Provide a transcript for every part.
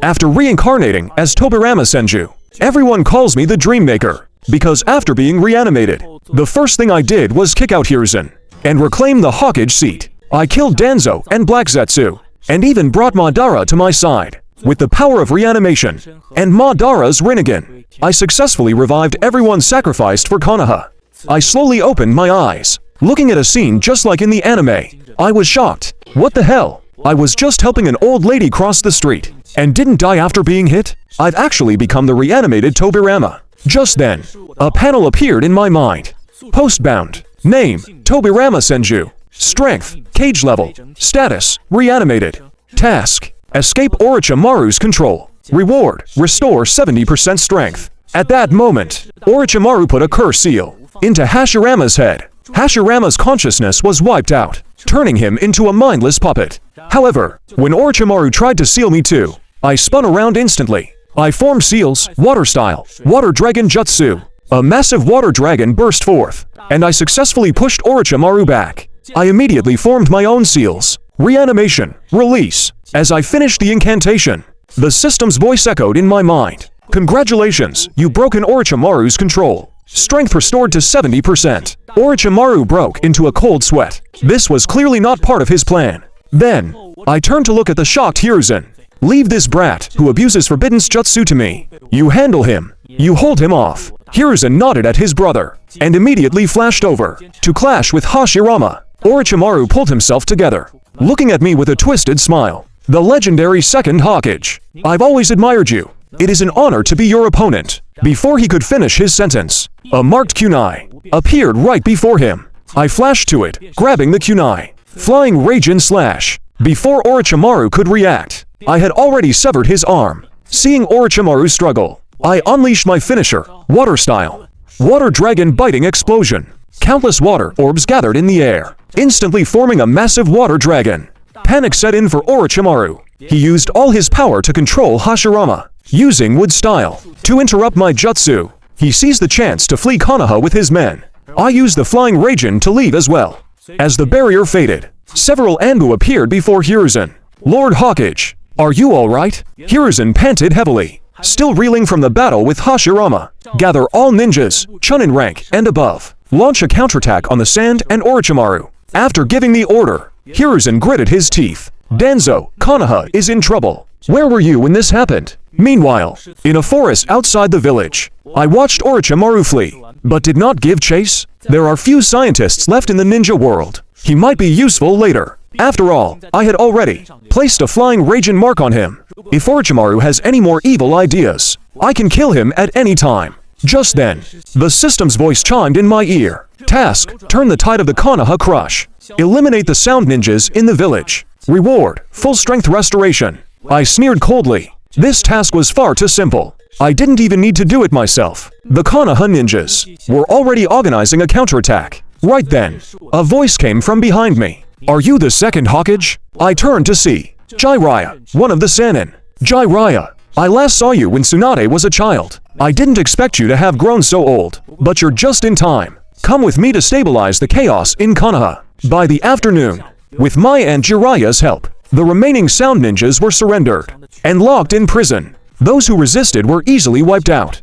After reincarnating as Tobirama Senju, everyone calls me the Dream Maker, because after being reanimated, the first thing I did was kick out Hiruzen and reclaim the Hokage seat. I killed Danzo and Black Zetsu, and even brought Madara to my side. With the power of reanimation and Madara's Rinnegan, I successfully revived everyone sacrificed for Konoha. I slowly opened my eyes, looking at a scene just like in the anime. I was shocked. What the hell? I was just helping an old lady cross the street, and didn't die after being hit? I've actually become the reanimated Tobirama. Just then, a panel appeared in my mind. Postbound. Name, Tobirama Senju. Strength, cage level. Status, reanimated. Task, escape Orochimaru's control. Reward, restore 70% strength. At that moment, Orochimaru put a curse seal into Hashirama's head. Hashirama's consciousness was wiped out, turning him into a mindless puppet. However, when Orochimaru tried to seal me too, I spun around instantly. I formed seals, water style, water dragon jutsu. A massive water dragon burst forth, and I successfully pushed Orochimaru back. I immediately formed my own seals. Reanimation, release. As I finished the incantation, the system's voice echoed in my mind. Congratulations, you've broken Orochimaru's control. Strength restored to 70%. Orochimaru broke into a cold sweat. This was clearly not part of his plan. Then, I turned to look at the shocked Hiruzen. Leave this brat who abuses forbidden jutsu to me. You handle him. You hold him off. Hiruzen nodded at his brother, and immediately flashed over to clash with Hashirama. Orochimaru pulled himself together, looking at me with a twisted smile. The legendary Second Hokage. I've always admired you. It is an honor to be your opponent. Before he could finish his sentence, a marked kunai appeared right before him. I flashed to it, grabbing the kunai. Flying Raijin Slash. Before Orochimaru could react, I had already severed his arm. Seeing Orochimaru struggle, I unleashed my finisher, water style. Water dragon biting explosion. Countless water orbs gathered in the air, instantly forming a massive water dragon. Panic set in for Orochimaru. He used all his power to control Hashirama, using wood style to interrupt my jutsu. He seized the chance to flee Konoha with his men. I used the flying Raijin to leave as well. As the barrier faded, several Anbu appeared before Hiruzen. Lord Hokage, are you alright? Hiruzen panted heavily, still reeling from the battle with Hashirama. Gather all ninjas, Chunin rank and above. Launch a counterattack on the sand and Orochimaru. After giving the order, Hiruzen gritted his teeth. Danzo, Konoha is in trouble. Where were you when this happened? Meanwhile, in a forest outside the village, I watched Orochimaru flee, but did not give chase. There are few scientists left in the ninja world. He might be useful later. After all, I had already placed a flying Raijin mark on him. If Orochimaru has any more evil ideas, I can kill him at any time. Just then, the system's voice chimed in my ear. Task, turn the tide of the Konoha crush. Eliminate the sound ninjas in the village. Reward, full strength restoration. I sneered coldly. This task was far too simple. I didn't even need to do it myself. The Konoha ninjas were already organizing a counterattack. Right then, a voice came from behind me. Are you the Second Hokage? I turned to see Jiraiya, one of the Sannin. Jiraiya, I last saw you when Tsunade was a child. I didn't expect you to have grown so old, but you're just in time. Come with me to stabilize the chaos in Konoha. By the afternoon, with my and Jiraiya's help, the remaining sound ninjas were surrendered and locked in prison. Those who resisted were easily wiped out.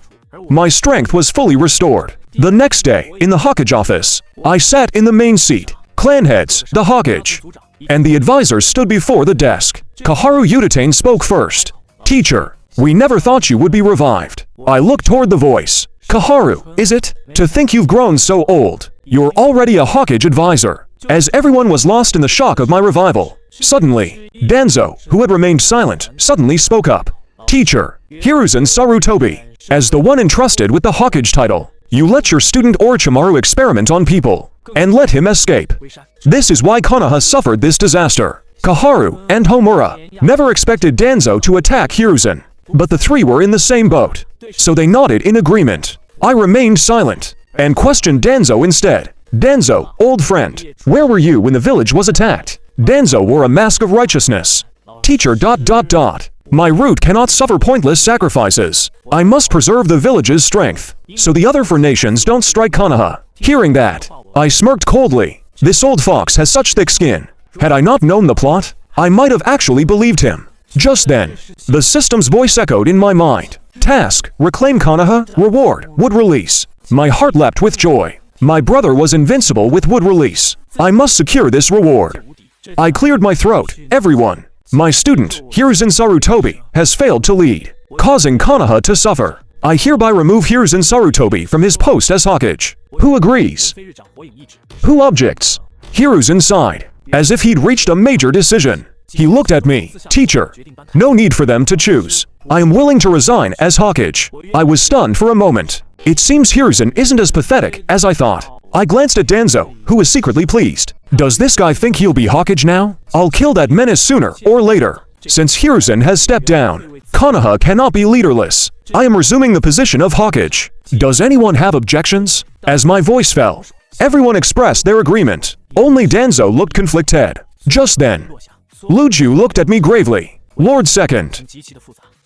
My strength was fully restored. The next day, in the Hokage office, I sat in the main seat. Clan heads, the Hokage, and the advisors stood before the desk. Kaharu Udatane spoke first. Teacher, we never thought you would be revived. I looked toward the voice. Kaharu, is it? To think you've grown so old. You're already a Hokage advisor. As everyone was lost in the shock of my revival, suddenly, Danzo, who had remained silent, suddenly spoke up. Teacher, Hiruzen Sarutobi, as the one entrusted with the Hokage title, you let your student Orochimaru experiment on people, and let him escape. This is why Konoha suffered this disaster. Kaharu and Homura never expected Danzo to attack Hiruzen, but the three were in the same boat, so they nodded in agreement. I remained silent, and questioned Danzo instead. Danzo, old friend, where were you when the village was attacked? Danzo wore a mask of righteousness. Teacher ... My root cannot suffer pointless sacrifices. I must preserve the village's strength, so the other four nations don't strike Konoha. Hearing that, I smirked coldly. This old fox has such thick skin. Had I not known the plot, I might have actually believed him. Just then, the system's voice echoed in my mind. Task, reclaim Konoha, reward, would release. My heart leapt with joy. My brother was invincible with would release. I must secure this reward. I cleared my throat. Everyone. My student, Hiruzen Sarutobi, has failed to lead, causing Konoha to suffer. I hereby remove Hiruzen Sarutobi from his post as Hokage. Who agrees? Who objects? Hiruzen sighed, as if he'd reached a major decision. He looked at me. Teacher, no need for them to choose. I am willing to resign as Hokage. I was stunned for a moment. It seems Hiruzen isn't as pathetic as I thought. I glanced at Danzo, who was secretly pleased. Does this guy think he'll be Hokage now? I'll kill that menace sooner or later. Since Hiruzen has stepped down, Konoha cannot be leaderless. I am resuming the position of Hokage. Does anyone have objections? As my voice fell, everyone expressed their agreement. Only Danzo looked conflicted. Just then, Luju looked at me gravely. Lord Second,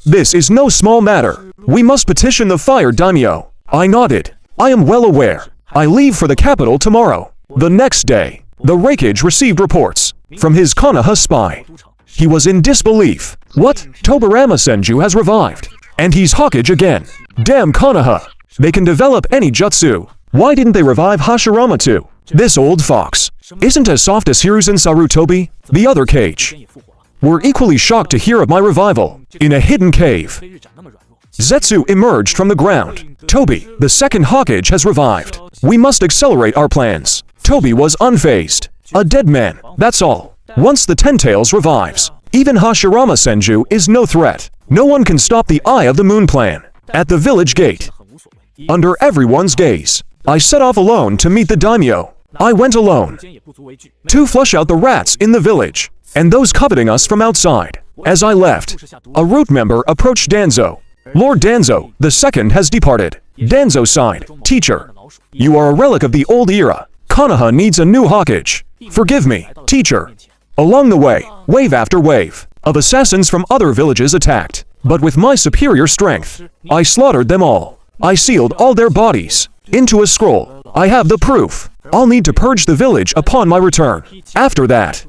this is no small matter. We must petition the fire daimyo. I nodded. I am well aware. I leave for the capital tomorrow. The next day, the Raikage received reports from his Konoha spy. He was in disbelief. What? Tobirama Senju has revived. And he's Hokage again. Damn Konoha. They can develop any jutsu. Why didn't they revive Hashirama too? This old fox isn't as soft as Hiruzen Sarutobi. The other cage were equally shocked to hear of my revival. In a hidden cave, Zetsu emerged from the ground. Tobi, the second Hokage, has revived. We must accelerate our plans. Tobi was unfazed. A dead man, that's all. Once the Ten-Tails revives, even Hashirama Senju is no threat. No one can stop the Eye of the Moon plan. At the village gate, under everyone's gaze, I set off alone to meet the daimyo. I went alone to flush out the rats in the village, and those coveting us from outside. As I left, a root member approached Danzo. Lord Danzo, the second has departed. Danzo sighed. Teacher, you are a relic of the old era. Konoha needs a new Hokage. Forgive me, teacher. Along the way, wave after wave of assassins from other villages attacked. But with my superior strength, I slaughtered them all. I sealed all their bodies into a scroll. I have the proof. I'll need to purge the village upon my return. After that,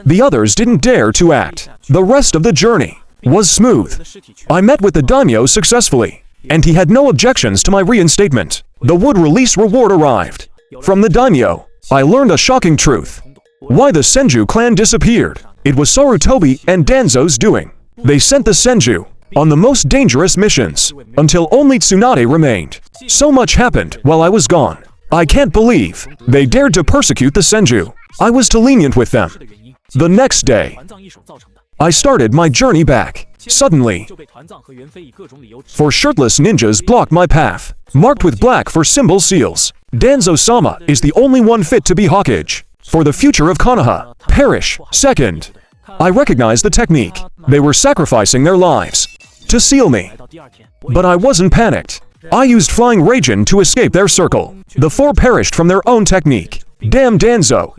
the others didn't dare to act. The rest of the journey was smooth. I met with the daimyo successfully, and he had no objections to my reinstatement. The wood release reward arrived. From the daimyo, I learned a shocking truth. Why the Senju clan disappeared. It was Sarutobi and Danzo's doing. They sent the Senju on the most dangerous missions, until only Tsunade remained. So much happened while I was gone. I can't believe they dared to persecute the Senju. I was too lenient with them. The next day, I started my journey back. Suddenly, four shirtless ninjas blocked my path, marked with black for symbol seals. Danzo-sama is the only one fit to be Hokage. For the future of Konoha, perish. Second, I recognized the technique. They were sacrificing their lives to seal me. But I wasn't panicked. I used Flying Raijin to escape their circle. The four perished from their own technique. Damn Danzo.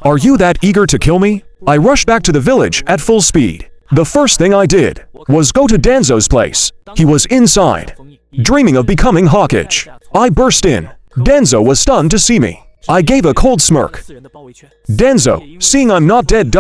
Are you that eager to kill me? I rushed back to the village at full speed. The first thing I did was go to Danzo's place. He was inside, dreaming of becoming Hokage. I burst in. Danzo was stunned to see me. I gave a cold smirk. Danzo, seeing I'm not dead ...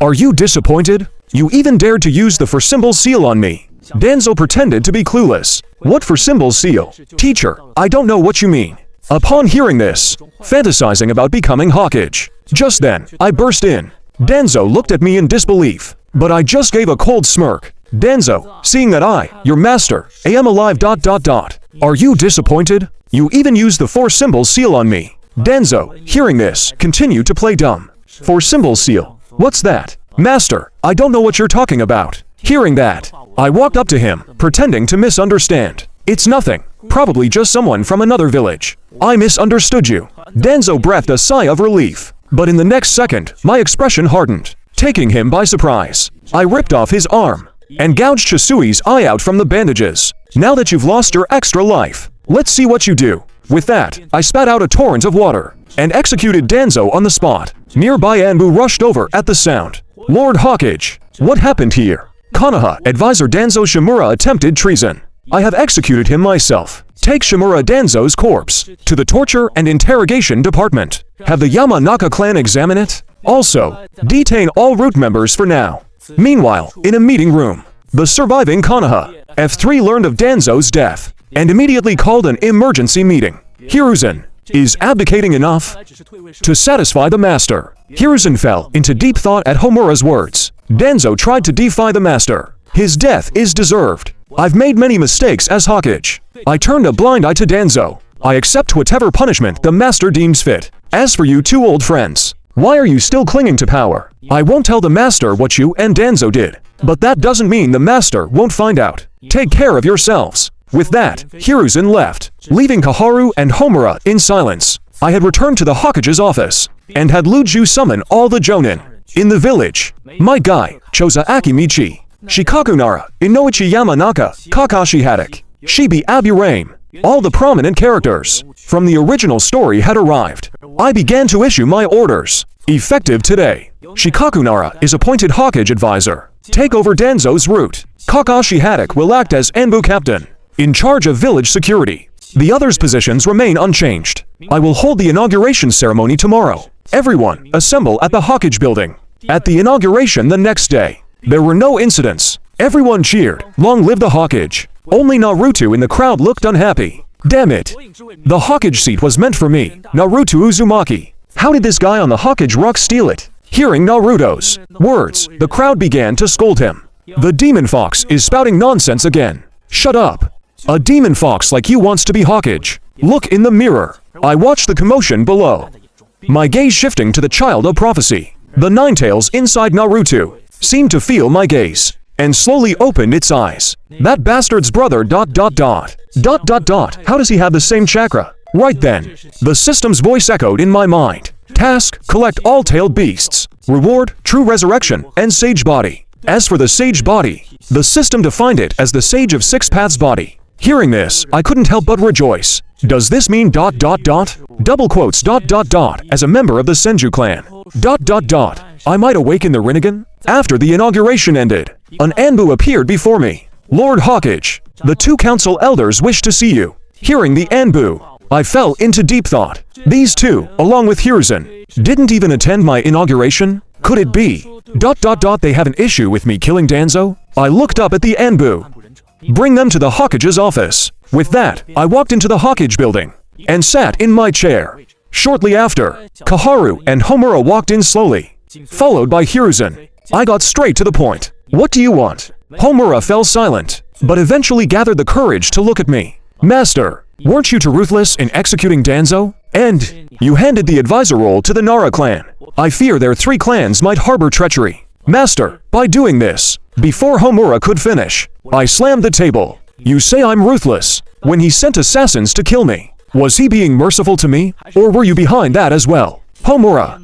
Are you disappointed? You even dared to use the for symbol seal on me. Danzo pretended to be clueless. What for symbol seal? Teacher, I don't know what you mean. Upon hearing this, fantasizing about becoming Hokage. Just then, I burst in. Danzo looked at me in disbelief, but I just gave a cold smirk. Danzo, seeing that I, your master, am alive ... Are you disappointed? You even used the for symbol seal on me. Danzo, hearing this, continued to play dumb. For symbol seal? What's that? Master, I don't know what you're talking about. Hearing that, I walked up to him, pretending to misunderstand. It's nothing. Probably just someone from another village. I misunderstood you. Danzo breathed a sigh of relief. But in the next second, my expression hardened, taking him by surprise. I ripped off his arm and gouged Chisui's eye out from the bandages. Now that you've lost your extra life, let's see what you do. With that, I spat out a torrent of water and executed Danzo on the spot. Nearby Anbu rushed over at the sound. Lord Hokage, what happened here? Konoha advisor Danzo Shimura attempted treason. I have executed him myself. Take Shimura Danzo's corpse to the torture and interrogation department. Have the Yamanaka clan examine it. Also, detain all root members for now. Meanwhile, in a meeting room, the surviving Konoha, F3 learned of Danzo's death and immediately called an emergency meeting. Hiruzen is abdicating enough to satisfy the master. Hiruzen fell into deep thought at Homura's words. Danzo tried to defy the master. His death is deserved. I've made many mistakes as Hokage. I turned a blind eye to Danzo. I accept whatever punishment the master deems fit. As for you two old friends, why are you still clinging to power? I won't tell the master what you and Danzo did, but that doesn't mean the master won't find out. Take care of yourselves. With that, Hiruzen left, leaving Koharu and Homura in silence. I had returned to the Hokage's office, and had Luju summon all the Jonin. In the village, my guy, Choza Akimichi, Shikakunara, Inoichi Yamanaka, Kakashi Haddock, Shibi Aburame, all the prominent characters from the original story had arrived. I began to issue my orders. Effective today, Shikakunara is appointed Hokage advisor. Take over Danzo's route. Kakashi Haddock will act as Anbu captain, in charge of village security. The others' positions remain unchanged. I will hold the inauguration ceremony tomorrow. Everyone, assemble at the Hokage building. At the inauguration the next day, there were no incidents. Everyone cheered, long live the Hokage. Only Naruto in the crowd looked unhappy. Damn it. The Hokage seat was meant for me, Naruto Uzumaki. How did this guy on the Hokage rock steal it? Hearing Naruto's words, the crowd began to scold him. The demon fox is spouting nonsense again. Shut up. A demon fox like you wants to be Hokage. Look in the mirror. I watched the commotion below, my gaze shifting to the child of prophecy. The Ninetales inside Naruto seemed to feel my gaze, and slowly opened its eyes. That bastard's brother ... How does he have the same chakra? Right then, the system's voice echoed in my mind. Task, collect all tailed beasts. Reward, true resurrection, and sage body. As for the sage body, the system defined it as the sage of six paths body. Hearing this, I couldn't help but rejoice. Does this mean ... Double quotes ... as a member of the Senju clan. ... I might awaken the Rinnegan? After the inauguration ended, an Anbu appeared before me. Lord Hokage, the two council elders wish to see you. Hearing the Anbu, I fell into deep thought. These two, along with Hiruzen, didn't even attend my inauguration? Could it be ... They have an issue with me killing Danzo? I looked up at the Anbu. Bring them to the Hokage's office. With that, I walked into the Hokage building and sat in my chair. Shortly after, Koharu and Homura walked in slowly, followed by Hiruzen. I got straight to the point. What do you want? Homura fell silent, but eventually gathered the courage to look at me. Master, weren't you too ruthless in executing Danzo? And you handed the advisor role to the Nara clan. I fear their three clans might harbor treachery. Master, by doing this, before Homura could finish, I slammed the table. You say I'm ruthless when he sent assassins to kill me. Was he being merciful to me, or were you behind that as well? Homura,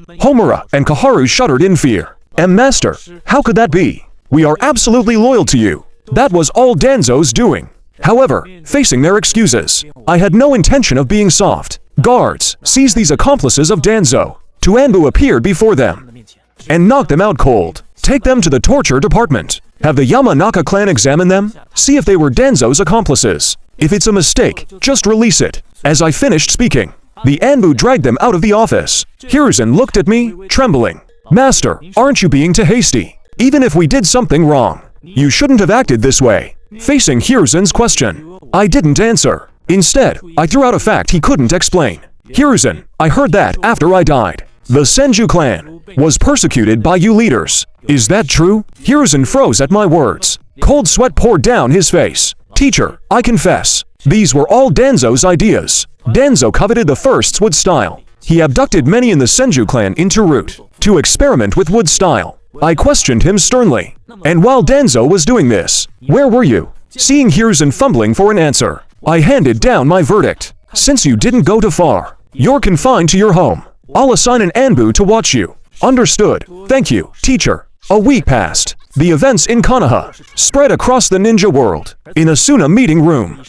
and Koharu shuddered in fear. Master, how could that be? We are absolutely loyal to you. That was all Danzo's doing. However, facing their excuses, I had no intention of being soft. Guards, seize these accomplices of Danzo. Two Anbu appeared before them and knocked them out cold. Take them to the torture department. Have the Yamanaka clan examine them. See if they were Danzo's accomplices. If it's a mistake, just release it. As I finished speaking, the Anbu dragged them out of the office. Hiruzen looked at me, trembling. Master, aren't you being too hasty? Even if we did something wrong, you shouldn't have acted this way. Facing Hiruzen's question, I didn't answer. Instead, I threw out a fact he couldn't explain. Hiruzen, I heard that after I died, the Senju clan was persecuted by you leaders. Is that true? Hiruzen froze at my words. Cold sweat poured down his face. Teacher, I confess, these were all Danzo's ideas. Danzo coveted the first's wood style. He abducted many in the Senju clan into route to experiment with wood style. I questioned him sternly. And while Danzo was doing this, where were you? Seeing Hiruzen fumbling for an answer, I handed down my verdict. Since you didn't go too far, you're confined to your home. I'll assign an Anbu to watch you. Understood. Thank you, teacher. A week passed. The events in Konoha spread across the ninja world. In a Suna meeting room,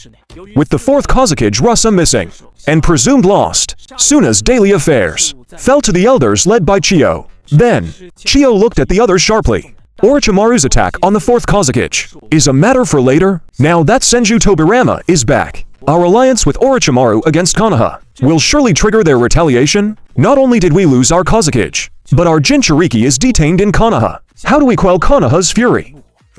with the 4th Hokage Rasa missing and presumed lost, Suna's daily affairs fell to the elders led by Chiyo. Then, Chiyo looked at the others sharply. Orochimaru's attack on the 4th Hokage is a matter for later. Now that Senju Tobirama is back, our alliance with Orochimaru against Konoha will surely trigger their retaliation. Not only did we lose our Hokage, but our Jinchuriki is detained in Konoha. How do we quell Konoha's fury?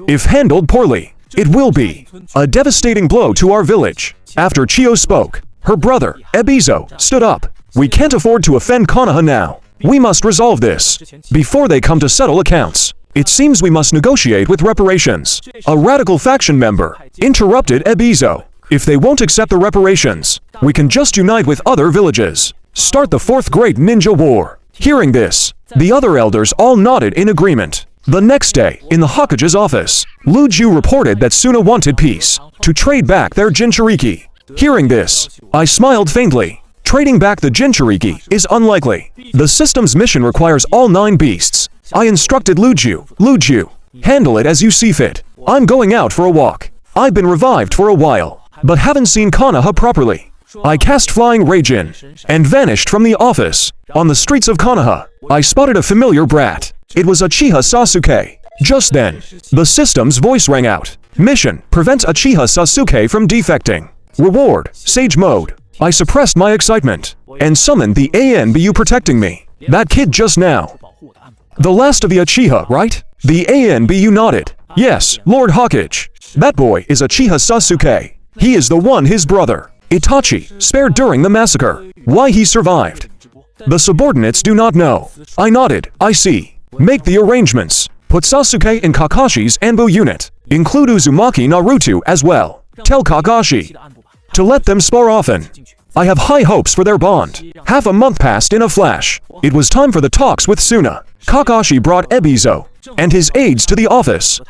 If handled poorly, it will be a devastating blow to our village. After Chiyo spoke, her brother, Ebizo, stood up. We can't afford to offend Konoha now. We must resolve this before they come to settle accounts. It seems we must negotiate with reparations. A radical faction member interrupted Ebizo. If they won't accept the reparations, we can just unite with other villages. Start the fourth great ninja war. Hearing this, the other elders all nodded in agreement. The next day, in the Hokage's office, Luju reported that Suna wanted peace to trade back their Jinchuriki. Hearing this, I smiled faintly. Trading back the Jinchuriki is unlikely. The system's mission requires all 9 beasts. I instructed Luju, handle it as you see fit. I'm going out for a walk. I've been revived for a while, but haven't seen Konoha properly. I cast Flying Rage in and vanished from the office. On the streets of Konoha, I spotted a familiar brat. It was Uchiha Sasuke. Just then, the system's voice rang out. Mission: prevent Uchiha Sasuke from defecting. Reward: Sage Mode. I suppressed my excitement and summoned the ANBU protecting me. That kid just now. The last of the Uchiha, right? The ANBU nodded. Yes, Lord Hokage. That boy is Uchiha Sasuke. He is the one his brother, Itachi, spared during the massacre. Why he survived? The subordinates do not know. I nodded. I see. Make the arrangements. Put Sasuke in Kakashi's Anbu unit. Include Uzumaki Naruto as well. Tell Kakashi to let them spar often. I have high hopes for their bond. Half a month passed in a flash. It was time for the talks with Suna. Kakashi brought Ebizo and his aides to the office.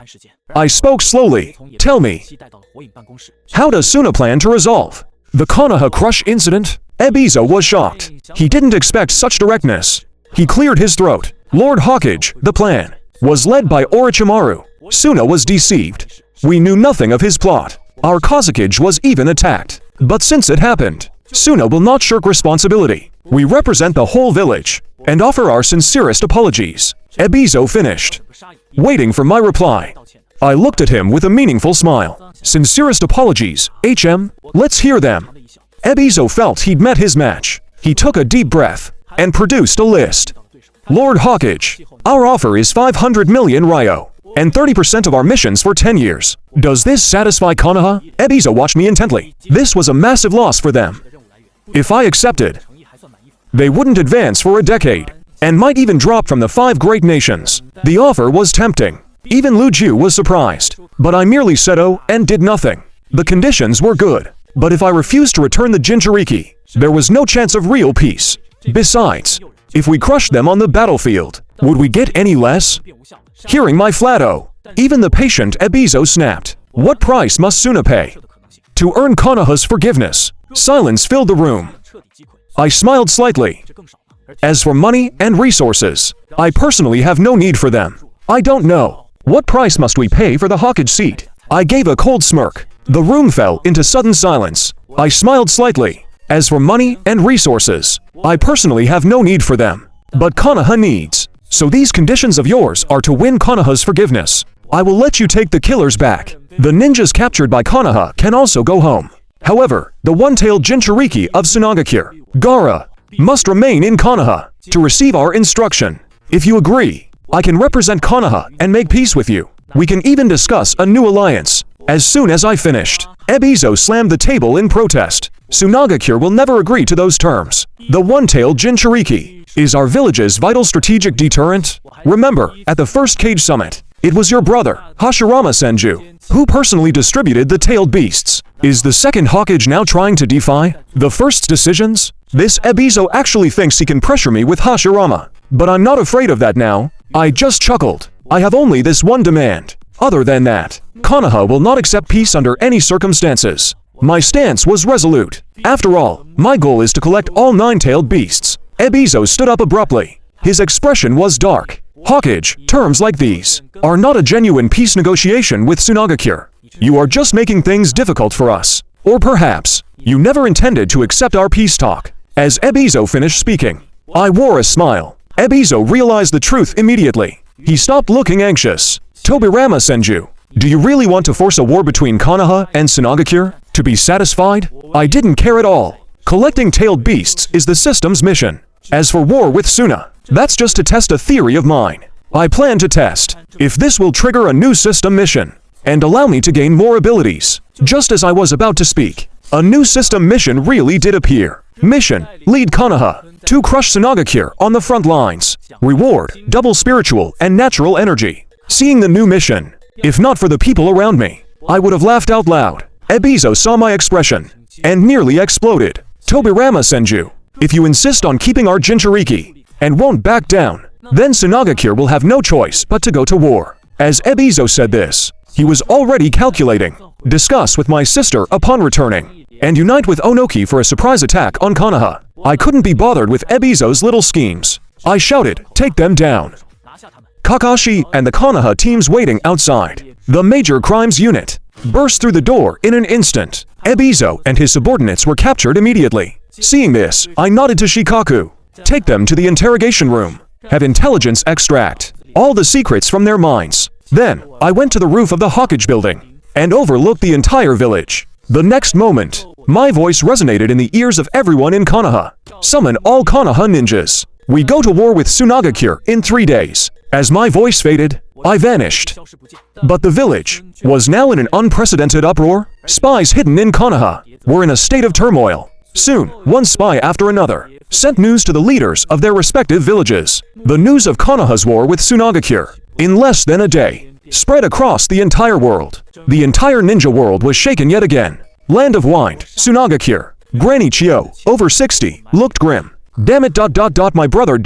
I spoke slowly. Tell me, how does Suna plan to resolve the Konoha crush incident? Ebizo was shocked. He didn't expect such directness. He cleared his throat. Lord Hokage, the plan was led by Orochimaru. Suna was deceived. We knew nothing of his plot. Our Kazakage was even attacked. But since it happened, Suna will not shirk responsibility. We represent the whole village and offer our sincerest apologies. Ebizo finished, waiting for my reply. I looked at him with a meaningful smile. Sincerest apologies, HM? Let's hear them. Ebizo felt he'd met his match. He took a deep breath and produced a list. Lord Hokage, our offer is 500 million Ryo and 30% of our missions for 10 years. Does this satisfy Konoha? Ebizo watched me intently. This was a massive loss for them. If I accepted, they wouldn't advance for a decade and might even drop from the 5 great nations. The offer was tempting. Even Luju was surprised, but I merely said oh and did nothing. The conditions were good, but if I refused to return the Jinchuriki, there was no chance of real peace. Besides, if we crushed them on the battlefield, would we get any less? Hearing my flat-o, even the patient Ebizo snapped. What price must Suna pay to earn Konoha's forgiveness? Silence filled the room. I smiled slightly. As for money and resources, I personally have no need for them. I don't know. What price must we pay for the Hokage seat? I gave a cold smirk. The room fell into sudden silence. I smiled slightly. As for money and resources, I personally have no need for them. But Konoha needs. So these conditions of yours are to win Konoha's forgiveness. I will let you take the killers back. The ninjas captured by Konoha can also go home. However, the one-tailed Jinchuriki of Tsunagakure, Gaara, must remain in Konoha to receive our instruction. If you agree, I can represent Konoha and make peace with you. We can even discuss a new alliance. As soon as I finished, Ebizo slammed the table in protest. Tsunagakure will never agree to those terms. The one-tailed Jinchuriki is our village's vital strategic deterrent. Remember, at the first Cage Summit, it was your brother, Hashirama Senju, who personally distributed the tailed beasts. Is the second Hokage now trying to defy the first's decisions? This Ebizo actually thinks he can pressure me with Hashirama. But I'm not afraid of that now. I just chuckled. I have only this one demand. Other than that, Konoha will not accept peace under any circumstances. My stance was resolute. After all, my goal is to collect all 9-tailed beasts. Ebizo stood up abruptly. His expression was dark. Hokage, terms like these are not a genuine peace negotiation with Tsunagakure. You are just making things difficult for us. Or perhaps, you never intended to accept our peace talk. As Ebizo finished speaking, I wore a smile. Ebizo realized the truth immediately. He stopped looking anxious. Tobirama Senju, do you really want to force a war between Konoha and Tsunagakure to be satisfied? I didn't care at all. Collecting tailed beasts is the system's mission. As for war with Suna, that's just to test a theory of mine. I plan to test if this will trigger a new system mission and allow me to gain more abilities. Just as I was about to speak, a new system mission really did appear. Mission: lead Konoha to crush Sunagakure on the front lines. Reward: double spiritual and natural energy. Seeing the new mission, if not for the people around me, I would have laughed out loud. Ebizo saw my expression and nearly exploded. Tobirama Senju, if you insist on keeping our Jinchuriki and won't back down, then Sunagakure will have no choice but to go to war. As Ebizo said this, he was already calculating. Discuss with my sister upon returning, and unite with Onoki for a surprise attack on Konoha. I couldn't be bothered with Ebizo's little schemes. I shouted, "Take them down!" Kakashi and the Konoha teams waiting outside. The major crimes unit burst through the door in an instant. Ebizo and his subordinates were captured immediately. Seeing this, I nodded to Shikaku. Take them to the interrogation room. Have intelligence extract all the secrets from their minds. Then, I went to the roof of the Hokage building and overlooked the entire village. The next moment, my voice resonated in the ears of everyone in Konoha. Summon all Konoha ninjas. We go to war with Sunagakure in 3 days. As my voice faded, I vanished. But the village was now in an unprecedented uproar. Spies hidden in Konoha were in a state of turmoil. Soon, one spy after another sent news to the leaders of their respective villages. The news of Konoha's war with Sunagakure, in less than a day, spread across the entire world. The entire ninja world was shaken yet again. Land of Wind, Sunagakure, Granny Chio, over 60, looked grim. Damn it, my brother,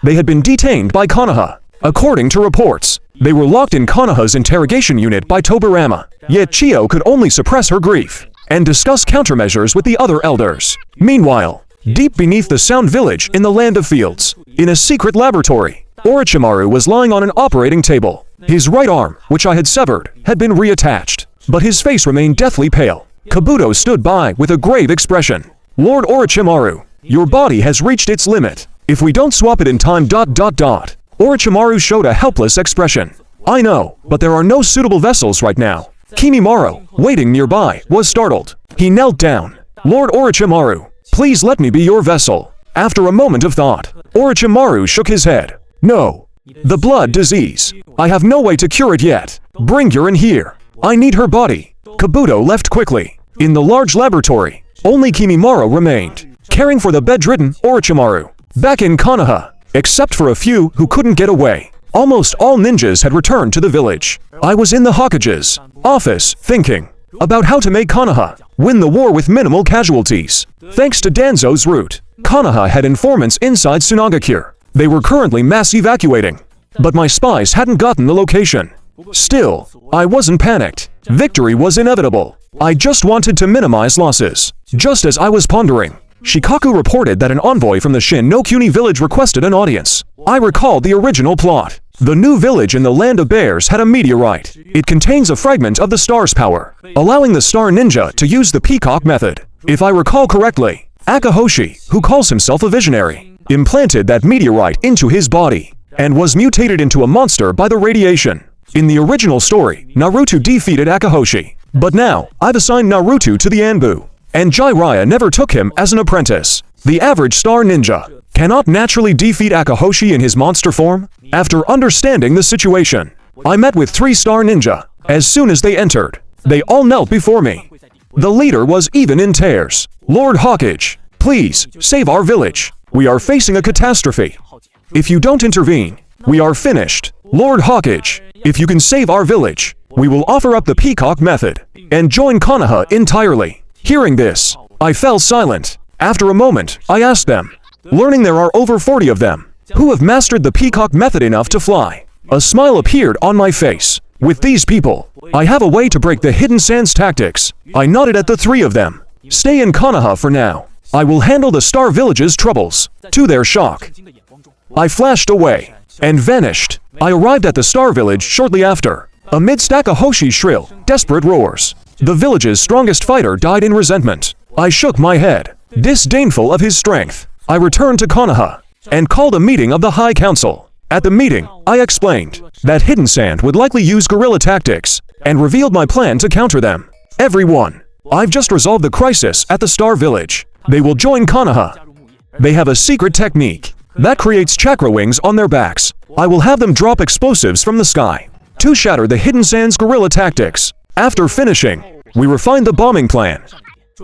They had been detained by Konoha. According to reports, they were locked in Konoha's interrogation unit by Tobirama. Yet Chio could only suppress her grief and discuss countermeasures with the other elders. Meanwhile, deep beneath the Sound Village in the Land of Fields, in a secret laboratory, Orochimaru was lying on an operating table. His right arm, which I had severed, had been reattached, but his face remained deathly pale. Kabuto stood by with a grave expression. Lord Orochimaru, your body has reached its limit. If we don't swap it in time... Orochimaru showed a helpless expression. I know, but there are no suitable vessels right now. Kimimaro, waiting nearby, was startled. He knelt down. Lord Orochimaru, please let me be your vessel. After a moment of thought, Orochimaru shook his head. No. The blood disease. I have no way to cure it yet. Bring Yurin here. I need her body. Kabuto left quickly. In the large laboratory, only Kimimaro remained, caring for the bedridden Orochimaru. Back in Konoha, except for a few who couldn't get away, almost all ninjas had returned to the village. I was in the Hokage's office, thinking about how to make Konoha win the war with minimal casualties. Thanks to Danzo's route, Konoha had informants inside Sunagakure. They were currently mass evacuating, but my spies hadn't gotten the location. Still, I wasn't panicked. Victory was inevitable. I just wanted to minimize losses. Just as I was pondering, Shikaku reported that an envoy from the Shin no Kuni village requested an audience. I recalled the original plot. The new village in the Land of Bears had a meteorite. It contains a fragment of the star's power, allowing the star ninja to use the peacock method. If I recall correctly, Akahoshi, who calls himself a visionary, implanted that meteorite into his body and was mutated into a monster by the radiation. In the original story, Naruto defeated Akahoshi, but now I've assigned Naruto to the Anbu, and Jiraiya never took him as an apprentice. The average star ninja cannot naturally defeat Akahoshi in his monster form. After understanding the situation, I met with 3 star ninja. As soon as they entered, they all knelt before me. The leader was even in tears. Lord Hokage, please save our village. We are facing a catastrophe. If you don't intervene, we are finished. Lord Hokage, if you can save our village, we will offer up the peacock method and join Konoha entirely. Hearing this, I fell silent. After a moment, I asked them, learning there are over 40 of them, who have mastered the peacock method enough to fly. A smile appeared on my face. With these people, I have a way to break the Hidden Sands tactics. I nodded at the 3 of them. Stay in Konoha for now. I will handle the Star Village's troubles. To their shock, I flashed away and vanished. I arrived at the Star Village shortly after. Amidst Akahoshi's shrill, desperate roars, the village's strongest fighter died in resentment. I shook my head, disdainful of his strength. I returned to Konoha and called a meeting of the High Council. At the meeting, I explained that Hidden Sand would likely use guerrilla tactics and revealed my plan to counter them. Everyone, I've just resolved the crisis at the Star Village. They will join Konoha. They have a secret technique that creates chakra wings on their backs. I will have them drop explosives from the sky to shatter the Hidden Sands guerrilla tactics. After finishing, we refined the bombing plan.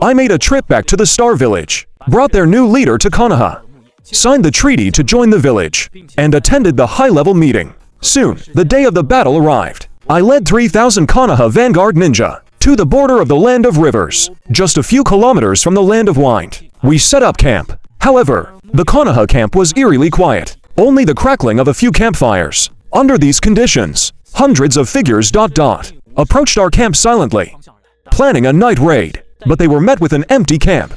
I made a trip back to the Star Village, brought their new leader to Konoha, signed the treaty to join the village, and attended the high-level meeting. Soon, the day of the battle arrived. I led 3,000 Konoha Vanguard Ninja to the border of the Land of Rivers, just a few kilometers from the Land of Wind. We set up camp. However, the Konoha camp was eerily quiet, only the crackling of a few campfires. Under these conditions, hundreds of figures approached our camp silently, planning a night raid, but they were met with an empty camp.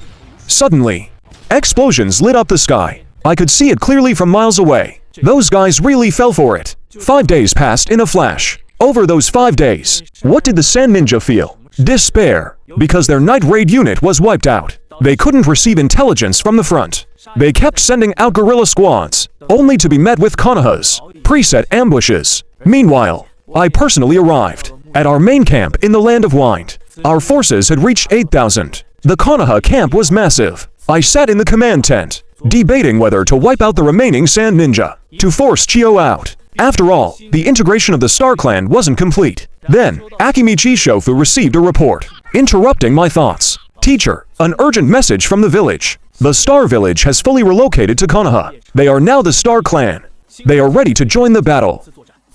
Suddenly, explosions lit up the sky. I could see it clearly from miles away. Those guys really fell for it. 5 days passed in a flash. Over those 5 days, what did the Sand Ninja feel? Despair, because their night raid unit was wiped out. They couldn't receive intelligence from the front. They kept sending out guerrilla squads, only to be met with Konoha's preset ambushes. Meanwhile, I personally arrived at our main camp in the Land of Wind. Our forces had reached 8,000. The Konoha camp was massive. I sat in the command tent, debating whether to wipe out the remaining Sand Ninja to force Chiyo out. After all, the integration of the Star Clan wasn't complete. Then, Akimichi Shofu received a report, interrupting my thoughts. Teacher, an urgent message from the village. The Star Village has fully relocated to Konoha. They are now the Star Clan. They are ready to join the battle.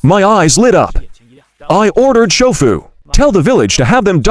My eyes lit up. I ordered Shofu, tell the village to have them ...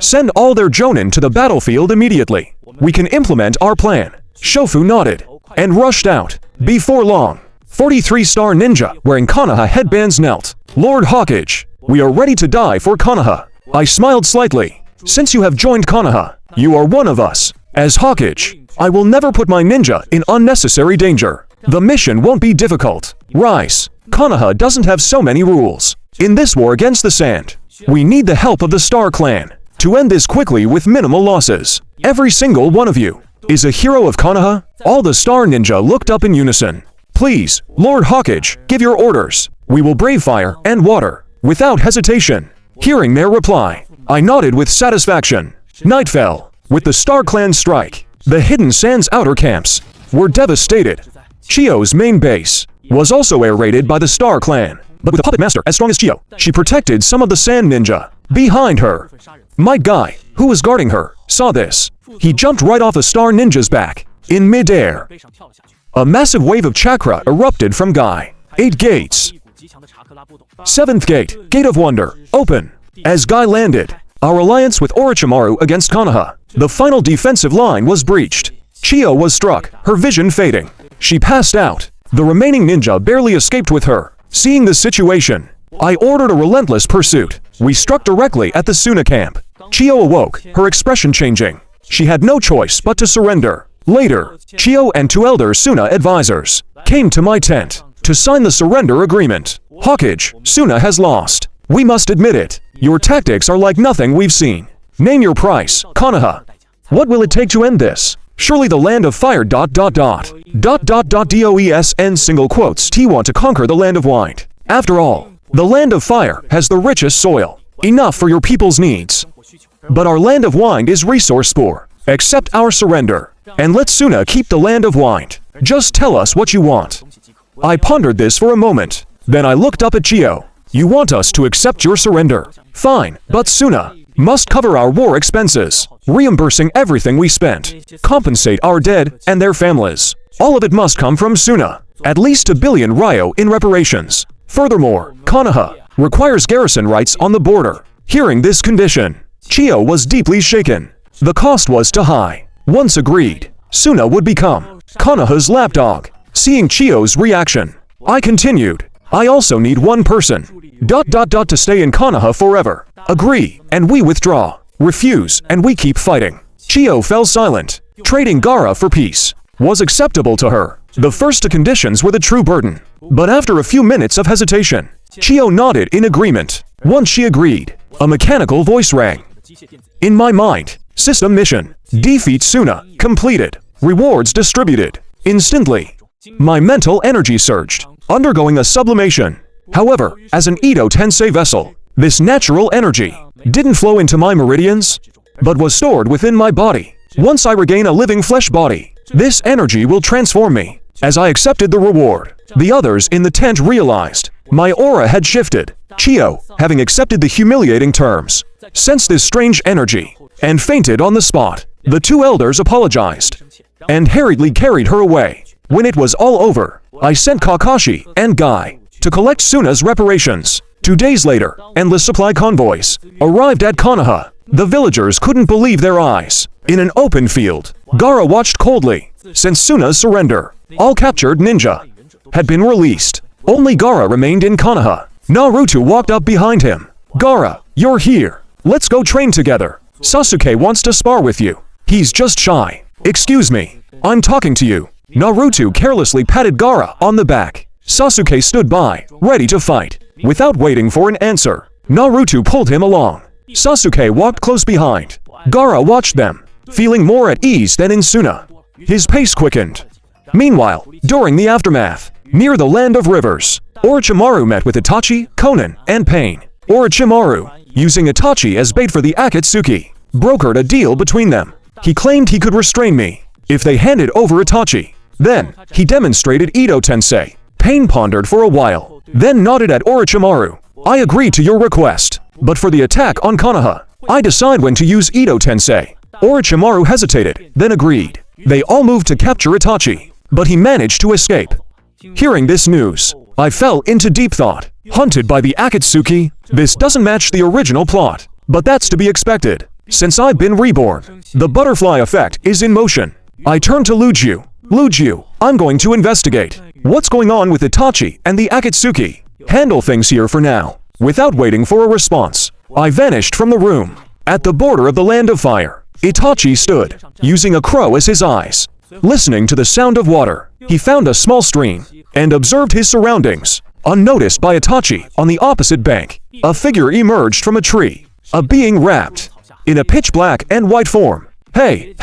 Send all their jonin to the battlefield immediately. We can implement our plan. Shofu nodded and rushed out. Before long, 43 Star Ninja wearing Konoha headbands knelt. Lord Hokage, we are ready to die for Konoha. I smiled slightly. Since you have joined Konoha, you are one of us. As Hokage, I will never put my ninja in unnecessary danger. The mission won't be difficult. Rise. Konoha doesn't have so many rules. In this war against the sand, we need the help of the Star Clan to end this quickly with minimal losses. Every single one of you is a hero of Konoha. All the Star Ninja looked up in unison. Please, Lord Hokage, give your orders. We will brave fire and water without hesitation. Hearing their reply, I nodded with satisfaction. Night fell. With the Star Clan strike, the Hidden Sands outer camps were devastated. Chiyo's main base was also air-raided by the Star Clan, but with a puppet master as strong as Chiyo, she protected some of the Sand Ninja. Behind her, my guy, who was guarding her, saw this. He jumped right off a Star Ninja's back. In mid-air, a massive wave of chakra erupted from Guy. 8 gates. 7th gate, Gate of Wonder, open. As Guy landed, our alliance with Orochimaru against Konoha, the final defensive line was breached. Chiyo was struck, her vision fading. She passed out. The remaining ninja barely escaped with her. Seeing the situation, I ordered a relentless pursuit. We struck directly at the Suna camp. Chiyo awoke, her expression changing. She had no choice but to surrender. Later, Chiyo and 2 elder Suna advisors came to my tent to sign the surrender agreement. Hokage, Suna has lost. We must admit it. Your tactics are like nothing we've seen. Name your price, Konoha. What will it take to end this? Surely the Land of Fire ... DOES and single quotes T want to conquer the Land of Wind. After all, the Land of Fire has the richest soil, enough for your people's needs. But our Land of Wind is resource poor. Accept our surrender, and let Suna keep the Land of Wind. Just tell us what you want. I pondered this for a moment. Then I looked up at Chiyo. You want us to accept your surrender? Fine, but Suna must cover our war expenses, reimbursing everything we spent, compensate our dead and their families. All of it must come from Suna, at least 1 billion ryo in reparations. Furthermore, Konoha requires garrison rights on the border. Hearing this condition, Chiyo was deeply shaken. The cost was too high. Once agreed, Suna would become Konoha's lapdog. Seeing Chiyo's reaction, I continued. I also need one person. ... to stay in Konoha forever. Agree, and we withdraw. Refuse, and we keep fighting. Chiyo fell silent. Trading Gaara for peace was acceptable to her. The first 2 conditions were the true burden. But after a few minutes of hesitation, Chiyo nodded in agreement. Once she agreed, a mechanical voice rang. In my mind, system mission. Defeat Suna. Completed. Rewards distributed. Instantly, my mental energy surged, undergoing a sublimation. However, as an Edo Tensei vessel, this natural energy didn't flow into my meridians, but was stored within my body. Once I regain a living flesh body, this energy will transform me. As I accepted the reward, The others in the tent realized my aura had shifted. Chio, having accepted the humiliating terms, sensed this strange energy and fainted on the spot. The two elders apologized and hurriedly carried her away. When it was all over, I sent Kakashi and Guy to collect Suna's reparations. 2 days later, endless supply convoys arrived at Konoha. The villagers couldn't believe their eyes. In an open field, Gaara watched coldly. Since Suna's surrender, all captured ninja had been released. Only Gaara remained in Konoha. Naruto walked up behind him. Gaara, you're here. Let's go train together. Sasuke wants to spar with you. He's just shy. Excuse me. I'm talking to you. Naruto carelessly patted Gaara on the back. Sasuke stood by, ready to fight. Without waiting for an answer, Naruto pulled him along. Sasuke walked close behind. Gaara watched them, feeling more at ease than in Suna. His pace quickened. Meanwhile, during the aftermath, near the land of rivers, Orochimaru met with Itachi, Konan, and Pain. Orochimaru, using Itachi as bait for the Akatsuki, brokered a deal between them. He claimed he could restrain me if they handed over Itachi. Then, he demonstrated Edo Tensei. Pain pondered for a while, then nodded at Orochimaru. I agree to your request, but for the attack on Konoha, I decide when to use Edo Tensei. Orochimaru hesitated, then agreed. They all moved to capture Itachi, but he managed to escape. Hearing this news, I fell into deep thought. Hunted by the Akatsuki, this doesn't match the original plot, but that's to be expected. Since I've been reborn, the butterfly effect is in motion. I turn to Luju. Luju, I'm going to investigate what's going on with Itachi and the Akatsuki. Handle things here for now. Without waiting for a response, I vanished from the room. At the border of the land of fire, Itachi stood, using a crow as his eyes. Listening to the sound of water, he found a small stream and observed his surroundings. Unnoticed by Itachi, on the opposite bank, a figure emerged from a tree, a being wrapped in a pitch black and white form. Hey!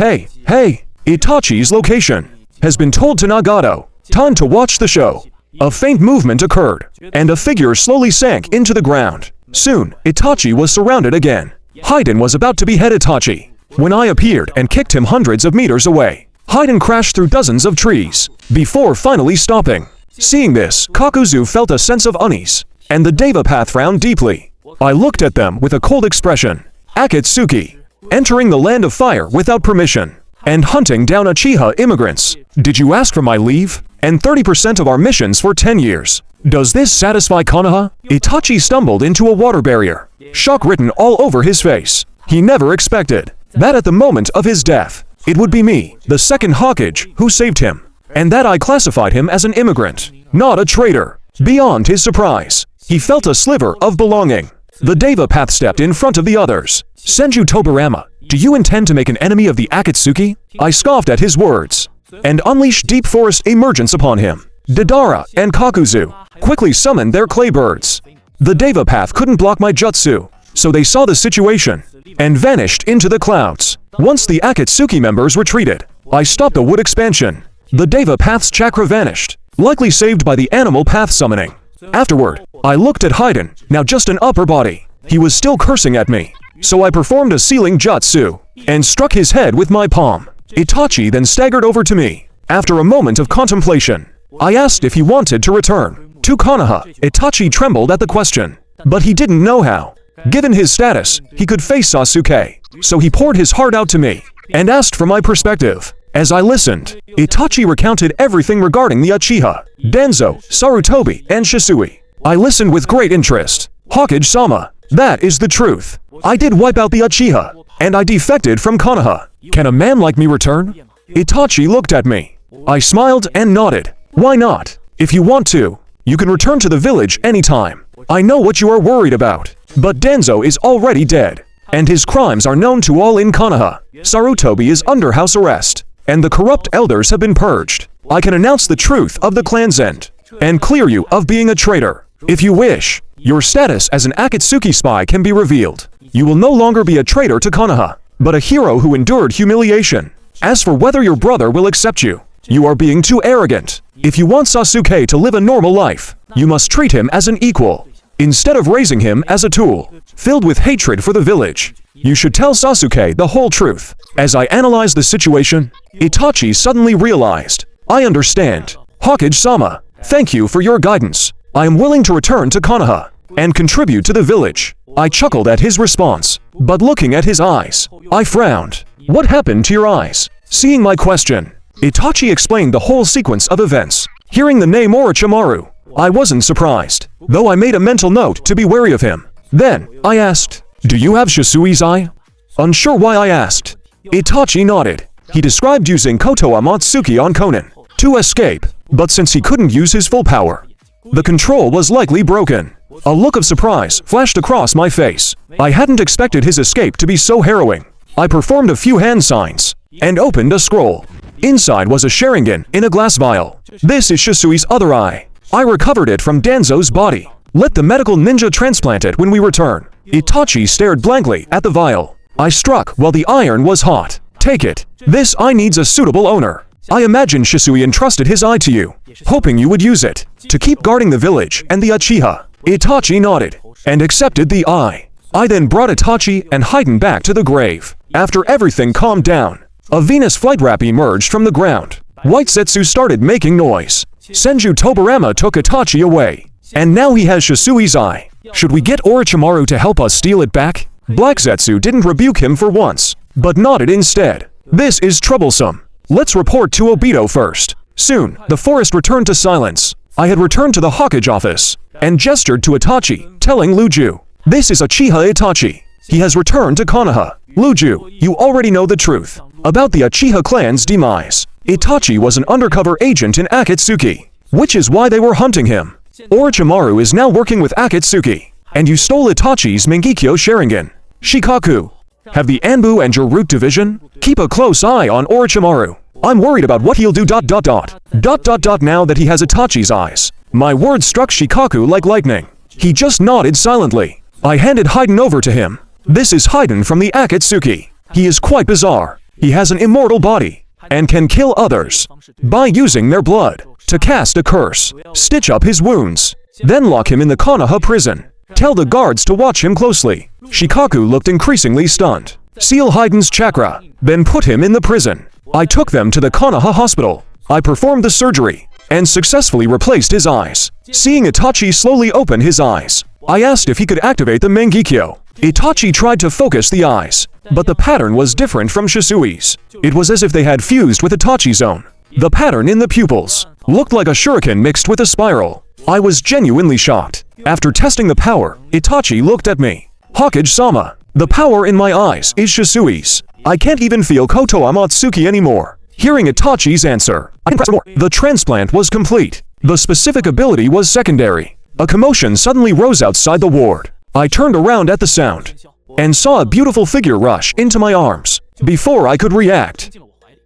Itachi's location has been told to Nagato. Time to watch the show. A faint movement occurred, and a figure slowly sank into the ground. Soon, Itachi was surrounded again. Haiden was about to behead Itachi when I appeared and kicked him hundreds of meters away. Haiden crashed through dozens of trees before finally stopping. Seeing this, Kakuzu felt a sense of unease, and the Deva Path frowned deeply. I looked at them with a cold expression. Akatsuki, entering the land of fire without permission, and hunting down Uchiha immigrants. Did you ask for my leave? And 30% of our missions for 10 years. Does this satisfy Konoha? Itachi stumbled into a water barrier, shock written all over his face. He never expected that at the moment of his death, it would be me, the Second Hokage, who saved him, and that I classified him as an immigrant, not a traitor. Beyond his surprise, he felt a sliver of belonging. The Deva Path stepped in front of the others. Senju Tobirama, do you intend to make an enemy of the Akatsuki? I scoffed at his words, and unleashed deep forest emergence upon him. Deidara and Kakuzu quickly summoned their clay birds. The Deva Path couldn't block my jutsu, so they saw the situation and vanished into the clouds. Once the Akatsuki members retreated, I stopped the wood expansion. The Deva Path's chakra vanished, likely saved by the animal path summoning. Afterward, I looked at Haiden, now just an upper body. He was still cursing at me, so I performed a sealing jutsu and struck his head with my palm. Itachi then staggered over to me. After a moment of contemplation, I asked if he wanted to return to Konoha. Itachi trembled at the question, but he didn't know how. Given his status, he could face Sasuke, so he poured his heart out to me and asked for my perspective. As I listened, Itachi recounted everything regarding the Uchiha, Danzo, Sarutobi, and Shisui. I listened with great interest. Hokage-sama, that is the truth. I did wipe out the Uchiha, and I defected from Konoha. Can a man like me return? Itachi looked at me. I smiled and nodded. Why not? If you want to, you can return to the village anytime. I know what you are worried about, but Danzo is already dead, and his crimes are known to all in Konoha. Sarutobi is under house arrest, and the corrupt elders have been purged. I can announce the truth of the clan's end, and clear you of being a traitor. If you wish, your status as an Akatsuki spy can be revealed. You will no longer be a traitor to Konoha, but a hero who endured humiliation. As for whether your brother will accept you, you are being too arrogant. If you want Sasuke to live a normal life, you must treat him as an equal, instead of raising him as a tool, filled with hatred for the village. You should tell Sasuke the whole truth. As I analyzed the situation, Itachi suddenly realized, I understand. Hokage-sama, Thank you for your guidance. I am willing to return to Konoha and contribute to the village. I chuckled at his response, but looking at his eyes, I frowned. What happened to your eyes? Seeing my question, Itachi explained the whole sequence of events. Hearing the name Orochimaru, I wasn't surprised, though I made a mental note to be wary of him. Then, I asked, do you have Shisui's eye? Unsure why I asked. Itachi nodded. He described using Koto Amatsuki on Konan to escape, but since he couldn't use his full power, the control was likely broken. A look of surprise flashed across my face. I hadn't expected his escape to be so harrowing. I performed a few hand signs and opened a scroll. Inside was a Sharingan in a glass vial. This is Shisui's other eye. I recovered it from Danzo's body. Let the medical ninja transplant it when we return. Itachi stared blankly at the vial. I struck while the iron was hot. Take it. This eye needs a suitable owner. I imagine Shisui entrusted his eye to you, hoping you would use it to keep guarding the village and the Uchiha. Itachi nodded and accepted the eye. I then brought Itachi and Haiden back to the grave. After everything calmed down, a Venus flytrap emerged from the ground. White Zetsu started making noise. Senju Tobirama took Itachi away, and now he has Shisui's eye. Should we get Orochimaru to help us steal it back? Black Zetsu didn't rebuke him for once, but nodded instead. This is troublesome. Let's report to Obito first. Soon, the forest returned to silence. I had returned to the Hokage office and gestured to Itachi, telling Luju, this is Uchiha Itachi. He has returned to Konoha. Luju, you already know the truth about the Uchiha clan's demise. Itachi was an undercover agent in Akatsuki, which is why they were hunting him. Orochimaru is now working with Akatsuki, and you stole Itachi's Mangekyo Sharingan. Shikaku, have the Anbu and your root division? Keep a close eye on Orochimaru. I'm worried about what he'll do ... Now that he has Itachi's eyes. My words struck Shikaku like lightning. He just nodded silently. I handed Haiden over to him. This is Haiden from the Akatsuki. He is quite bizarre. He has an immortal body and can kill others by using their blood to cast a curse, stitch up his wounds, then lock him in the Konoha prison. Tell the guards to watch him closely. Shikaku looked increasingly stunned. Seal Haiden's chakra, then put him in the prison. I took them to the Konoha hospital. I performed the surgery and successfully replaced his eyes. Seeing Itachi slowly open his eyes, I asked if he could activate the Mangekyo. Itachi tried to focus the eyes, but the pattern was different from Shisui's. It was as if they had fused with Itachi's own. The pattern in the pupils looked like a shuriken mixed with a spiral. I was genuinely shocked. After testing the power, Itachi looked at me. Hokage-sama, the power in my eyes is Shisui's. I can't even feel Koto Amatsuki anymore. Hearing Itachi's answer, I pressed more. The transplant was complete. The specific ability was secondary. A commotion suddenly rose outside the ward. I turned around at the sound and saw a beautiful figure rush into my arms. Before I could react,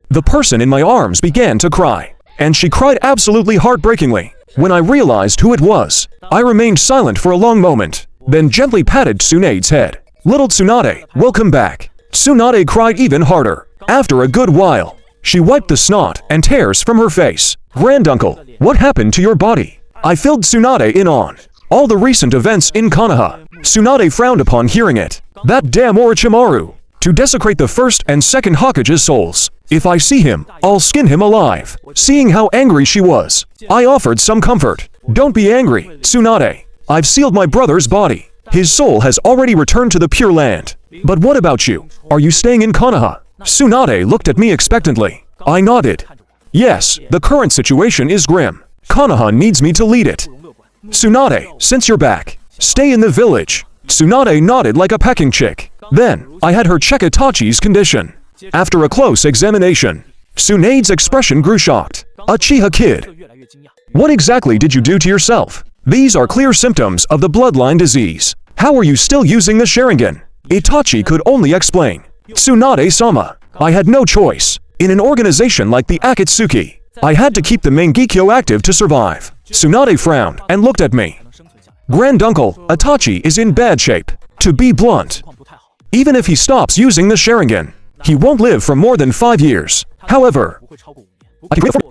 the person in my arms began to cry, and she cried absolutely heartbreakingly. When I realized who it was, I remained silent for a long moment, then gently patted Tsunade's head. Little Tsunade, welcome back. Tsunade cried even harder. After a good while, she wiped the snot and tears from her face. Granduncle, what happened to your body? I filled Tsunade in on all the recent events in Konoha. Tsunade frowned upon hearing it. That damn Orochimaru, to desecrate the first and second Hokage's souls. If I see him, I'll skin him alive. Seeing how angry she was, I offered some comfort. Don't be angry, Tsunade. I've sealed my brother's body. His soul has already returned to the Pure Land. But what about you? Are you staying in Konoha? Tsunade looked at me expectantly. I nodded. Yes, the current situation is grim. Konoha needs me to lead it. Tsunade, since you're back, stay in the village. Tsunade nodded like a pecking chick. Then, I had her check Itachi's condition. After a close examination, Tsunade's expression grew shocked. Uchiha kid, what exactly did you do to yourself? These are clear symptoms of the bloodline disease. How are you still using the Sharingan? Itachi could only explain. Tsunade-sama, I had no choice. In an organization like the Akatsuki, I had to keep the Mangekyo active to survive. Tsunade frowned and looked at me. Granduncle, Itachi is in bad shape. To be blunt, even if he stops using the Sharingan, he won't live for more than 5 years. However,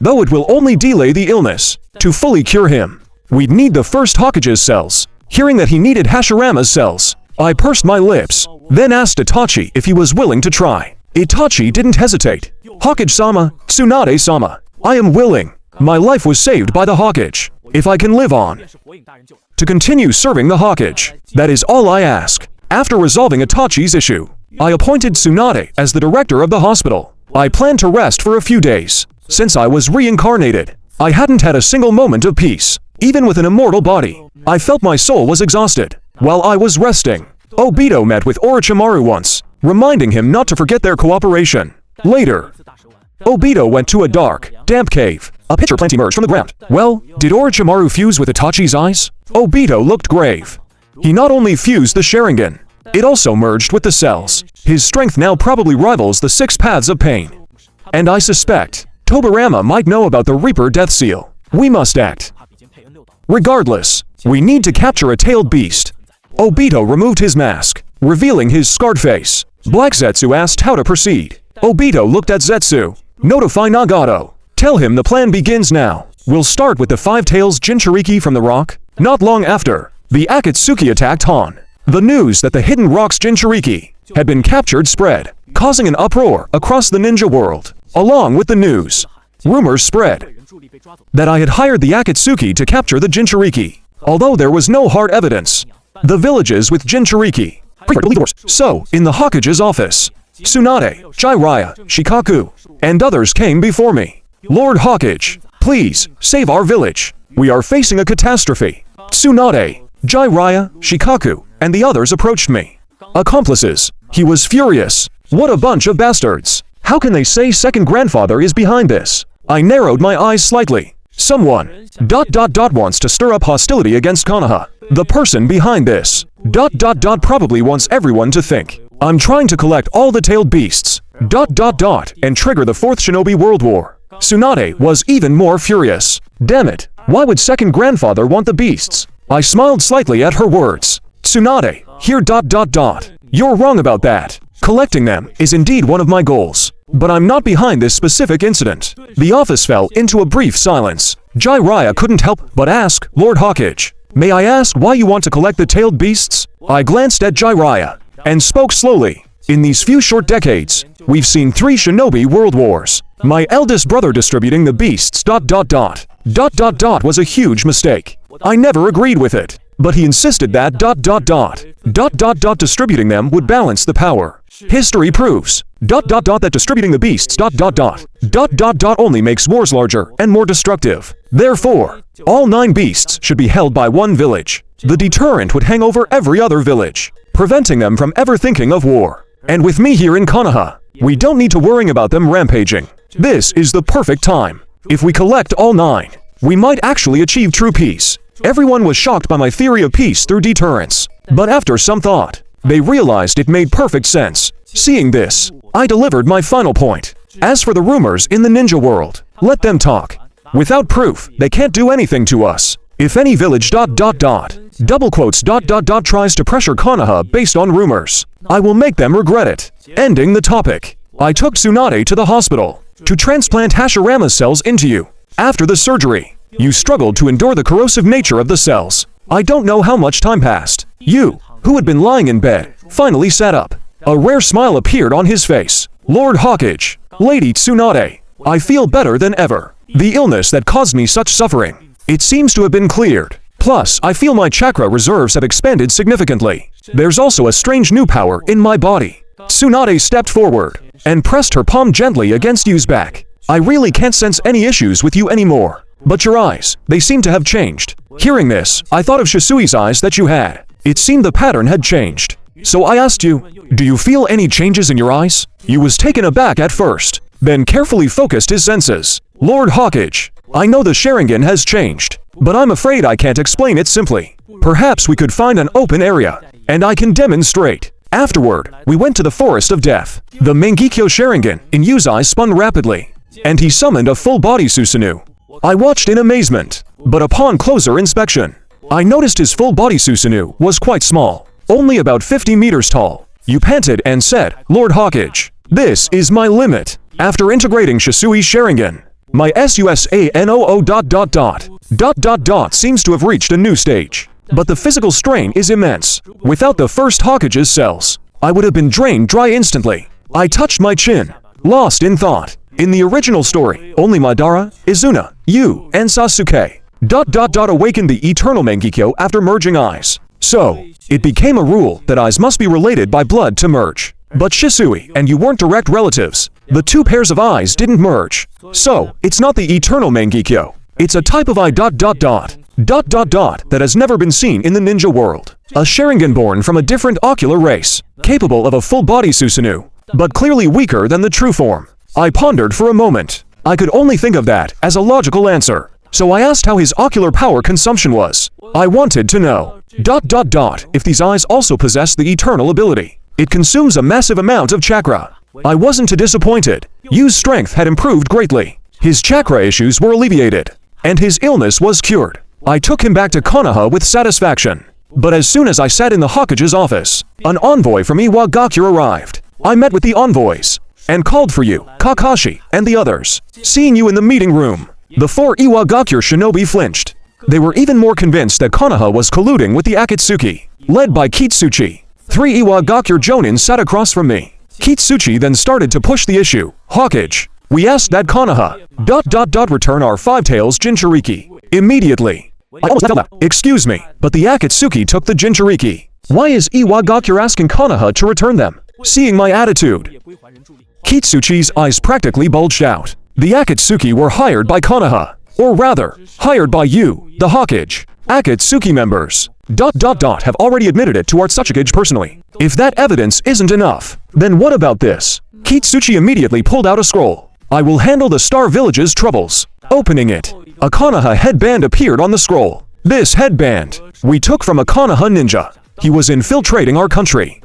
though it will only delay the illness, to fully cure him, we'd need the first Hokage's cells. Hearing that he needed Hashirama's cells, I pursed my lips, then asked Itachi if he was willing to try. Itachi didn't hesitate. Hokage-sama, Tsunade-sama, I am willing. My life was saved by the Hokage. If I can live on to continue serving the Hokage, that is all I ask. After resolving Itachi's issue, I appointed Tsunade as the director of the hospital. I planned to rest for a few days. Since I was reincarnated, I hadn't had a single moment of peace. Even with an immortal body, I felt my soul was exhausted. While I was resting, Obito met with Orochimaru once, reminding him not to forget their cooperation. Later, Obito went to a dark, damp cave. A pitcher plant emerged from the ground. Well, did Orochimaru fuse with Itachi's eyes? Obito looked grave. He not only fused the Sharingan, it also merged with the cells. His strength now probably rivals the 6 paths of pain. And I suspect Tobirama might know about the Reaper Death Seal. We must act. Regardless, we need to capture a tailed beast. Obito removed his mask, revealing his scarred face. Black Zetsu asked how to proceed. Obito looked at Zetsu. Notify Nagato. Tell him the plan begins now. We'll start with the 5 tails Jinchuriki from the rock. Not long after, the Akatsuki attacked Han. The news that the hidden rock's Jinchuriki had been captured spread, causing an uproar across the ninja world. Along with the news, rumors spread that I had hired the Akatsuki to capture the Jinchuriki. Although there was no hard evidence, the villages with Jinchuriki. So, in the Hokage's office, Tsunade, Jiraiya, Shikaku, and others came before me. Lord Hokage, please, save our village. We are facing a catastrophe. Tsunade, Jiraiya, Shikaku, and the others approached me. Accomplices. He was furious. What a bunch of bastards. How can they say second grandfather is behind this? I narrowed my eyes slightly. Someone, ... wants to stir up hostility against Konoha. The person behind this, ... probably wants everyone to think I'm trying to collect all the tailed beasts, ... and trigger the 4th Shinobi World War. Tsunade was even more furious. Damn it, why would second grandfather want the beasts? I smiled slightly at her words. Tsunade, here ... You're wrong about that. Collecting them is indeed one of my goals. But I'm not behind this specific incident. The office fell into a brief silence. Jiraiya couldn't help but ask, Lord Hokage, may I ask why you want to collect the tailed beasts? I glanced at Jiraiya and spoke slowly. In these few short decades, we've seen 3 shinobi world wars. My eldest brother distributing the beasts ... was a huge mistake. I never agreed with it. But he insisted that ... distributing them would balance the power. History proves ... that distributing the beasts ... only makes wars larger and more destructive. Therefore, all 9 beasts should be held by one village. The deterrent would hang over every other village, preventing them from ever thinking of war. And with me here in Konoha, we don't need to worry about them rampaging. This is the perfect time. If we collect all 9, we might actually achieve true peace. Everyone was shocked by my theory of peace through deterrence. But after some thought, they realized it made perfect sense. Seeing this, I delivered my final point. As for the rumors in the ninja world, let them talk. Without proof, they can't do anything to us. If any village ... tries to pressure Konoha based on rumors, I will make them regret it. Ending the topic. I took Tsunade to the hospital to transplant Hashirama's cells into you. After the surgery, you struggled to endure the corrosive nature of the cells. I don't know how much time passed. You, who had been lying in bed, finally sat up. A rare smile appeared on his face. Lord Hokage, Lady Tsunade, I feel better than ever. The illness that caused me such suffering, it seems to have been cleared. Plus, I feel my chakra reserves have expanded significantly. There's also a strange new power in my body. Tsunade stepped forward and pressed her palm gently against Yu's back. I really can't sense any issues with you anymore. But your eyes, they seem to have changed. Hearing this, I thought of Shisui's eyes that you had. It seemed the pattern had changed. So I asked you, do you feel any changes in your eyes? Yu was taken aback at first, then carefully focused his senses. Lord Hokage, I know the Sharingan has changed, but I'm afraid I can't explain it simply. Perhaps we could find an open area, and I can demonstrate. Afterward, we went to the Forest of Death. The Mangekyo Sharingan in Yu's eyes spun rapidly, and he summoned a full-body Susanoo. I watched in amazement, but upon closer inspection, I noticed his full-body Susanoo was quite small, only about 50 meters tall. You panted and said, Lord Hokage, this is my limit. After integrating Shisui's Sharingan, my SUSANOO ... seems to have reached a new stage. But the physical strain is immense. Without the first Hokage's cells, I would have been drained dry instantly. I touched my chin, lost in thought. In the original story, only Madara, Izuna, Yu, and Sasuke awakened the eternal Mangekyo after merging eyes. So, it became a rule that eyes must be related by blood to merge. But Shisui and you weren't direct relatives. The two pairs of eyes didn't merge. So, it's not the eternal Mangekyo. It's a type of eye that has never been seen in the ninja world. A Sharingan born from a different ocular race, capable of a full-body Susanoo, but clearly weaker than the true form. I pondered for a moment. I could only think of that as a logical answer. So I asked how his ocular power consumption was. I wanted to know, if these eyes also possess the eternal ability. It consumes a massive amount of chakra. I wasn't too disappointed. Yu's strength had improved greatly. His chakra issues were alleviated, and his illness was cured. I took him back to Konoha with satisfaction. But as soon as I sat in the Hokage's office, an envoy from Iwagakure arrived. I met with the envoys, and called for you, Kakashi, and the others. Seeing you in the meeting room, the 4 Iwagakure shinobi flinched. They were even more convinced that Konoha was colluding with the Akatsuki, led by Kitsuchi. 3 Iwagakure jonin sat across from me. Kitsuchi then started to push the issue. Hokage, we asked that Konoha, return our 5 tails Jinchuriki. Immediately. I almost fell out. Excuse me, but the Akatsuki took the Jinchuriki. Why is Iwagakure asking Konoha to return them? Seeing my attitude, Kitsuchi's eyes practically bulged out. The Akatsuki were hired by Konoha, or rather, hired by you, the Hokage. Akatsuki members, have already admitted it to Artsukage personally. If that evidence isn't enough, then what about this? Kitsuchi immediately pulled out a scroll. I will handle the Star Village's troubles. Opening it, a Konoha headband appeared on the scroll. This headband, we took from a Konoha ninja. He was infiltrating our country.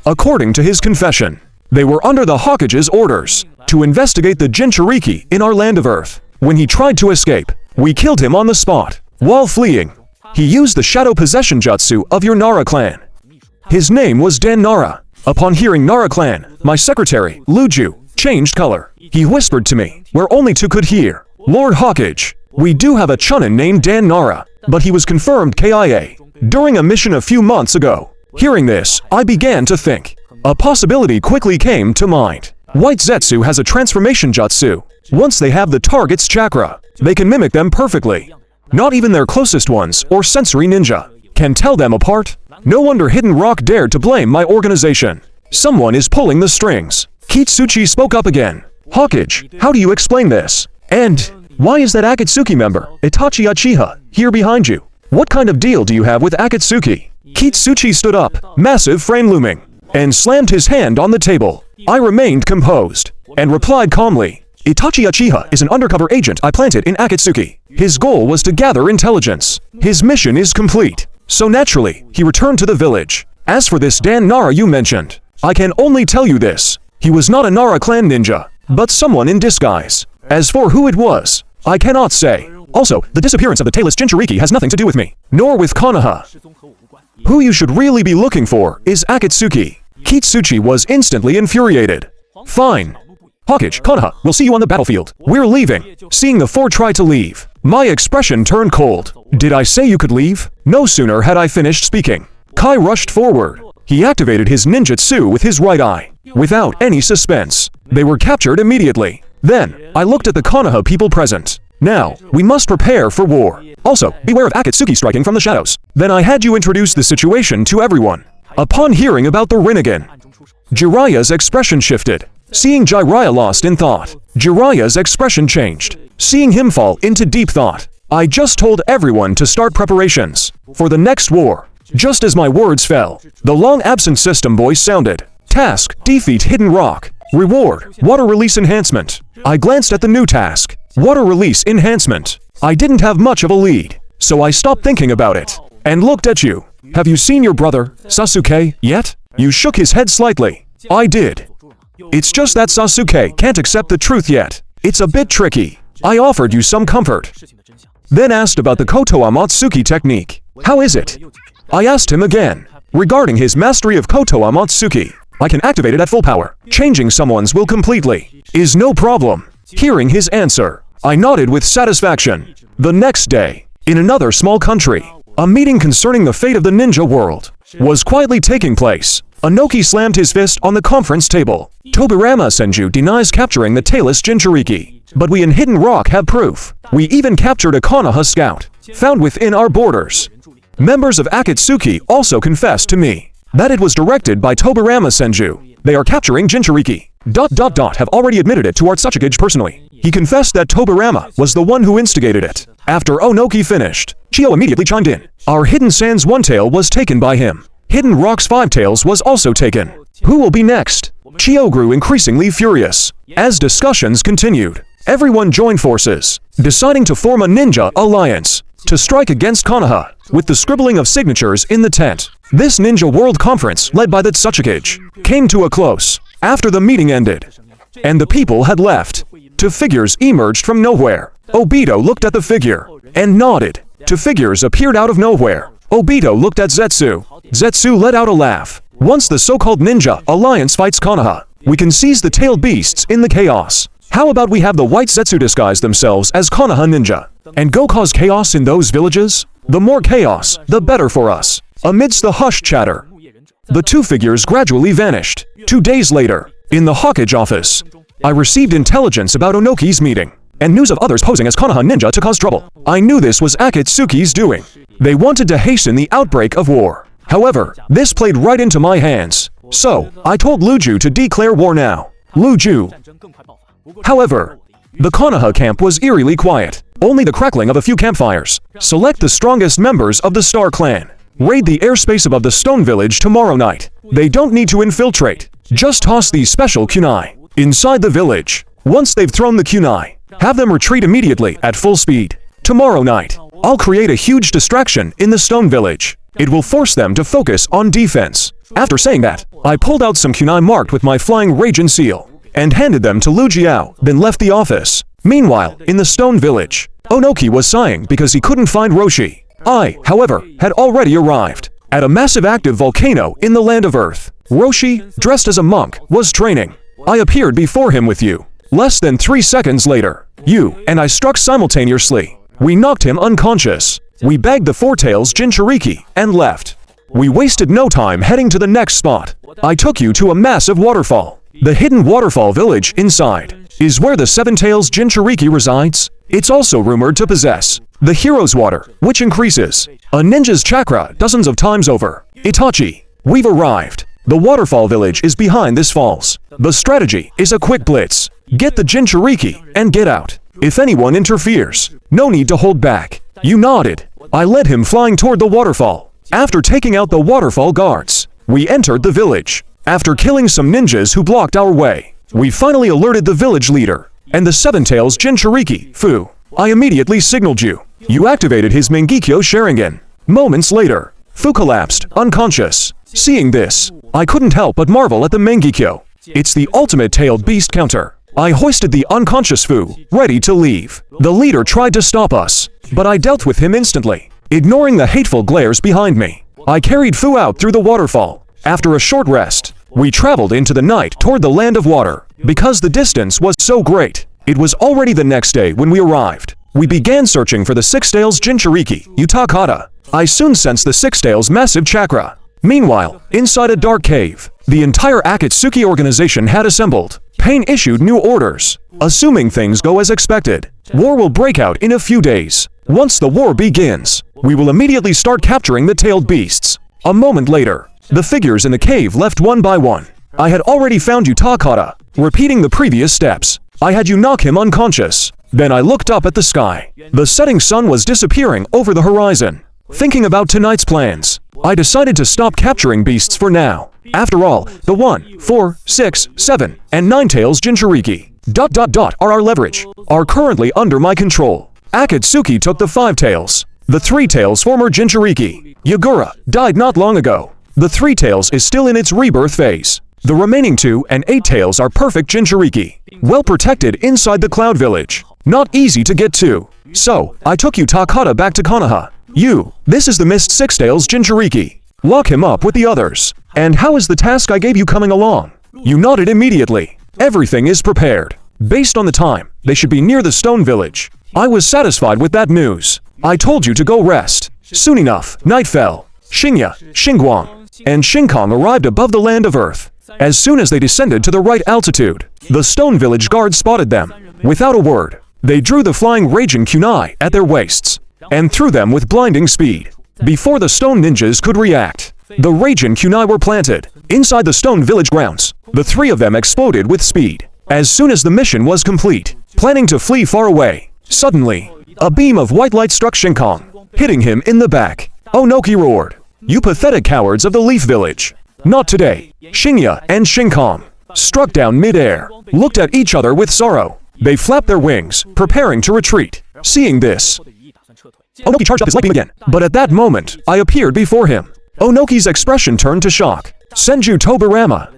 According to his confession, they were under the Hokage's orders to investigate the Jinchuriki in our land of Earth. When he tried to escape, we killed him on the spot. While fleeing, he used the shadow possession jutsu of your Nara clan. His name was Dan Nara. Upon hearing Nara clan, my secretary, Luju, changed color. He whispered to me, where only 2 could hear, Lord Hokage, we do have a chunin named Dan Nara, but he was confirmed KIA during a mission a few months ago. Hearing this, I began to think. A possibility quickly came to mind. White Zetsu has a transformation jutsu. Once they have the target's chakra, they can mimic them perfectly. Not even their closest ones, or sensory ninja, can tell them apart. No wonder Hidden Rock dared to blame my organization. Someone is pulling the strings. Kitsuchi spoke up again. Hokage, how do you explain this? And why is that Akatsuki member, Itachi Uchiha, here behind you? What kind of deal do you have with Akatsuki? Kitsuchi stood up, massive frame looming, and slammed his hand on the table. I remained composed, and replied calmly, Itachi Uchiha is an undercover agent I planted in Akatsuki. His goal was to gather intelligence. His mission is complete. So naturally, he returned to the village. As for this Dan Nara you mentioned, I can only tell you this. He was not a Nara clan ninja, but someone in disguise. As for who it was, I cannot say. Also, the disappearance of the tailless Jinchuriki has nothing to do with me, nor with Konoha. Who you should really be looking for is Akatsuki. Kitsuchi was instantly infuriated. Fine. Hokage, Konoha, we'll see you on the battlefield. We're leaving. Seeing the 4 try to leave, my expression turned cold. Did I say you could leave? No sooner had I finished speaking, Kai rushed forward. He activated his ninjutsu with his right eye. Without any suspense, they were captured immediately. Then, I looked at the Konoha people present. Now, we must prepare for war. Also, beware of Akatsuki striking from the shadows. Then I had you introduce the situation to everyone. Upon hearing about the Rinnegan, Jiraiya's expression shifted. Seeing Jiraiya lost in thought, Jiraiya's expression changed. Seeing him fall into deep thought, I just told everyone to start preparations for the next war. Just as my words fell, the long-absent system voice sounded. Task, defeat Hidden Rock. Reward, water release enhancement. I glanced at the new task, water release enhancement. I didn't have much of a lead, so I stopped thinking about it, and looked at you. Have you seen your brother, Sasuke, yet? You shook his head slightly. I did. It's just that Sasuke can't accept the truth yet. It's a bit tricky. I offered you some comfort. Then asked about the Koto Amatsuki technique. How is it? I asked him again, regarding his mastery of Koto Amatsuki. I can activate it at full power. Changing someone's will completely is no problem. Hearing his answer, I nodded with satisfaction. The next day, in another small country, a meeting concerning the fate of the ninja world was quietly taking place. Inoki slammed his fist on the conference table. Tobirama Senju denies capturing the tailless Jinchuriki. But we in Hidden Rock have proof. We even captured a Konoha scout, found within our borders. Members of Akatsuki also confessed to me that it was directed by Tobirama Senju. They are capturing Jinchuriki. Have already admitted it to Artsukage personally. He confessed that Tobirama was the one who instigated it. After Inoki finished, Chio immediately chimed in. Our Hidden Sands one tail was taken by him. Hidden Rock's 5 tails was also taken. Who will be next? Chio grew increasingly furious. As discussions continued, everyone joined forces, deciding to form a ninja alliance to strike against Konoha, with the scribbling of signatures in the tent. This ninja world conference, led by the Tsukage, came to a close after the meeting ended, and the people had left. 2 figures emerged from nowhere. Obito looked at the figure and nodded. 2 figures appeared out of nowhere. Obito looked at Zetsu. Zetsu let out a laugh. Once the so-called ninja alliance fights Konoha, we can seize the tailed beasts in the chaos. How about we have the white Zetsu disguise themselves as Konoha ninja and go cause chaos in those villages? The more chaos, the better for us. Amidst the hushed chatter, the 2 figures gradually vanished. 2 days later, in the Hokage office, I received intelligence about Inoki's meeting and news of others posing as Konoha ninja to cause trouble. I knew this was Akatsuki's doing. They wanted to hasten the outbreak of war. However, this played right into my hands. So, I told Luju to declare war now. Luju. However, the Konoha camp was eerily quiet. Only the crackling of a few campfires. Select the strongest members of the Star Clan. Raid the airspace above the Stone Village tomorrow night. They don't need to infiltrate. Just toss these special kunai inside the village. Once they've thrown the kunai, have them retreat immediately at full speed. Tomorrow night, I'll create a huge distraction in the Stone Village. It will force them to focus on defense. After saying that, I pulled out some kunai marked with my flying Raijin seal and handed them to Lu Jiao, then left the office. Meanwhile, in the Stone Village, Inoki was sighing because he couldn't find Roshi. I, however, had already arrived at a massive active volcano in the land of Earth. Roshi, dressed as a monk, was training. I appeared before him with you. Less than 3 seconds later, you and I struck simultaneously. We knocked him unconscious. We bagged the 4 tails Jinchuriki and left. We wasted no time heading to the next spot. I took you to a massive waterfall. The hidden waterfall village inside is where the 7 tails Jinchuriki resides. It's also rumored to possess the hero's water, which increases a ninja's chakra dozens of times over. Itachi, we've arrived. The waterfall village is behind this falls. The strategy is a quick blitz. Get the Jinchuriki and get out. If anyone interferes, no need to hold back. You nodded. I led him flying toward the waterfall. After taking out the waterfall guards, we entered the village. After killing some ninjas who blocked our way, we finally alerted the village leader and the 7 tails Jinchuriki, Fu. I immediately signaled you. You activated his Mangekyo Sharingan. Moments later, Fu collapsed, unconscious. Seeing this, I couldn't help but marvel at the Mangekyo. It's the ultimate tailed beast counter. I hoisted the unconscious Fu, ready to leave. The leader tried to stop us, but I dealt with him instantly, ignoring the hateful glares behind me. I carried Fu out through the waterfall. After a short rest, we traveled into the night toward the land of water. Because the distance was so great, it was already the next day when we arrived. We began searching for the 6 tails Jinchuriki, Utakata. I soon sensed the 6 tails' massive chakra. Meanwhile, inside a dark cave, the entire Akatsuki organization had assembled. Pain issued new orders. Assuming things go as expected, war will break out in a few days. Once the war begins, we will immediately start capturing the tailed beasts. A moment later, the figures in the cave left one by one. I had already found Utakata, repeating the previous steps. I had you knock him unconscious. Then I looked up at the sky. The setting sun was disappearing over the horizon. Thinking about tonight's plans, I decided to stop capturing beasts for now. After all, the 1, 4, 6, 7, and 9 tails Jinchuriki are our leverage, are currently under my control. Akatsuki took the 5 tails. The 3 tails former Jinchuriki, Yagura, died not long ago. The 3 tails is still in its rebirth phase. The remaining 2 and 8 tails are perfect Jinchuriki, well protected inside the Cloud Village. Not easy to get to. So, I took Utakata back to Konoha. This is the missed 6 tails Jinchuriki. Lock him up with the others. And how is the task I gave you coming along? You nodded immediately. Everything is prepared. Based on the time, they should be near the Stone Village. I was satisfied with that news. I told you to go rest. Soon enough, night fell. Xingya, Xingguang, and Shinkong arrived above the land of Earth. As soon as they descended to the right altitude, the Stone Village guard spotted them. Without a word, they drew the flying raging kunai at their waists and threw them with blinding speed. Before the stone ninjas could react, the raging kunai were planted. Inside the Stone Village grounds, the three of them exploded with speed. As soon as the mission was complete, planning to flee far away, suddenly, a beam of white light struck Shinkong, hitting him in the back. Onoki roared, "You pathetic cowards of the Leaf Village! Not today!" Shinya and Shinkong struck down mid-air, looked at each other with sorrow. They flapped their wings, preparing to retreat. Seeing this, Onoki charged up his light beam again, but at that moment, I appeared before him. Onoki's expression turned to shock. "Senju Tobirama,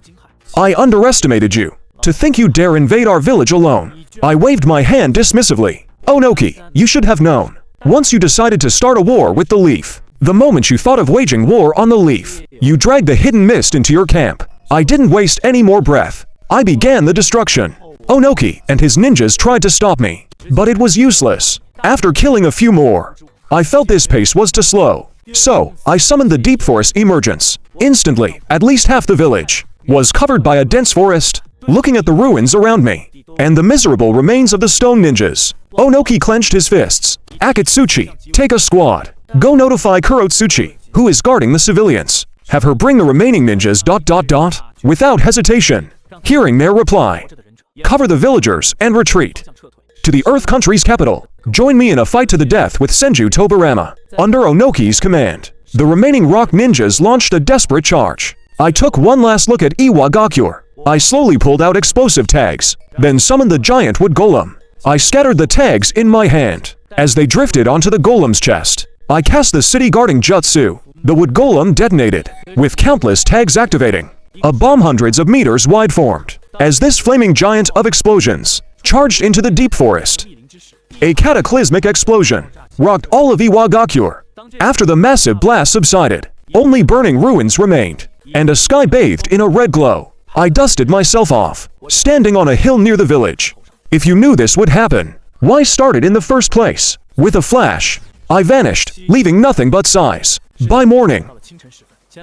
I underestimated you. To think you dare invade our village alone." I waved my hand dismissively. "Onoki, you should have known. Once you decided to start a war with the Leaf, the moment you thought of waging war on the Leaf, you dragged the hidden mist into your camp. I didn't waste any more breath. I began the destruction. Onoki and his ninjas tried to stop me, but it was useless. After killing a few more, I felt this pace was too slow. So, I summoned the Deep Forest Emergence. Instantly, at least half the village was covered by a dense forest. Looking at the ruins around me, and the miserable remains of the stone ninjas, Onoki clenched his fists. "Akatsuchi, take a squad. Go notify Kurotsuchi, who is guarding the civilians. Have her bring the remaining ninjas ... Without hesitation, hearing their reply, "Cover the villagers and retreat to the Earth Country's capital. Join me in a fight to the death with Senju Tobirama." Under Onoki's command, the remaining rock ninjas launched a desperate charge. I took one last look at Iwagakure. I slowly pulled out explosive tags, then summoned the giant wood golem. I scattered the tags in my hand. As they drifted onto the golem's chest, I cast the city guarding jutsu. The wood golem detonated, with countless tags activating. A bomb hundreds of meters wide formed, as this flaming giant of explosions charged into the deep forest. A cataclysmic explosion rocked all of Iwagakure. After the massive blast subsided, only burning ruins remained, and a sky bathed in a red glow. I dusted myself off, standing on a hill near the village. If you knew this would happen, why start it in the first place? With a flash, I vanished, leaving nothing but sighs. By morning,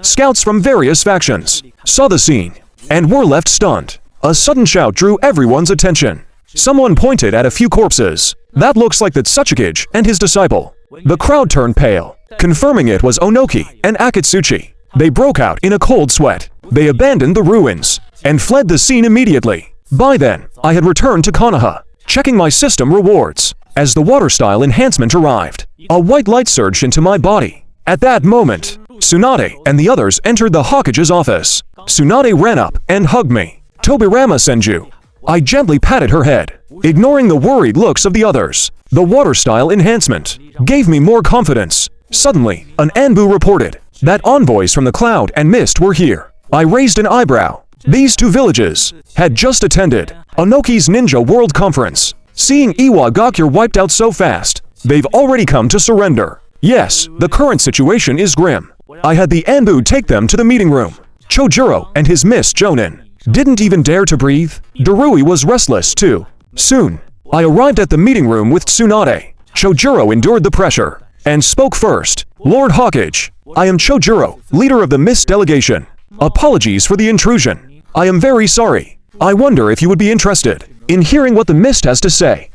scouts from various factions saw the scene and were left stunned. A sudden shout drew everyone's attention. Someone pointed at a few corpses. "That looks like the Tsuchikage and his disciple." The crowd turned pale, confirming it was Onoki and Akatsuchi. They broke out in a cold sweat. They abandoned the ruins and fled the scene immediately. By then, I had returned to Konoha, checking my system rewards. As the water style enhancement arrived, a white light surged into my body. At that moment, Tsunade and the others entered the Hokage's office. Tsunade ran up and hugged me. "Tobirama Senju." I gently patted her head, ignoring the worried looks of the others. The water style enhancement gave me more confidence. Suddenly, an Anbu reported that envoys from the cloud and mist were here. I raised an eyebrow. These two villages had just attended Onoki's Ninja World Conference. Seeing Iwagakure wiped out so fast, they've already come to surrender. Yes, the current situation is grim. I had the Anbu take them to the meeting room. Chojuro and his Miss Jonin didn't even dare to breathe. Darui was restless too. Soon, I arrived at the meeting room with Tsunade. Chojuro endured the pressure and spoke first. "Lord Hokage, I am Chojuro, leader of the Mist delegation. Apologies for the intrusion. I am very sorry. I wonder if you would be interested in hearing what the Mist has to say."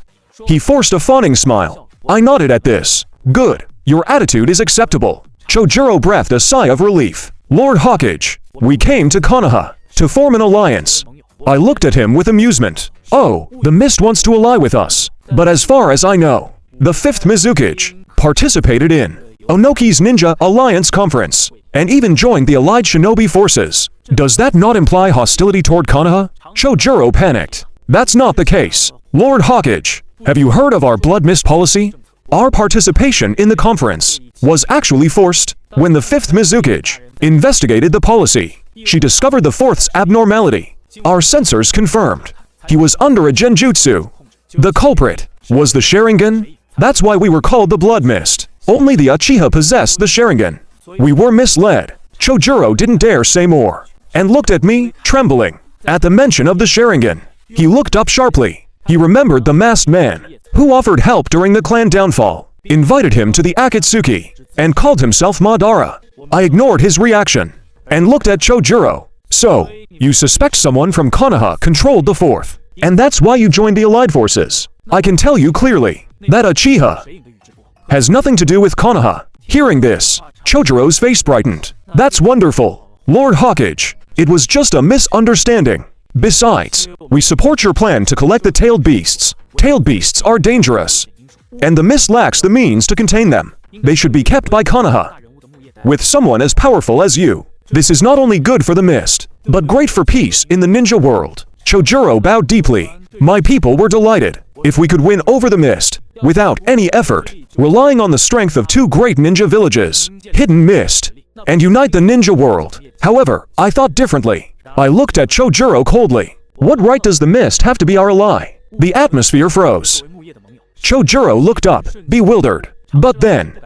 He forced a fawning smile. I nodded at this. "Good. Your attitude is acceptable." Chojuro breathed a sigh of relief. "Lord Hokage, we came to Konoha to form an alliance." I looked at him with amusement. "Oh, the Mist wants to ally with us. But as far as I know, the 5th Mizukage participated in Onoki's Ninja Alliance Conference, and even joined the allied shinobi forces. Does that not imply hostility toward Konoha?" Chojuro panicked. "That's not the case. Lord Hokage, have you heard of our Blood Mist policy? Our participation in the conference was actually forced. When the 5th Mizukage investigated the policy, she discovered the 4th's abnormality. Our sensors confirmed he was under a genjutsu. The culprit was the Sharingan. That's why we were called the Blood Mist. Only the Uchiha possessed the Sharingan. We were misled." Chojuro didn't dare say more, and looked at me, trembling. At the mention of the Sharingan, he looked up sharply. He remembered the masked man, who offered help during the clan downfall, invited him to the Akatsuki, and called himself Madara. I ignored his reaction. and looked at Chojuro. So, you suspect someone from Konoha controlled the fourth, and that's why you joined the Allied Forces. I can tell you clearly that Uchiha has nothing to do with Konoha. Hearing this, Chojuro's face brightened. That's wonderful, Lord Hokage. It was just a misunderstanding. Besides, we support your plan to collect the tailed beasts. Tailed beasts are dangerous, and the mist lacks the means to contain them. They should be kept by Konoha. With someone as powerful as you, this is not only good for the mist, but great for peace in the ninja world. Chojuro bowed deeply. My people were delighted. If we could win over the mist, without any effort, relying on the strength of two great ninja villages, Hidden Mist, and unite the ninja world. However, I thought differently. I looked at Chojuro coldly. What right does the mist have to be our ally? The atmosphere froze. Chojuro looked up, bewildered. But then,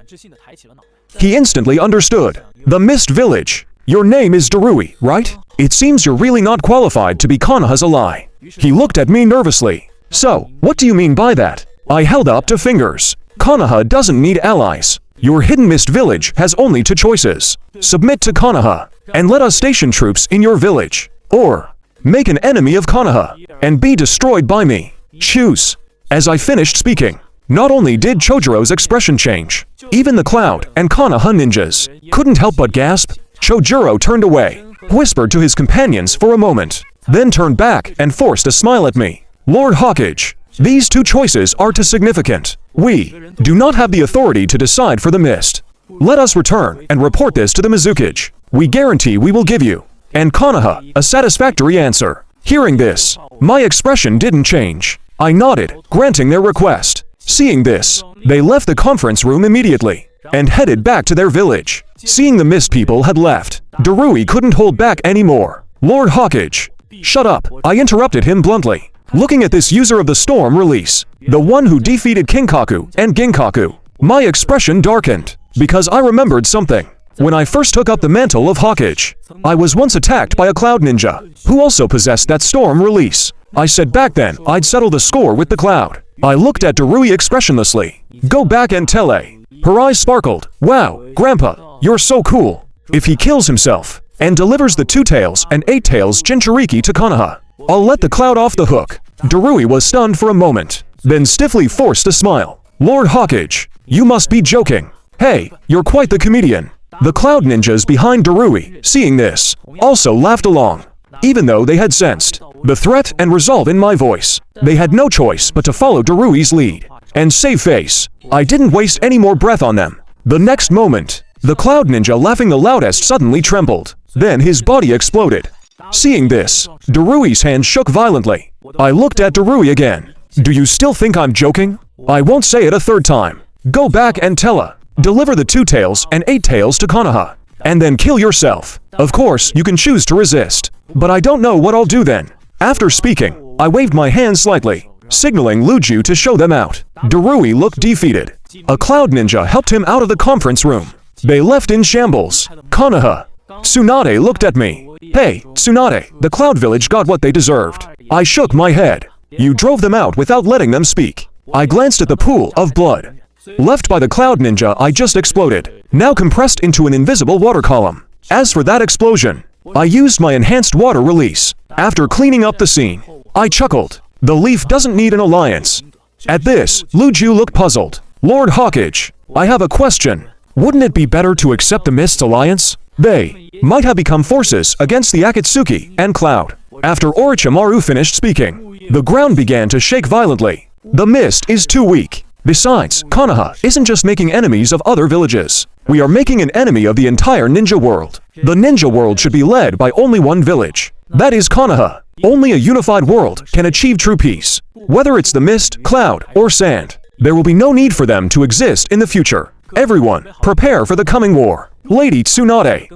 he instantly understood. The Mist Village. Your name is Darui, right? It seems you're really not qualified to be Konoha's ally. He looked at me nervously. So, what do you mean by that? I held up two fingers. Konoha doesn't need allies. Your Hidden Mist Village has only two choices. Submit to Konoha, and let us station troops in your village. Or, make an enemy of Konoha, and be destroyed by me. Choose. As I finished speaking, not only did Chojuro's expression change, even the Cloud and Konoha ninjas couldn't help but gasp. Chojuro turned away, whispered to his companions for a moment, then turned back and forced a smile at me. Lord Hokage, these two choices are too significant. We do not have the authority to decide for the mist. Let us return and report this to the Mizukage. We guarantee we will give you, and Konoha, a satisfactory answer. Hearing this, my expression didn't change. I nodded, granting their request. Seeing this, they left the conference room immediately and headed back to their village. Seeing the mist people had left, Darui couldn't hold back anymore. Lord Hokage, shut up, I interrupted him bluntly. Looking at this user of the storm release, the one who defeated Kinkaku and Ginkaku, my expression darkened, because I remembered something. When I first took up the mantle of Hokage, I was once attacked by a cloud ninja, who also possessed that storm release. I said back then I'd settle the score with the cloud. I looked at Darui expressionlessly. Go back and tell A. Her eyes sparkled. Wow, Grandpa, you're so cool. If he kills himself, and delivers the 2 tails and 8 tails Jinchuriki to Konoha, I'll let the cloud off the hook. Darui was stunned for a moment, then stiffly forced a smile. Lord Hokage, you must be joking. Hey, you're quite the comedian. The cloud ninjas behind Darui, seeing this, also laughed along. Even though they had sensed the threat and resolve in my voice, they had no choice but to follow Darui's lead and save face. I didn't waste any more breath on them. The next moment, the cloud ninja laughing the loudest suddenly trembled. Then his body exploded. Seeing this, Darui's hand shook violently. I looked at Darui again. Do you still think I'm joking? I won't say it a third time. Go back and tell her. Deliver the 2 tails and 8 tails to Konoha, and then kill yourself. Of course, you can choose to resist, but I don't know what I'll do then. After speaking, I waved my hand slightly, signaling Luju to show them out. Darui looked defeated. A cloud ninja helped him out of the conference room. They left in shambles. Konoha. Tsunade looked at me. Hey, Tsunade, the cloud village got what they deserved. I shook my head. You drove them out without letting them speak. I glanced at the pool of blood left by the cloud ninja I just exploded, now compressed into an invisible water column. As for that explosion, I used my enhanced water release. After cleaning up the scene, I chuckled. The leaf doesn't need an alliance. At this, Luju looked puzzled. Lord Hokage, I have a question. Wouldn't it be better to accept the Mist's alliance? They might have become forces against the Akatsuki and Cloud. After Orochimaru finished speaking, the ground began to shake violently. The mist is too weak. Besides, Konoha isn't just making enemies of other villages. We are making an enemy of the entire ninja world. The ninja world should be led by only one village. That is Konoha. Only a unified world can achieve true peace. Whether it's the mist, cloud, or sand, there will be no need for them to exist in the future. Everyone, prepare for the coming war. Lady Tsunade.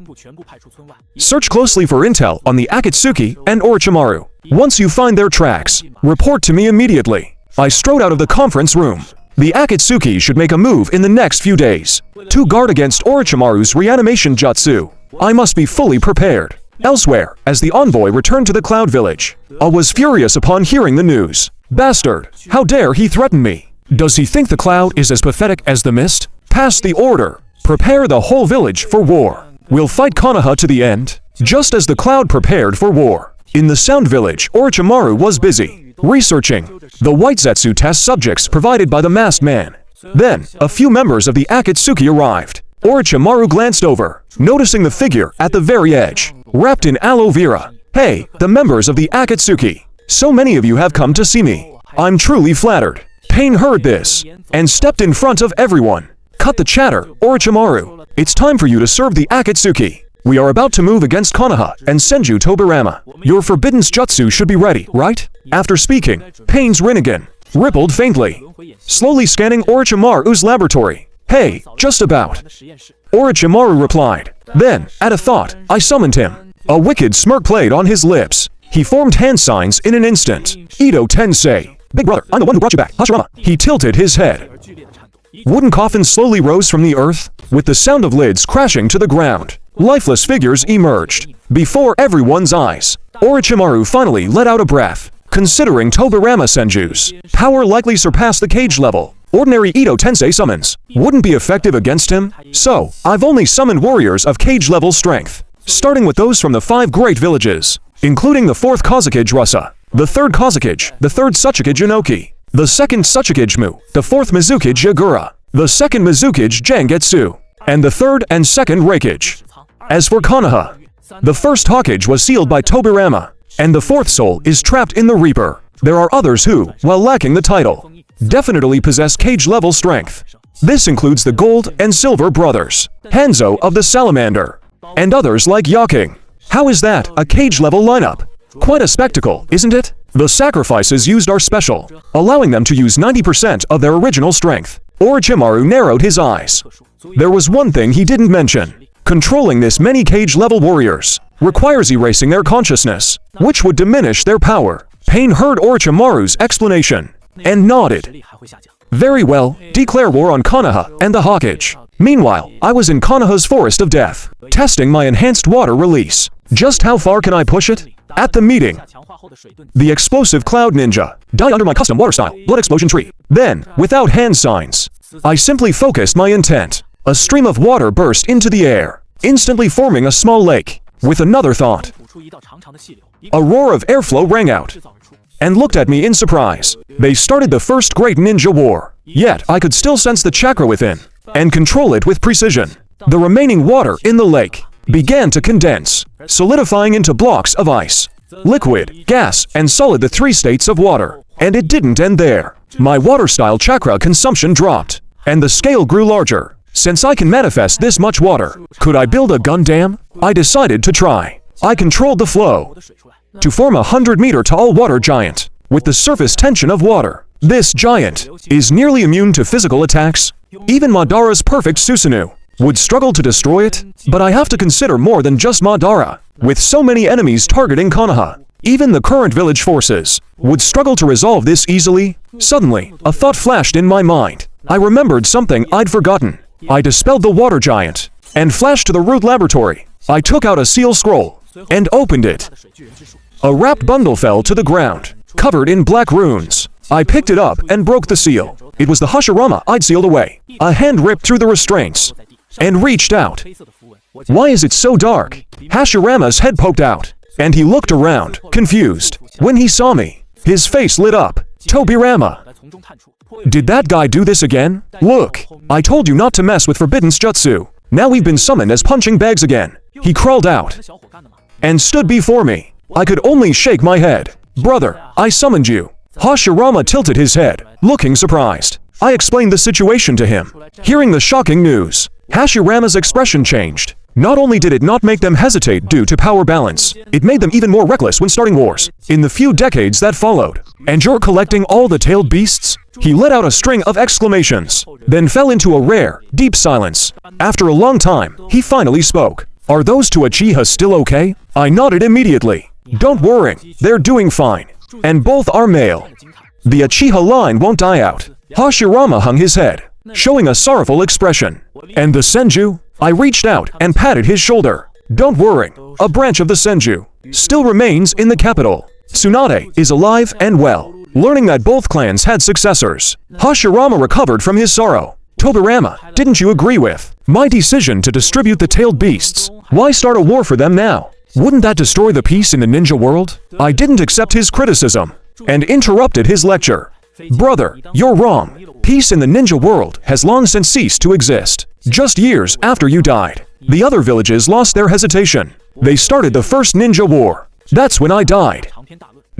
Search closely for intel on the Akatsuki and Orochimaru. Once you find their tracks, report to me immediately. I strode out of the conference room. The Akatsuki should make a move in the next few days to guard against Orochimaru's reanimation jutsu. I must be fully prepared. Elsewhere, as the envoy returned to the Cloud Village, I was furious upon hearing the news. Bastard! How dare he threaten me? Does he think the Cloud is as pathetic as the Mist? Pass the order. Prepare the whole village for war. We'll fight Konoha to the end. Just as the cloud prepared for war. In the Sound Village, Orochimaru was busy researching the white Zetsu test subjects provided by the masked man. Then, a few members of the Akatsuki arrived. Orochimaru glanced over, noticing the figure at the very edge, wrapped in aloe vera. Hey, the members of the Akatsuki. So many of you have come to see me. I'm truly flattered. Pain heard this, and stepped in front of everyone. Cut the chatter, Orochimaru. It's time for you to serve the Akatsuki. We are about to move against Konoha and Senju Tobirama. Your forbidden jutsu should be ready, right? After speaking, Pain's Rinnegan rippled faintly, slowly scanning Orochimaru's laboratory. Hey, just about. Orochimaru replied. Then, at a thought, I summoned him. A wicked smirk played on his lips. He formed hand signs in an instant. Edo Tensei. Big brother, I'm the one who brought you back. Hashirama. He tilted his head. Wooden coffins slowly rose from the earth, with the sound of lids crashing to the ground. Lifeless figures emerged before everyone's eyes. Orochimaru finally let out a breath. Considering Tobirama Senju's power likely surpassed the cage level, ordinary Edo Tensei summons wouldn't be effective against him, so I've only summoned warriors of cage level strength, starting with those from the 5 great villages, including the 4th Kazekage Rasa, the 3rd Kazekage, the 3rd Tsuchikage Inoki, the 2nd Tsuchikage Mu, the 4th Mizukage Yagura, the 2nd Mizukage Jangetsu, and the 3rd and 2nd Reikage. As for Konoha, the 1st Hokage was sealed by Tobirama, and the 4th soul is trapped in the Reaper. There are others who, while lacking the title, definitely possess cage-level strength. This includes the Gold and Silver brothers, Hanzo of the Salamander, and others like Yaking. How is that a cage-level lineup? Quite a spectacle, isn't it? The sacrifices used are special, allowing them to use 90% of their original strength. Orochimaru narrowed his eyes. There was one thing he didn't mention. Controlling this many cage-level warriors requires erasing their consciousness, which would diminish their power. Pain heard Orochimaru's explanation and nodded. Very well, declare war on Konoha and the Hokage. Meanwhile, I was in Konoha's Forest of Death, testing my enhanced water release. Just how far can I push it? At the meeting, the explosive cloud ninja died under my custom water style, blood explosion tree. Then, without hand signs, I simply focused my intent. A stream of water burst into the air, instantly forming a small lake. With another thought, a roar of airflow rang out, and looked at me in surprise. They started the first great ninja war, yet I could still sense the chakra within, and control it with precision. The remaining water in the lake began to condense, solidifying into blocks of ice. Liquid, gas, and solid, the 3 states of water. And it didn't end there. My water-style chakra consumption dropped, and the scale grew larger. Since I can manifest this much water, could I build a gun dam? I decided to try. I controlled the flow to form a 100-meter tall water giant with the surface tension of water. This giant is nearly immune to physical attacks. Even Madara's perfect Susanoo would struggle to destroy it, but I have to consider more than just Madara. With so many enemies targeting Konoha, even the current village forces would struggle to resolve this easily. Suddenly, a thought flashed in my mind. I remembered something I'd forgotten. I dispelled the water giant and flashed to the root laboratory. I took out a seal scroll and opened it. A wrapped bundle fell to the ground, covered in black runes. I picked it up and broke the seal. It was the Hashirama I'd sealed away. A hand ripped through the restraints and reached out. Why is it so dark? Hashirama's head poked out, and he looked around, confused. When he saw me, his face lit up. Tobirama. Did that guy do this again? Look, I told you not to mess with forbidden jutsu. Now we've been summoned as punching bags again. He crawled out and stood before me. I could only shake my head. Brother, I summoned you. Hashirama tilted his head, looking surprised. I explained the situation to him. Hearing the shocking news, Hashirama's expression changed. Not only did it not make them hesitate due to power balance, it made them even more reckless when starting wars. In the few decades that followed, and you're collecting all the tailed beasts? He let out a string of exclamations, then fell into a rare, deep silence. After a long time, he finally spoke. Are those 2 Uchiha still okay? I nodded immediately. Don't worry, they're doing fine. And both are male. The Uchiha line won't die out. Hashirama hung his head, showing a sorrowful expression. And the Senju? I reached out and patted his shoulder. Don't worry, a branch of the Senju still remains in the capital. Tsunade is alive and well. Learning that both clans had successors, Hashirama recovered from his sorrow. Tobirama, didn't you agree with my decision to distribute the tailed beasts? Why start a war for them now? Wouldn't that destroy the peace in the ninja world? I didn't accept his criticism and interrupted his lecture. Brother, you're wrong. Peace in the ninja world has long since ceased to exist. Just years after you died, the other villages lost their hesitation. They started the first ninja war. That's when I died.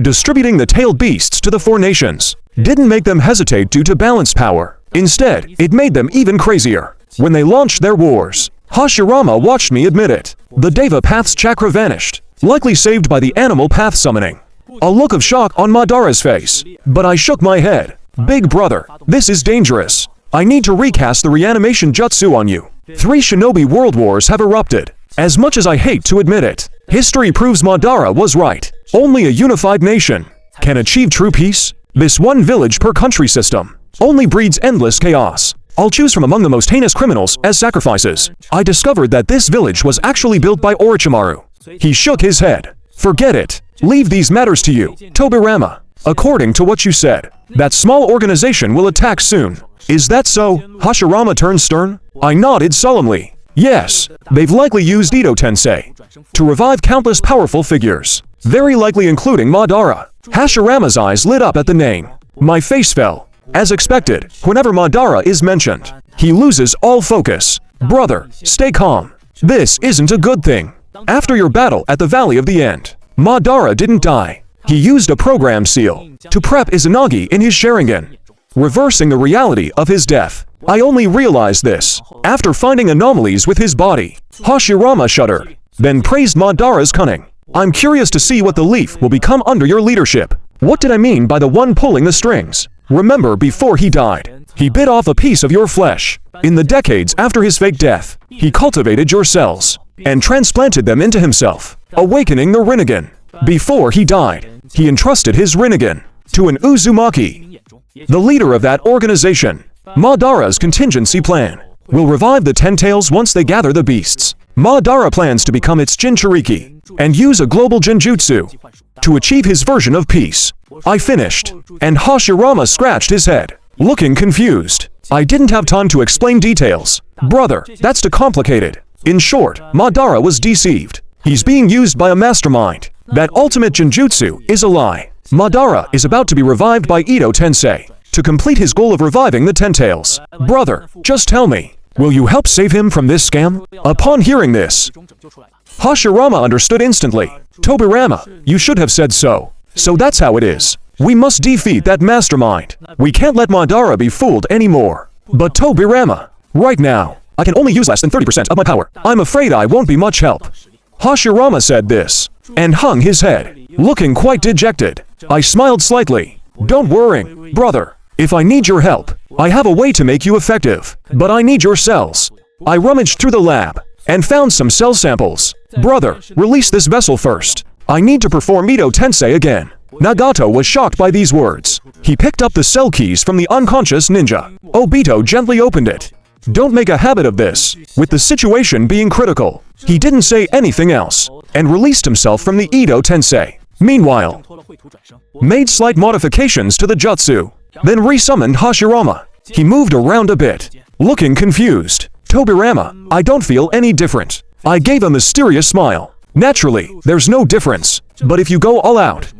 Distributing the tailed beasts to the 4 nations didn't make them hesitate due to balance power. Instead, it made them even crazier. When they launched their wars, Hashirama watched me admit it. The Deva Path's chakra vanished, likely saved by the animal path summoning. A look of shock on Madara's face, but I shook my head. Big brother, this is dangerous. I need to recast the reanimation jutsu on you. 3 shinobi world wars have erupted. As much as I hate to admit it, history proves Madara was right. Only a unified nation can achieve true peace. This one village per country system only breeds endless chaos. I'll choose from among the most heinous criminals as sacrifices. I discovered that this village was actually built by Orochimaru. He shook his head. Forget it. Leave these matters to you, Tobirama. According to what you said, that small organization will attack soon. Is that so? Hashirama turned stern. I nodded solemnly. Yes, they've likely used Edo Tensei to revive countless powerful figures, very likely including Madara. Hashirama's eyes lit up at the name. My face fell. As expected, whenever Madara is mentioned, he loses all focus. Brother, stay calm. This isn't a good thing. After your battle at the Valley of the End, Madara didn't die. He used a program seal to prep Izanagi in his Sharingan, reversing the reality of his death. I only realized this after finding anomalies with his body. Hashirama shuddered, then praised Madara's cunning. I'm curious to see what the leaf will become under your leadership. What did I mean by the one pulling the strings? Remember, before he died, he bit off a piece of your flesh. In the decades after his fake death, he cultivated your cells and transplanted them into himself, awakening the Rinnegan. Before he died, he entrusted his Rinnegan to an Uzumaki, the leader of that organization. Madara's contingency plan will revive the Ten Tails once they gather the beasts. Madara plans to become its Jinchuriki and use a global Genjutsu to achieve his version of peace. I finished, and Hashirama scratched his head, looking confused. I didn't have time to explain details. Brother, that's too complicated. In short, Madara was deceived. He's being used by a mastermind. That ultimate Genjutsu is a lie. Madara is about to be revived by Edo Tensei to complete his goal of reviving the Ten Tails. Brother, just tell me, will you help save him from this scam? Upon hearing this, Hashirama understood instantly. Tobirama, you should have said so. So that's how it is. We must defeat that mastermind. We can't let Madara be fooled anymore. But Tobirama, right now, I can only use less than 30% of my power. I'm afraid I won't be much help. Hashirama said this and hung his head, looking quite dejected. I smiled slightly. Don't worry, brother. If I need your help, I have a way to make you effective. But I need your cells. I rummaged through the lab and found some cell samples. Brother, release this vessel first. I need to perform Edo Tensei again. Nagato was shocked by these words. He picked up the cell keys from the unconscious ninja. Obito gently opened it. Don't make a habit of this. With the situation being critical, he didn't say anything else and released himself from the Edo Tensei. Meanwhile, made slight modifications to the jutsu, then resummoned Hashirama. He moved around a bit, looking confused. Tobirama, I don't feel any different. I gave a mysterious smile. Naturally, there's no difference, but if you go all out,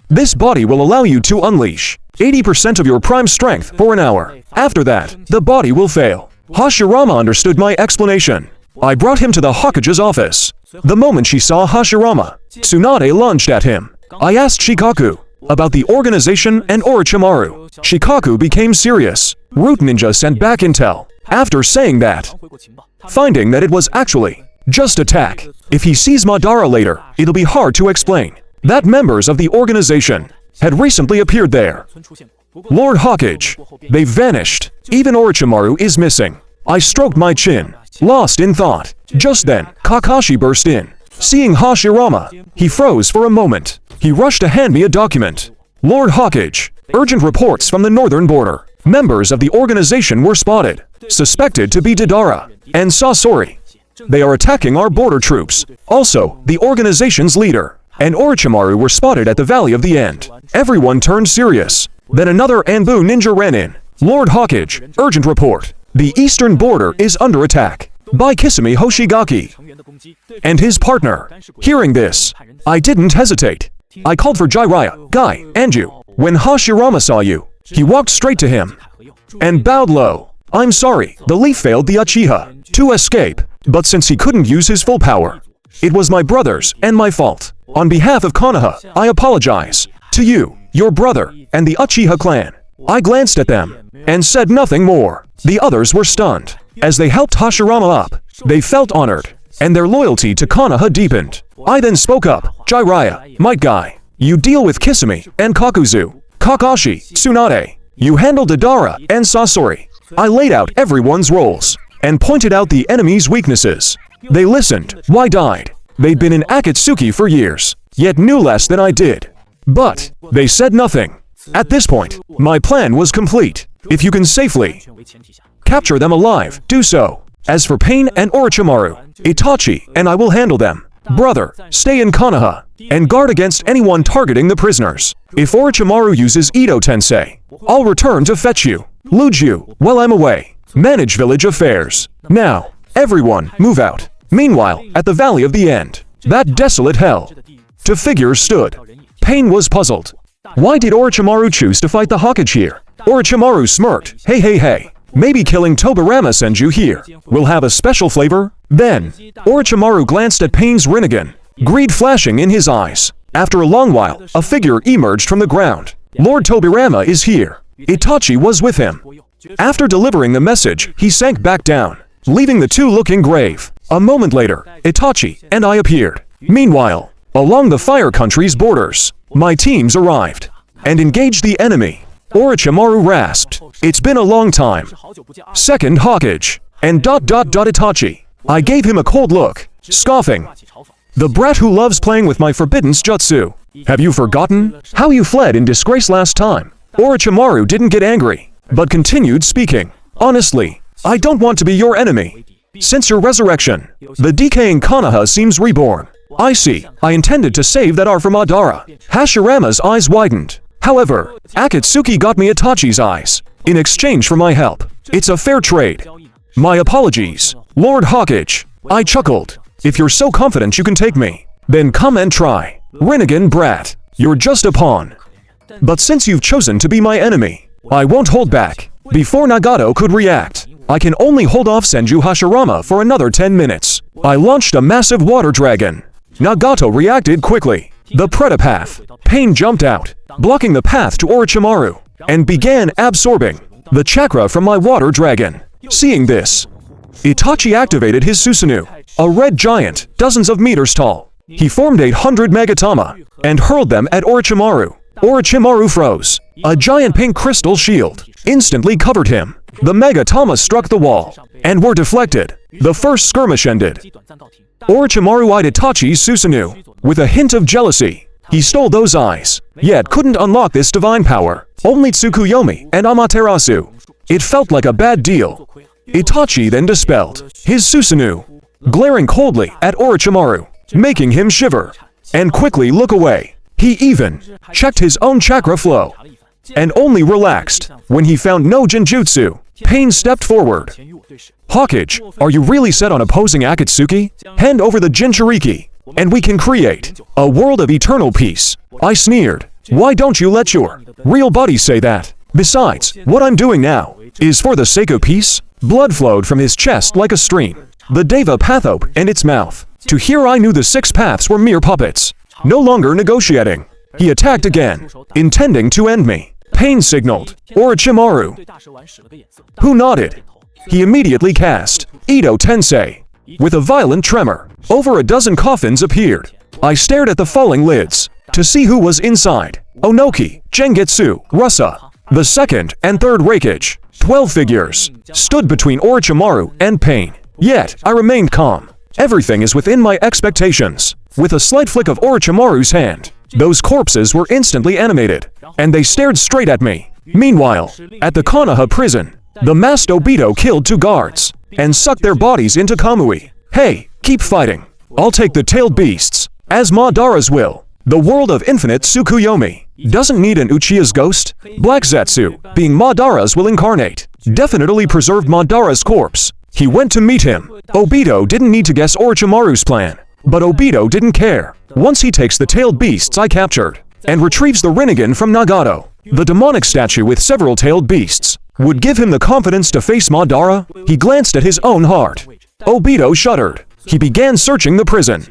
this body will allow you to unleash 80% of your prime strength for an hour. After that, the body will fail. Hashirama understood my explanation. I brought him to the Hokage's office. The moment she saw Hashirama, Tsunade lunged at him. I asked Shikaku about the organization and Orochimaru. Shikaku became serious. Root Ninja sent back intel. After saying that, finding that it was actually just attack. If he sees Madara later, it'll be hard to explain that members of the organization had recently appeared there. Lord Hokage, they vanished. Even Orochimaru is missing. I stroked my chin, lost in thought. Just then, Kakashi burst in. Seeing Hashirama, he froze for a moment. He rushed to hand me a document. Lord Hokage, urgent reports from the northern border. Members of the organization were spotted, suspected to be Deidara and Sasori. They are attacking our border troops. Also, the organization's leader and Orochimaru were spotted at the Valley of the End. Everyone turned serious. Then another Anbu ninja ran in. Lord Hokage, urgent report. The eastern border is under attack by Kisame Hoshigaki and his partner. Hearing this, I didn't hesitate. I called for Jiraiya, Guy, and you. When Hashirama saw you, he walked straight to him and bowed low. I'm sorry, the leaf failed the Uchiha to escape, but since he couldn't use his full power, it was my brothers and my fault. On behalf of Konoha, I apologize to you, your brother, and the Uchiha clan. I glanced at them and said nothing more. The others were stunned. As they helped Hashirama up, they felt honored, and their loyalty to Konoha deepened. I then spoke up. Jiraiya, Might Guy, you deal with Kisame and Kakuzu, Kakashi, Tsunade. You handle Deidara and Sasori. I laid out everyone's roles and pointed out the enemy's weaknesses. They listened. Why died? They'd been in Akatsuki for years, yet knew less than I did. But they said nothing. At this point, my plan was complete. If you can safely capture them alive, do so. As for Pain and Orochimaru, Itachi and I will handle them. Brother, stay in Konoha and guard against anyone targeting the prisoners. If Orochimaru uses Edo Tensei, I'll return to fetch you. Luju, while I'm away, manage village affairs. Now, everyone, move out. Meanwhile, at the Valley of the End, that desolate hell, two figures stood. Pain was puzzled. Why did Orochimaru choose to fight the Hokage here? Orochimaru smirked. Hey. Maybe killing Tobirama Senju here will have a special flavor? Then, Orochimaru glanced at Pain's Rinnegan, greed flashing in his eyes. After a long while, a figure emerged from the ground. Lord Tobirama is here. Itachi was with him. After delivering the message, he sank back down, leaving the two looking grave. A moment later, Itachi and I appeared. Meanwhile, along the Fire Country's borders, my teams arrived and engaged the enemy. Orochimaru rasped, "It's been a long time. Second Hokage." And Itachi. I gave him a cold look, scoffing. The brat who loves playing with my forbidden jutsu. Have you forgotten how you fled in disgrace last time? Orochimaru didn't get angry, but continued speaking. Honestly, I don't want to be your enemy. Since your resurrection, the decaying Konoha seems reborn. I see. I intended to save that are for Madara. Hashirama's eyes widened. However, Akatsuki got me Itachi's eyes in exchange for my help. It's a fair trade. My apologies, Lord Hokage. I chuckled. If you're so confident you can take me, then come and try. Rinnegan brat, you're just a pawn. But since you've chosen to be my enemy, I won't hold back. Before Nagato could react, I can only hold off Senju Hashirama for another 10 minutes. I launched a massive water dragon. Nagato reacted quickly. The Predapath. Pain jumped out, blocking the path to Orochimaru, and began absorbing the chakra from my water dragon. Seeing this, Itachi activated his Susanoo, a red giant, dozens of meters tall. He formed 800 Megatama and hurled them at Orochimaru. Orochimaru froze. A giant pink crystal shield instantly covered him. The Megatama struck the wall and were deflected. The first skirmish ended. Orochimaru eyed Itachi's Susanoo with a hint of jealousy. He stole those eyes, yet couldn't unlock this divine power. Only Tsukuyomi and Amaterasu. It felt like a bad deal. Itachi then dispelled his Susanoo, glaring coldly at Orochimaru, making him shiver and quickly look away. He even checked his own chakra flow and only relaxed when he found no Genjutsu. Pain stepped forward. Hokage, are you really set on opposing Akatsuki? Hand over the Jinchuriki, and we can create a world of eternal peace. I sneered. Why don't you let your real buddy say that? Besides, what I'm doing now is for the sake of peace. Blood flowed from his chest like a stream. The Deva path opened in its mouth. To here I knew the 6 paths were mere puppets. No longer negotiating. He attacked again, intending to end me. Pain signaled Orochimaru, who nodded. He immediately cast Edo Tensei. With a violent tremor, over a dozen coffins appeared. I stared at the falling lids to see who was inside. Onoki, Gengetsu, Rusa. The second and third Raikage, 12 figures, stood between Orochimaru and Pain. Yet, I remained calm. Everything is within my expectations. With a slight flick of Orochimaru's hand, those corpses were instantly animated, and they stared straight at me. Meanwhile, at the Konoha prison, the masked Obito killed 2 guards and sucked their bodies into Kamui. Hey, keep fighting. I'll take the tailed beasts, as Madara's will. The world of infinite Tsukuyomi. Doesn't need an Uchiha's ghost? Black Zetsu, being Madara's will incarnate, definitely preserved Madara's corpse. He went to meet him. Obito didn't need to guess Orochimaru's plan. But Obito didn't care. Once he takes the tailed beasts I captured, and retrieves the Rinnegan from Nagato, the demonic statue with several tailed beasts, would give him the confidence to face Madara. He glanced at his own heart. Obito shuddered. He began searching the prison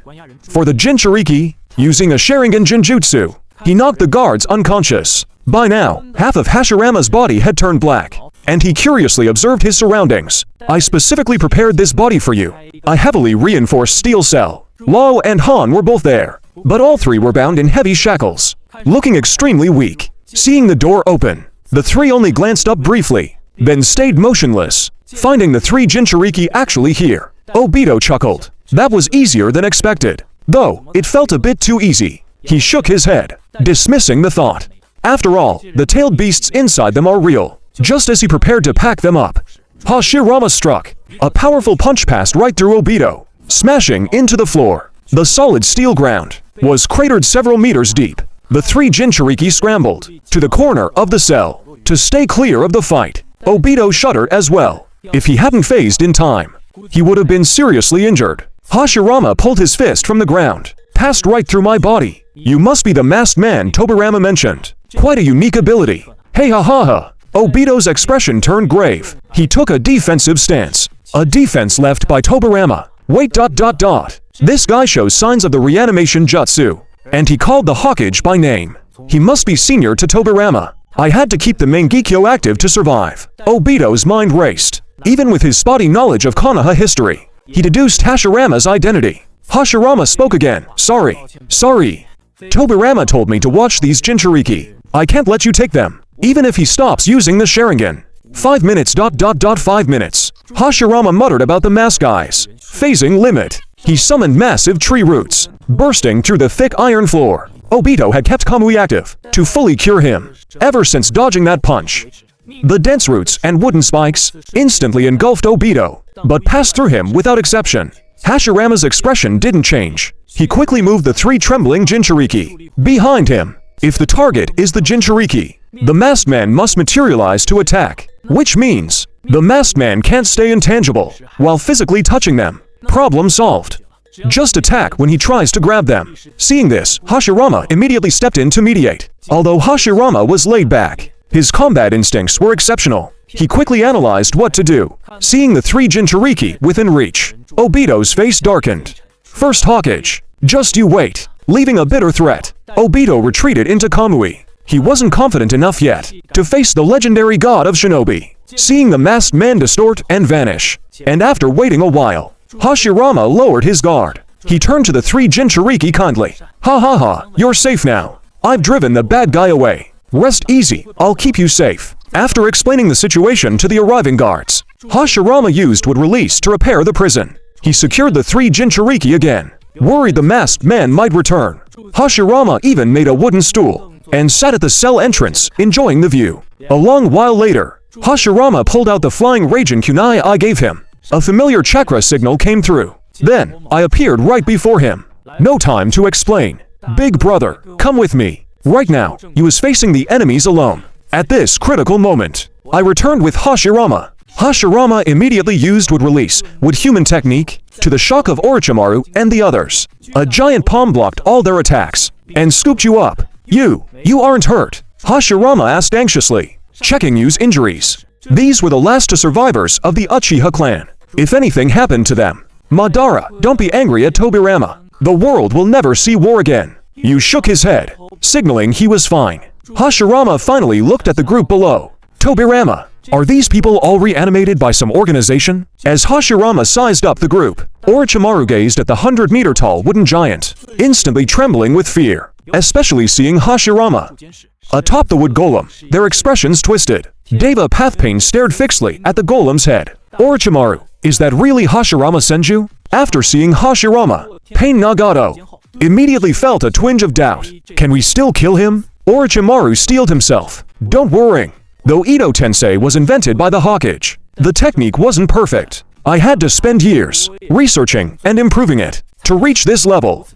for the Jinchuriki, using a Sharingan Jinjutsu. He knocked the guards unconscious. By now, half of Hashirama's body had turned black, and he curiously observed his surroundings. I specifically prepared this body for you. A heavily reinforced steel cell. Lao and Han were both there, but all three were bound in heavy shackles, looking extremely weak. Seeing the door open, the three only glanced up briefly, then stayed motionless, finding the three Jinchuriki actually here. Obito chuckled. That was easier than expected, though it felt a bit too easy. He shook his head, dismissing the thought. After all, the tailed beasts inside them are real. Just as he prepared to pack them up, Hashirama struck. A powerful punch passed right through Obito, smashing into the floor. The solid steel ground was cratered several meters deep. The three Jinchuriki scrambled to the corner of the cell to stay clear of the fight. Obito shuddered as well. If he hadn't phased in time, he would have been seriously injured. Hashirama pulled his fist from the ground. Passed right through my body. You must be the masked man Tobirama mentioned. Quite a unique ability. Hey ha ha ha. Obito's expression turned grave. He took a defensive stance. A defense left by Tobirama. Wait ... This guy shows signs of the reanimation jutsu. And he called the Hokage by name. He must be senior to Tobirama. I had to keep the Mangekyo active to survive. Obito's mind raced. Even with his spotty knowledge of Konoha history, he deduced Hashirama's identity. Hashirama spoke again. Sorry. Tobirama told me to watch these Jinchuriki. I can't let you take them, even if he stops using the Sharingan. 5 minutes ... 5 minutes. Hashirama muttered about the mask guys. Phasing limit. He summoned massive tree roots, bursting through the thick iron floor. Obito had kept Kamui active to fully cure him, ever since dodging that punch. The dense roots and wooden spikes instantly engulfed Obito, but passed through him without exception. Hashirama's expression didn't change. He quickly moved the three trembling Jinchuriki behind him. If the target is the Jinchuriki, the masked man must materialize to attack, which means the masked man can't stay intangible while physically touching them. Problem solved. Just attack when he tries to grab them. Seeing this, Hashirama immediately stepped in to mediate. Although Hashirama was laid back, his combat instincts were exceptional. He quickly analyzed what to do. Seeing the three Jinchuriki within reach, Obito's face darkened. First Hokage, just you wait. Leaving a bitter threat, Obito retreated into Kamui. He wasn't confident enough yet to face the legendary god of shinobi. Seeing the masked man distort and vanish, and after waiting a while, Hashirama lowered his guard. He turned to the three Jinchuriki kindly. Ha ha ha, you're safe now. I've driven the bad guy away. Rest easy, I'll keep you safe. After explaining the situation to the arriving guards, Hashirama used would release to repair the prison. He secured the three Jinchuriki again. Worried the masked man might return, Hashirama even made a wooden stool and sat at the cell entrance, enjoying the view. A long while later, Hashirama pulled out the flying Raijin kunai I gave him. A familiar chakra signal came through. Then, I appeared right before him. No time to explain. Big brother, come with me. Right now, he was facing the enemies alone. At this critical moment, I returned with Hashirama. Hashirama immediately used would release with human technique to the shock of Orochimaru and the others. A giant palm blocked all their attacks and scooped you up. You aren't hurt? Hashirama asked anxiously, checking Yu's injuries. These were the last survivors of the Uchiha clan. If anything happened to them, Madara, don't be angry at Tobirama. The world will never see war again. Yu shook his head, signaling he was fine. Hashirama finally looked at the group below. Tobirama, are these people all reanimated by some organization? As Hashirama sized up the group, Orochimaru gazed at the 100-meter tall wooden giant, instantly trembling with fear, especially seeing Hashirama. Atop the wood golem, their expressions twisted. Deva Pathpain stared fixedly at the golem's head. Orochimaru, is that really Hashirama Senju? After seeing Hashirama, Pain Nagato immediately felt a twinge of doubt. Can we still kill him? Orochimaru steeled himself. Don't worry. Though Edo Tensei was invented by the Hokage, the technique wasn't perfect. I had to spend years researching and improving it to reach this level.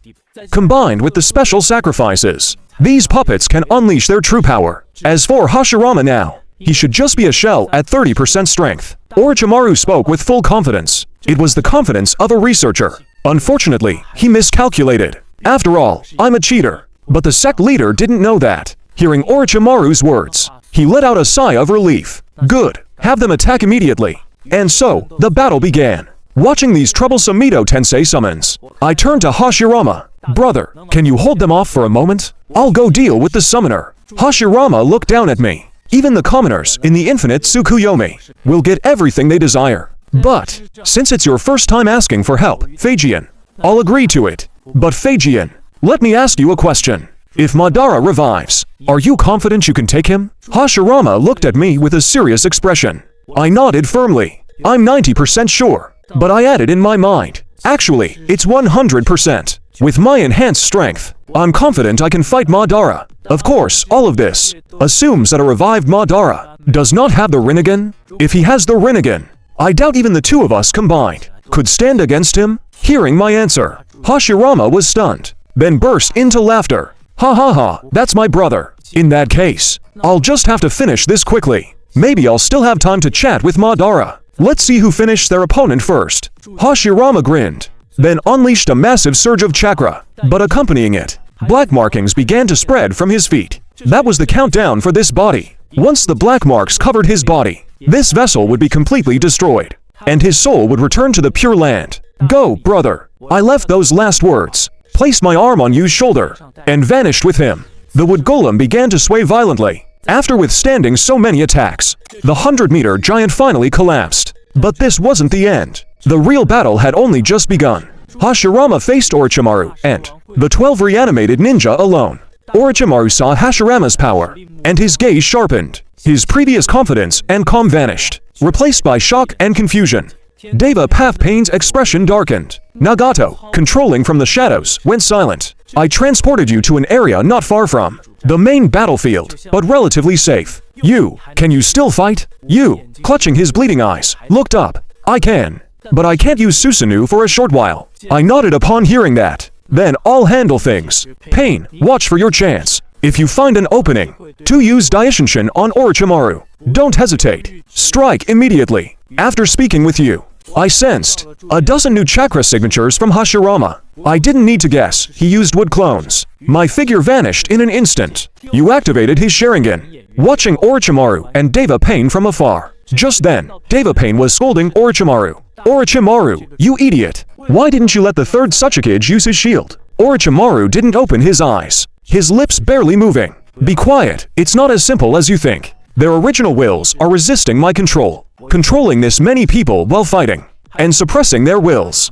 Combined with the special sacrifices These puppets can unleash their true power. As for Hashirama now, he should just be a shell at 30% strength. Orochimaru spoke with full confidence. It was the confidence of a researcher. Unfortunately, he miscalculated. After all, I'm a cheater. But the sect leader didn't know that. Hearing Orochimaru's words, he let out a sigh of relief. Good, have them attack immediately. And so, the battle began. Watching these troublesome Edo Tensei summons, I turned to Hashirama. Brother, can you hold them off for a moment? I'll go deal with the summoner. Hashirama looked down at me. Even the commoners in the infinite Tsukuyomi will get everything they desire. But, since it's your first time asking for help, Phaegian, I'll agree to it. But Phaegian, let me ask you a question. If Madara revives, are you confident you can take him? Hashirama looked at me with a serious expression. I nodded firmly. I'm 90% sure. But I added in my mind, actually, it's 100%. With my enhanced strength, I'm confident I can fight Madara. Of course, all of this assumes that a revived Madara does not have the Rinnegan. If he has the Rinnegan, I doubt even the two of us combined could stand against him. Hearing my answer, Hashirama was stunned, then burst into laughter. Ha ha ha, that's my brother. In that case, I'll just have to finish this quickly. Maybe I'll still have time to chat with Madara. Let's see who finished their opponent first. Hashirama grinned, then unleashed a massive surge of chakra, but accompanying it, black markings began to spread from his feet. That was the countdown for this body. Once the black marks covered his body, this vessel would be completely destroyed, and his soul would return to the Pure Land. Go, brother. I left those last words, placed my arm on Yu's shoulder, and vanished with him. The wood golem began to sway violently. After withstanding so many attacks, the 100-meter giant finally collapsed. But this wasn't the end. The real battle had only just begun. Hashirama faced Orochimaru and the 12 reanimated ninja alone. Orochimaru saw Hashirama's power, and his gaze sharpened. His previous confidence and calm vanished, replaced by shock and confusion. Deva Pathpain's expression darkened. Nagato, controlling from the shadows, went silent. I transported you to an area not far from the main battlefield, but relatively safe. You, can you still fight? You, clutching his bleeding eyes, looked up. I can, but I can't use Susanoo for a short while. I nodded upon hearing that. Then I'll handle things. Pain, watch for your chance. If you find an opening to use Daishinshin on Orochimaru, don't hesitate. Strike immediately. After speaking with you, I sensed a dozen new chakra signatures from Hashirama. I didn't need to guess, he used wood clones. My figure vanished in an instant. You activated his Sharingan, watching Orochimaru and Deva Pain from afar. Just then, Deva Pain was scolding Orochimaru. Orochimaru, you idiot! Why didn't you let the third Tsuchikage use his shield? Orochimaru didn't open his eyes, his lips barely moving. Be quiet, it's not as simple as you think. Their original wills are resisting my control. Controlling this many people while fighting and suppressing their wills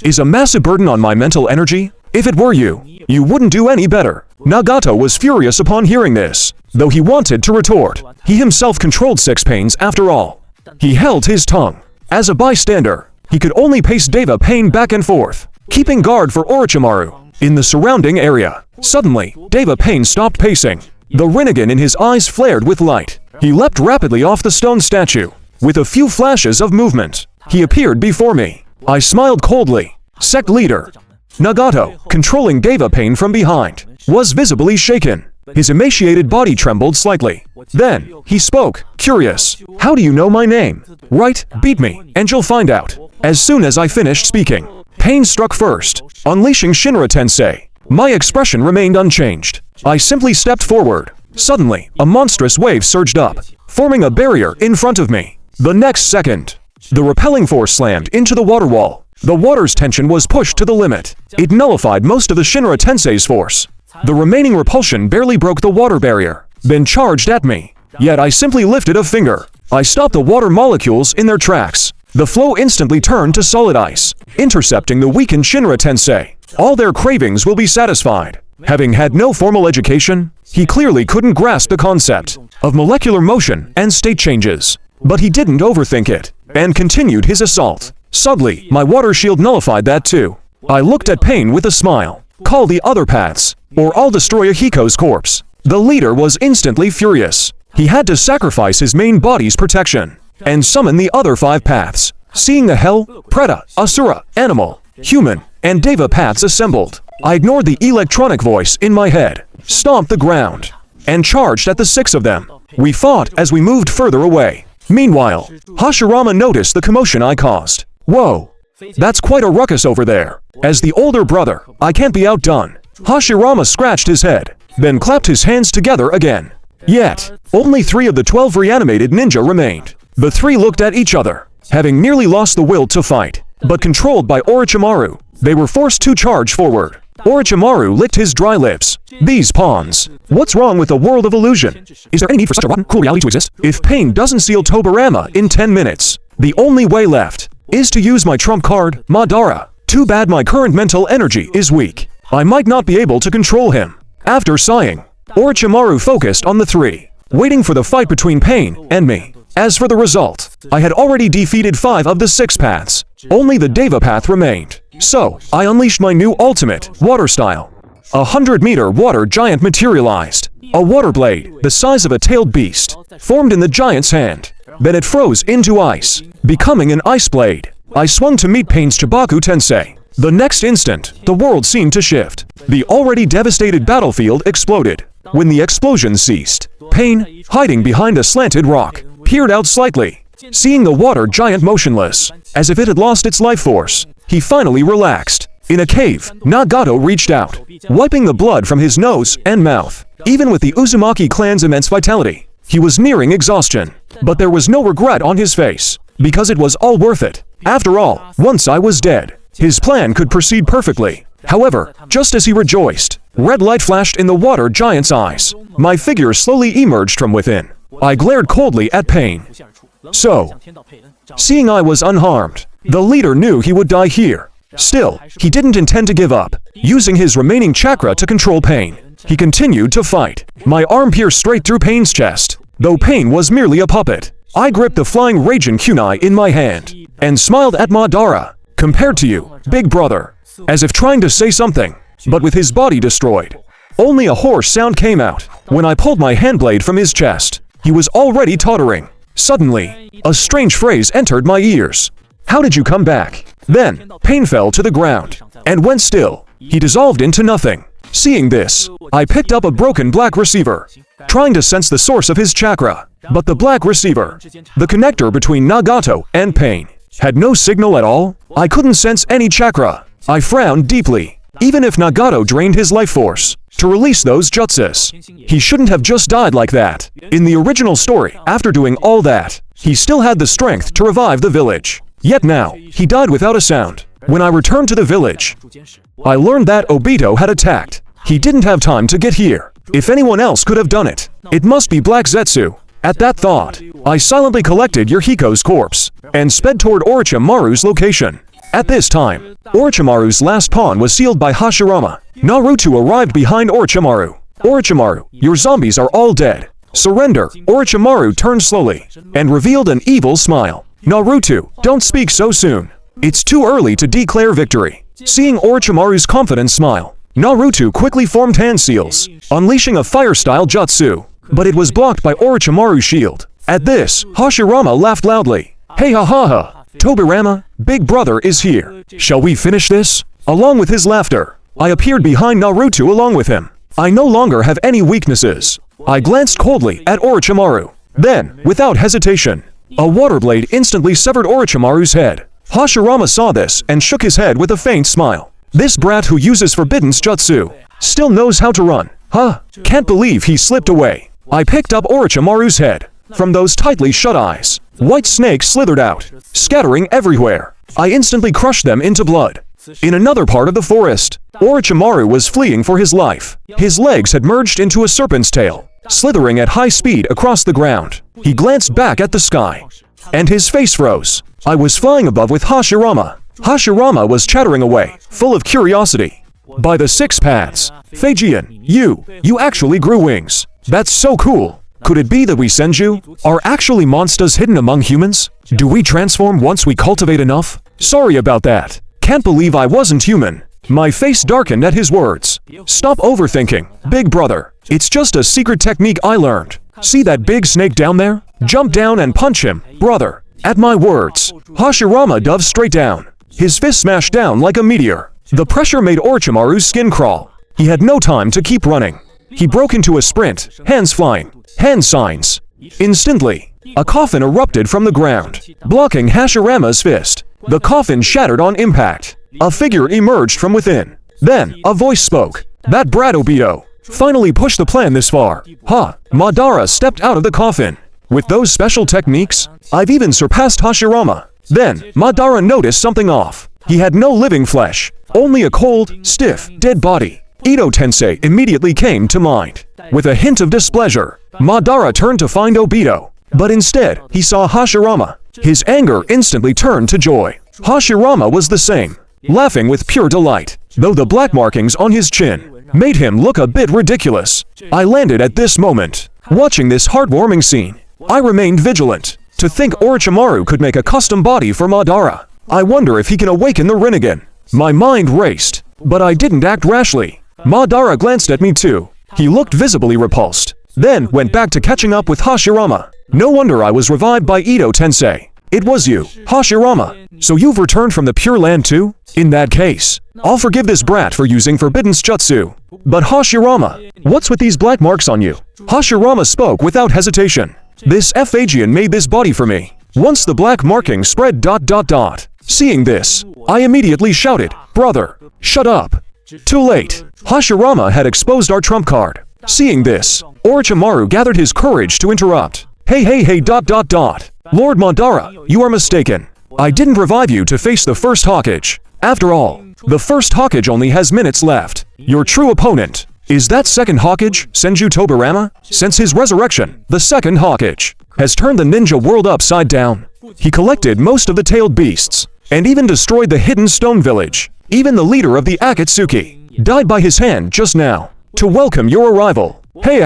is a massive burden on my mental energy. If it were you, you wouldn't do any better. Nagato was furious upon hearing this. Though he wanted to retort, he himself controlled six pains after all. He held his tongue. As a bystander, he could only pace Deva Pain back and forth, keeping guard for Orochimaru in the surrounding area. Suddenly, Deva Pain stopped pacing. The Rinnegan in his eyes flared with light. He leapt rapidly off the stone statue. With a few flashes of movement, he appeared before me. I smiled coldly. Sect leader Nagato, controlling Deva Pain from behind, was visibly shaken. His emaciated body trembled slightly. Then, he spoke, curious. How do you know my name? Right, beat me, and you'll find out. As soon as I finished speaking, Pain struck first, unleashing Shinra Tensei. My expression remained unchanged. I simply stepped forward. Suddenly, a monstrous wave surged up, forming a barrier in front of me. The next second, the repelling force slammed into the water wall. The water's tension was pushed to the limit. It nullified most of the Shinra Tensei's force. The remaining repulsion barely broke the water barrier, then charged at me. Yet I simply lifted a finger. I stopped the water molecules in their tracks. The flow instantly turned to solid ice, intercepting the weakened Shinra Tensei. All their cravings will be satisfied. Having had no formal education, he clearly couldn't grasp the concept of molecular motion and state changes. But he didn't overthink it, and continued his assault. Suddenly, my water shield nullified that too. I looked at Pain with a smile. Call the other paths, or I'll destroy Ahiko's corpse. The leader was instantly furious. He had to sacrifice his main body's protection, and summon the other 5 paths. Seeing the Hell, Preta, Asura, Animal, Human, and Deva paths assembled. I ignored the electronic voice in my head, stomped the ground, and charged at the 6 of them. We fought as we moved further away. Meanwhile, Hashirama noticed the commotion I caused. Whoa, that's quite a ruckus over there. As the older brother, I can't be outdone. Hashirama scratched his head, then clapped his hands together again. Yet, only 3 of the 12 reanimated ninja remained. The 3 looked at each other, having nearly lost the will to fight. But controlled by Orochimaru, they were forced to charge forward. Orochimaru licked his dry lips. These pawns. What's wrong with a world of illusion? Is there any need for such a rotten, cruel reality to exist? If pain doesn't seal Tobirama in 10 minutes, the only way left is to use my trump card, Madara. Too bad my current mental energy is weak. I might not be able to control him. After sighing, Orochimaru focused on the 3, waiting for the fight between Pain and me. As for the result, I had already defeated 5 of the 6 paths. Only the Deva path remained. So, I unleashed my new ultimate, water style. A 100-meter water giant materialized. A water blade, the size of a tailed beast, formed in the giant's hand. Then it froze into ice, becoming an ice blade. I swung to meet Pain's Chibaku Tensei. The next instant, the world seemed to shift. The already devastated battlefield exploded. When the explosion ceased, Pain, hiding behind a slanted rock, peered out slightly. Seeing the water giant motionless, as if it had lost its life force, he finally relaxed. In a cave, Nagato reached out, wiping the blood from his nose and mouth. Even with the Uzumaki clan's immense vitality, he was nearing exhaustion. But there was no regret on his face, because it was all worth it. After all, once I was dead, his plan could proceed perfectly. However, just as he rejoiced, red light flashed in the water giant's eyes. My figure slowly emerged from within. I glared coldly at Pain. So, seeing I was unharmed, the leader knew he would die here. Still, he didn't intend to give up. Using his remaining chakra to control Pain, he continued to fight. My arm pierced straight through Pain's chest. Though Pain was merely a puppet, I gripped the flying Raijin kunai in my hand, and smiled at Madara. Compared to you, big brother. As if trying to say something, but with his body destroyed. Only a hoarse sound came out. When I pulled my handblade from his chest, he was already tottering. Suddenly, a strange phrase entered my ears. How did you come back? Then, Pain fell to the ground, and went still. He dissolved into nothing. Seeing this, I picked up a broken black receiver, trying to sense the source of his chakra. But the black receiver, the connector between Nagato and Pain, had no signal at all. I couldn't sense any chakra. I frowned deeply. Even if Nagato drained his life force to release those jutsus, he shouldn't have just died like that. In the original story, after doing all that, he still had the strength to revive the village. Yet now, he died without a sound. When I returned to the village, I learned that Obito had attacked. He didn't have time to get here. If anyone else could have done it, it must be Black Zetsu. At that thought, I silently collected Yurihiko's corpse and sped toward Orochimaru's location. At this time, Orochimaru's last pawn was sealed by Hashirama. Naruto arrived behind Orochimaru. Orochimaru, your zombies are all dead. Surrender. Orochimaru turned slowly and revealed an evil smile. Naruto, don't speak so soon. It's too early to declare victory. Seeing Orochimaru's confident smile, Naruto quickly formed hand seals, unleashing a fire-style jutsu. But it was blocked by Orochimaru's shield. At this, Hashirama laughed loudly. Hey ha ha ha, Tobirama, big brother is here. Shall we finish this? Along with his laughter, I appeared behind Naruto along with him. I no longer have any weaknesses. I glanced coldly at Orochimaru. Then, without hesitation, a water blade instantly severed Orochimaru's head. Hashirama saw this and shook his head with a faint smile. This brat who uses forbidden jutsu still knows how to run. Huh? Can't believe he slipped away. I picked up Orochimaru's head. From those tightly shut eyes, white snakes slithered out, scattering everywhere. I instantly crushed them into blood. In another part of the forest, Orochimaru was fleeing for his life. His legs had merged into a serpent's tail, slithering at high speed across the ground. He glanced back at the sky, and his face froze. I was flying above with Hashirama. Hashirama was chattering away, full of curiosity. By the 6 paths, Feijian, you actually grew wings. That's so cool. Could it be that we Senju are actually monsters hidden among humans? Do we transform once we cultivate enough? Sorry about that. Can't believe I wasn't human. My face darkened at his words. Stop overthinking, big brother. It's just a secret technique I learned. See that big snake down there? Jump down and punch him, brother. At my words, Hashirama dove straight down. His fist smashed down like a meteor. The pressure made Orochimaru's skin crawl. He had no time to keep running. He broke into a sprint, hands flying, hand signs. Instantly, a coffin erupted from the ground, blocking Hashirama's fist. The coffin shattered on impact. A figure emerged from within. Then, a voice spoke. That brat Obito finally pushed the plan this far. Ha! Madara stepped out of the coffin. With those special techniques, I've even surpassed Hashirama. Then, Madara noticed something off. He had no living flesh, only a cold, stiff, dead body. Edo Tensei immediately came to mind. With a hint of displeasure, Madara turned to find Obito. But instead, he saw Hashirama. His anger instantly turned to joy. Hashirama was the same, laughing with pure delight, though the black markings on his chin made him look a bit ridiculous. I landed at this moment. Watching this heartwarming scene, I remained vigilant. To think Orochimaru could make a custom body for Madara. I wonder if he can awaken the Rinnegan. My mind raced, but I didn't act rashly. Madara glanced at me too. He looked visibly repulsed, then went back to catching up with Hashirama. No wonder I was revived by Edo Tensei. It was you, Hashirama. So you've returned from the Pure Land too? In that case, I'll forgive this brat for using forbidden jutsu. But Hashirama, what's with these black marks on you? Hashirama spoke without hesitation. This Phagian made this body for me. Once the black markings spread ... Seeing this, I immediately shouted, "Brother, shut up." Too late. Hashirama had exposed our trump card. Seeing this, Orochimaru gathered his courage to interrupt. Hey, Lord Madara, you are mistaken. I didn't revive you to face the first Hokage. After all, the first Hokage only has minutes left. Your true opponent is that second Hokage, Senju Tobirama. Since his resurrection, the second Hokage has turned the ninja world upside down. He collected most of the tailed beasts, and even destroyed the hidden stone village. Even the leader of the Akatsuki died by his hand just now. To welcome your arrival. Hey,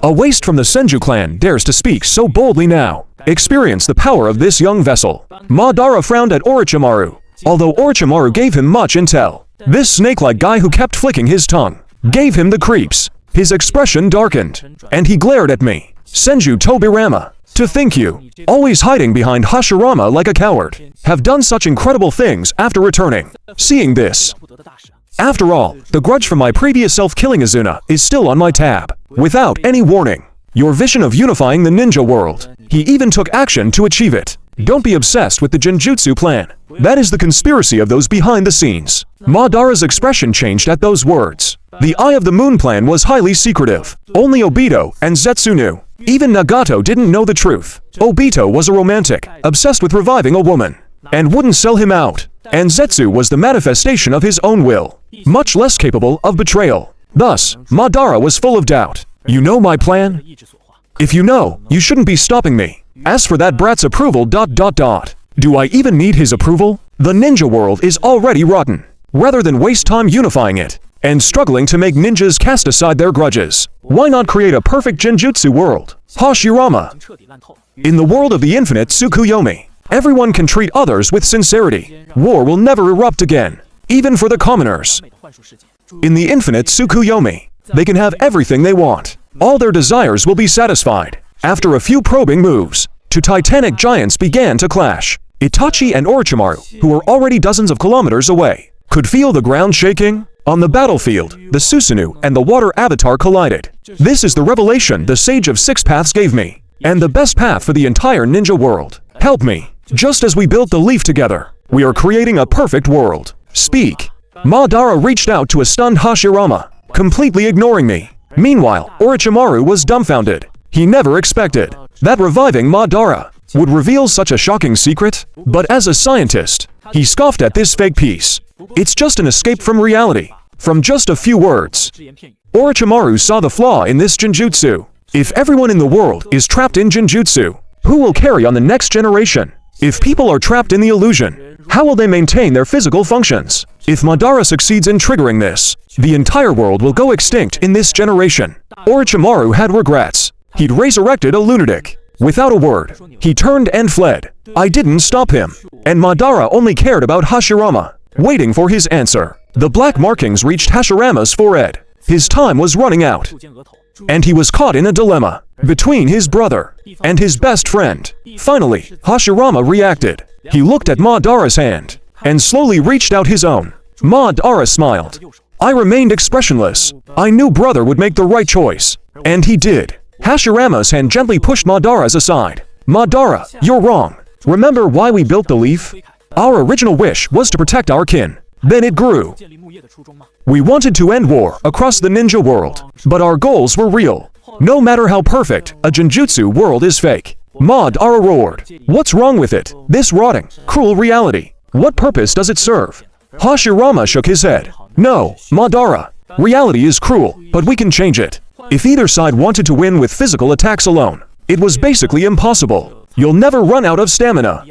a waste from the Senju clan dares to speak so boldly now. Experience the power of this young vessel. Madara frowned at Orochimaru. Although Orochimaru gave him much intel, this snake-like guy who kept flicking his tongue gave him the creeps. His expression darkened, and he glared at me. Senju Tobirama, to think you, always hiding behind Hashirama like a coward, have done such incredible things after returning. Seeing this, after all, the grudge from my previous self killing Izuna is still on my tab. Without any warning, your vision of unifying the ninja world, he even took action to achieve it. Don't be obsessed with the Genjutsu plan. That is the conspiracy of those behind the scenes. Madara's expression changed at those words. The Eye of the Moon plan was highly secretive. Only Obito and Zetsu knew. Even Nagato didn't know the truth. Obito was a romantic, obsessed with reviving a woman, and wouldn't sell him out. And Zetsu was the manifestation of his own will, much less capable of betrayal. Thus, Madara was full of doubt. You know my plan? If you know, you shouldn't be stopping me. As for that brat's approval ... Do I even need his approval? The ninja world is already rotten. Rather than waste time unifying it, and struggling to make ninjas cast aside their grudges, why not create a perfect Genjutsu world? Hashirama. In the world of the infinite Tsukuyomi, everyone can treat others with sincerity. War will never erupt again, even for the commoners. In the infinite Tsukuyomi, they can have everything they want. All their desires will be satisfied. After a few probing moves, two titanic giants began to clash. Itachi and Orochimaru, who were already dozens of kilometers away, could feel the ground shaking. On the battlefield, the Susanoo and the water avatar collided. This is the revelation the Sage of Six Paths gave me, and the best path for the entire ninja world. Help me. Just as we built the leaf together, we are creating a perfect world. Speak. Madara reached out to a stunned Hashirama, completely ignoring me. Meanwhile, Orochimaru was dumbfounded. He never expected that reviving Madara would reveal such a shocking secret. But as a scientist, he scoffed at this fake piece. It's just an escape from reality. From just a few words, Orochimaru saw the flaw in this Genjutsu. If everyone in the world is trapped in Genjutsu, who will carry on the next generation? If people are trapped in the illusion, how will they maintain their physical functions? If Madara succeeds in triggering this, the entire world will go extinct in this generation. Orochimaru had regrets. He'd resurrected a lunatic. Without a word, he turned and fled. I didn't stop him, and Madara only cared about Hashirama, waiting for his answer. The black markings reached Hashirama's forehead. His time was running out, and he was caught in a dilemma between his brother and his best friend. Finally, Hashirama reacted. He looked at Madara's hand and slowly reached out his own. Madara smiled. I remained expressionless. I knew brother would make the right choice. And he did. Hashirama's hand gently pushed Madara's aside. Madara, you're wrong. Remember why we built the leaf? Our original wish was to protect our kin. Then it grew. We wanted to end war across the ninja world, but our goals were real. No matter how perfect, a genjutsu world is fake. Madara roared. What's wrong with it? This rotting, cruel reality. What purpose does it serve? Hashirama shook his head. No, Madara. Reality is cruel, but we can change it. If either side wanted to win with physical attacks alone, it was basically impossible. You'll never run out of stamina.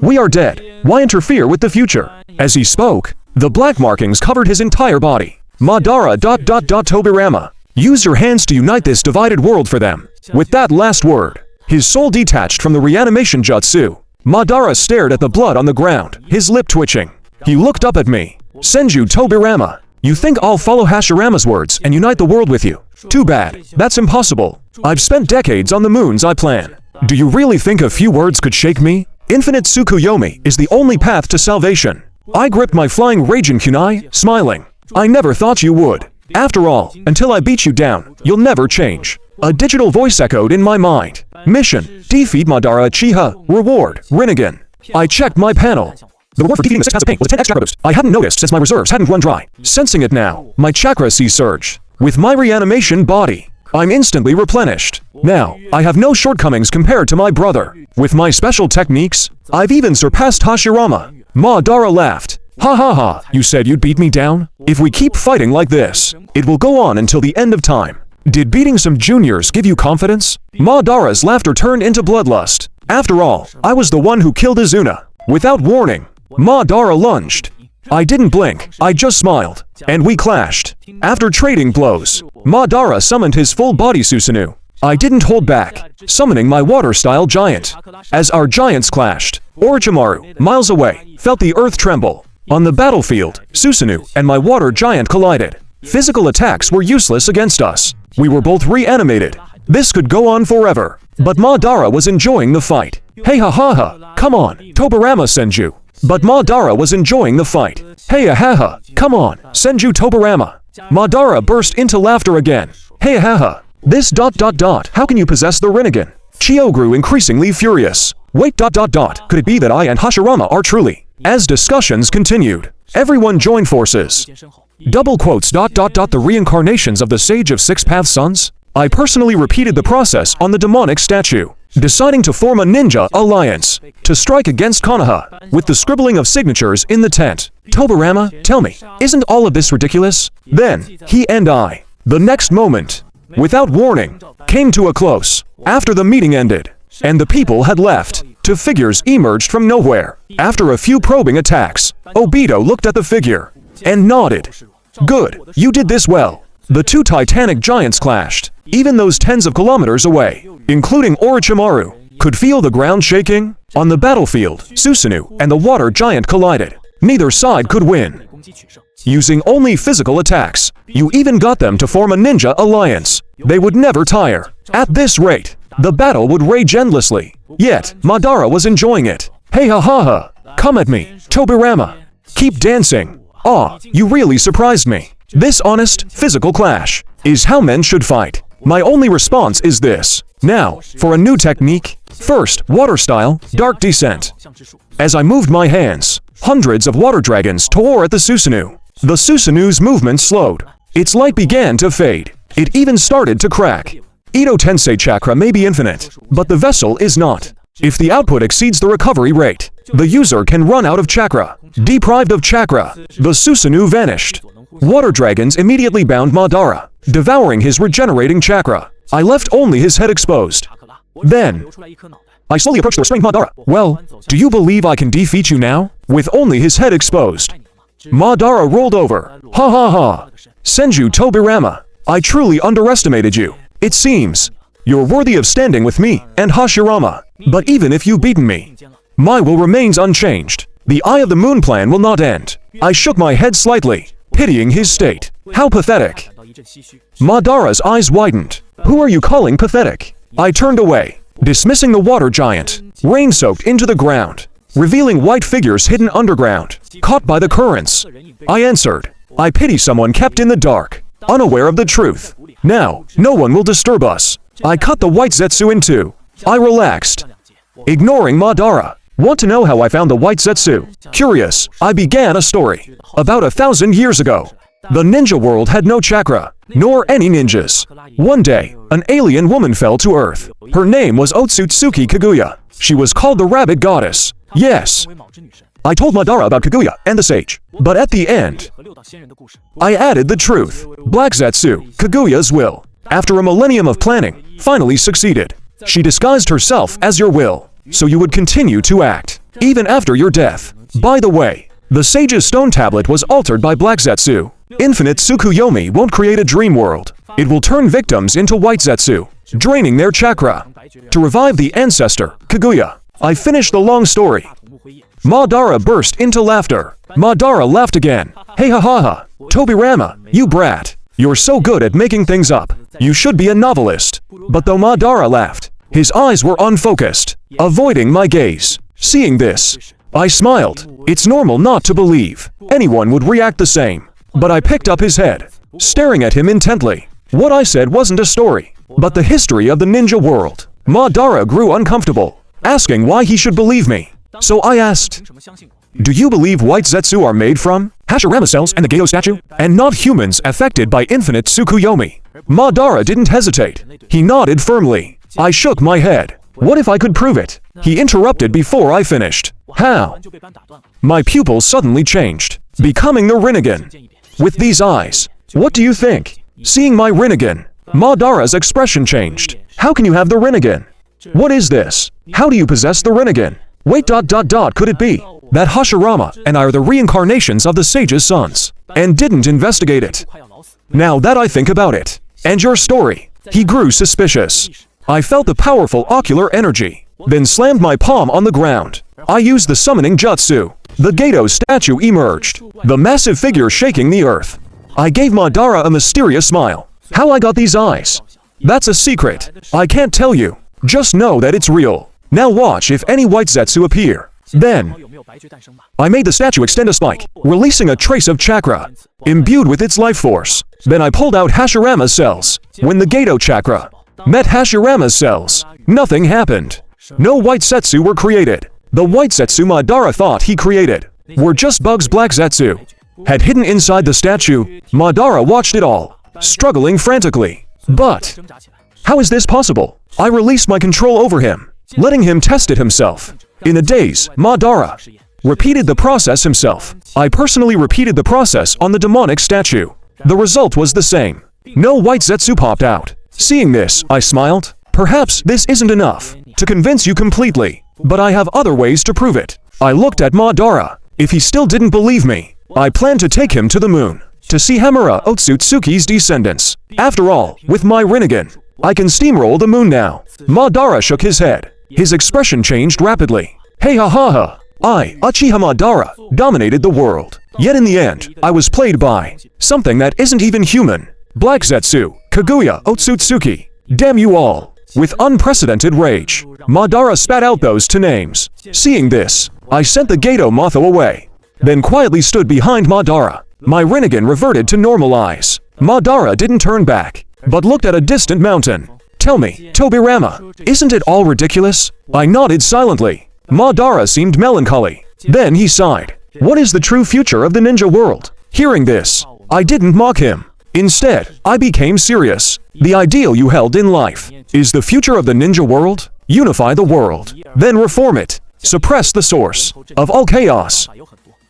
We are dead. Why interfere with the future? As he spoke, the black markings covered his entire body. Madara ... Tobirama. Use your hands to unite this divided world for them. With that last word, his soul detached from the reanimation jutsu. Madara stared at the blood on the ground, his lip twitching. He looked up at me. Senju Tobirama. You think I'll follow Hashirama's words and unite the world with you? Too bad. That's impossible. I've spent decades on the moons I plan. Do you really think a few words could shake me? Infinite Tsukuyomi is the only path to salvation. I gripped my flying Raijin kunai, smiling. I never thought you would. After all, until I beat you down, you'll never change. A digital voice echoed in my mind. Mission, defeat Madara Uchiha, reward, Rinnegan. I checked my panel. The reward for defeating the 6 pounds of pain was a 10x chakra boost. I hadn't noticed since my reserves hadn't run dry. Sensing it now, my chakra sea surge. With my reanimation body, I'm instantly replenished. Now, I have no shortcomings compared to my brother. With my special techniques, I've even surpassed Hashirama. Madara laughed. Ha ha ha, you said you'd beat me down? If we keep fighting like this, it will go on until the end of time. Did beating some juniors give you confidence? Madara's laughter turned into bloodlust. After all, I was the one who killed Izuna. Without warning, Madara lunged. I didn't blink, I just smiled. And we clashed. After trading blows, Madara summoned his full-body Susanoo. I didn't hold back, summoning my water-style giant. As our giants clashed, Orochimaru, miles away, felt the earth tremble. On the battlefield, Susanoo and my water giant collided. Physical attacks were useless against us. We were both reanimated. This could go on forever. But Madara was enjoying the fight. Hey ha ha ha, come on, Tobirama Senju. But Madara was enjoying the fight. Hey ha ha, come on, Senju Tobirama. Madara burst into laughter again. Hey ha ha. This ... How can you possess the Rinnegan? Chio grew increasingly furious. Wait ... Could it be that I and Hashirama are truly? As discussions continued, everyone joined forces. Double quotes ... The reincarnations of the Sage of Six Paths Sons? I personally repeated the process on the demonic statue, deciding to form a ninja alliance, to strike against Konoha, with the scribbling of signatures in the tent. Tobirama, tell me, isn't all of this ridiculous? Then, he and I, the next moment, without warning, came to a close. After the meeting ended, and the people had left, two figures emerged from nowhere. After a few probing attacks, Obito looked at the figure, and nodded. Good, you did this well. The two titanic giants clashed. Even those tens of kilometers away, including Orochimaru, could feel the ground shaking. On the battlefield, Susanoo and the water giant collided. Neither side could win. Using only physical attacks, you even got them to form a ninja alliance. They would never tire. At this rate, the battle would rage endlessly. Yet, Madara was enjoying it. Hey ha ha ha, come at me, Tobirama. Keep dancing. Ah, you really surprised me. This honest, physical clash is how men should fight. My only response is this. Now, for a new technique. First, water style, dark descent. As I moved my hands, hundreds of water dragons tore at the Susanoo. The Susanoo's movement slowed. Its light began to fade. It even started to crack. Edo Tensei chakra may be infinite, but the vessel is not. If the output exceeds the recovery rate, the user can run out of chakra. Deprived of chakra, the Susanoo vanished. Water dragons immediately bound Madara, devouring his regenerating chakra. I left only his head exposed. Then, I slowly approached the restrained Madara. Well, do you believe I can defeat you now? With only his head exposed. Madara rolled over. Ha ha ha. Senju Tobirama, I truly underestimated you. It seems you're worthy of standing with me and Hashirama. But even if you've beaten me, my will remains unchanged. The Eye of the Moon plan will not end. I shook my head slightly, pitying his state. How pathetic. Madara's eyes widened. Who are you calling pathetic? I turned away, dismissing the water giant, rain soaked into the ground. revealing white figures hidden underground, caught by the currents. I answered, I pity someone kept in the dark, unaware of the truth. Now, no one will disturb us. I cut the white Zetsu in two. I relaxed, ignoring Madara. Want to know how I found the white Zetsu? Curious, I began a story. About 1,000 years ago, the ninja world had no chakra, nor any ninjas. One day, an alien woman fell to earth. Her name was Otsutsuki Kaguya. She was called the Rabbit Goddess. Yes. I told Madara about Kaguya and the sage. But at the end, I added the truth. Black Zetsu, Kaguya's will, after a millennium of planning, finally succeeded. She disguised herself as your will, so you would continue to act, even after your death. By the way, the sage's stone tablet was altered by Black Zetsu. Infinite Tsukuyomi won't create a dream world. It will turn victims into white Zetsu, draining their chakra. To revive the ancestor, Kaguya, I finished the long story. Madara burst into laughter. Madara laughed again. Hey ha ha ha, Tobirama, you brat. You're so good at making things up. You should be a novelist. But though Madara laughed, his eyes were unfocused, avoiding my gaze. Seeing this, I smiled. It's normal not to believe anyone would react the same. But I picked up his head, staring at him intently. What I said wasn't a story, but the history of the ninja world. Madara grew uncomfortable, asking why he should believe me. So I asked, do you believe white Zetsu are made from Hashirama cells and the Gedo statue, and not humans affected by infinite Tsukuyomi? Madara didn't hesitate. He nodded firmly. I shook my head. What if I could prove it? He interrupted before I finished. How? My pupils suddenly changed, becoming the Rinnegan. With these eyes, what do you think? Seeing my Rinnegan, Madara's expression changed. How can you have the Rinnegan? What is this? How do you possess the Rinnegan? Wait, could it be that Hashirama and I are the reincarnations of the sage's sons, and didn't investigate it? Now that I think about it, and your story, he grew suspicious. I felt the powerful ocular energy, then slammed my palm on the ground. I used the summoning jutsu. The Gedo statue emerged, the massive figure shaking the earth. I gave Madara a mysterious smile. How I got these eyes? That's a secret. I can't tell you. Just know that it's real. Now watch if any white Zetsu appear. Then, I made the statue extend a spike, releasing a trace of chakra, imbued with its life force. Then I pulled out Hashirama's cells. When the Gedo chakra met Hashirama's cells, nothing happened. No white Zetsu were created. The white Zetsu Madara thought he created were just bugs Black Zetsu had hidden inside the statue. Madara watched it all, struggling frantically. But how is this possible? I released my control over him, letting him test it himself. In a daze, Madara repeated the process himself. I personally repeated the process on the demonic statue. The result was the same. No white Zetsu popped out. Seeing this, I smiled. Perhaps this isn't enough to convince you completely, but I have other ways to prove it. I looked at Madara. If he still didn't believe me, I planned to take him to the moon, to see Hamura Otsutsuki's descendants. After all, with my Rinnegan, I can steamroll the moon now. Madara shook his head. His expression changed rapidly. Hey ha ha ha. I, Uchiha Madara, dominated the world. Yet in the end, I was played by something that isn't even human. Black Zetsu, Kaguya Otsutsuki. Damn you all. With unprecedented rage, Madara spat out those two names. Seeing this, I sent the Gedo Motho away, then quietly stood behind Madara. My Rinnegan reverted to normal eyes. Madara didn't turn back, but looked at a distant mountain. Tell me, Tobirama, isn't it all ridiculous? I nodded silently. Madara seemed melancholy. Then he sighed. What is the true future of the ninja world? Hearing this, I didn't mock him. Instead, I became serious. The ideal you held in life is the future of the ninja world. Unify the world, then reform it. Suppress the source of all chaos.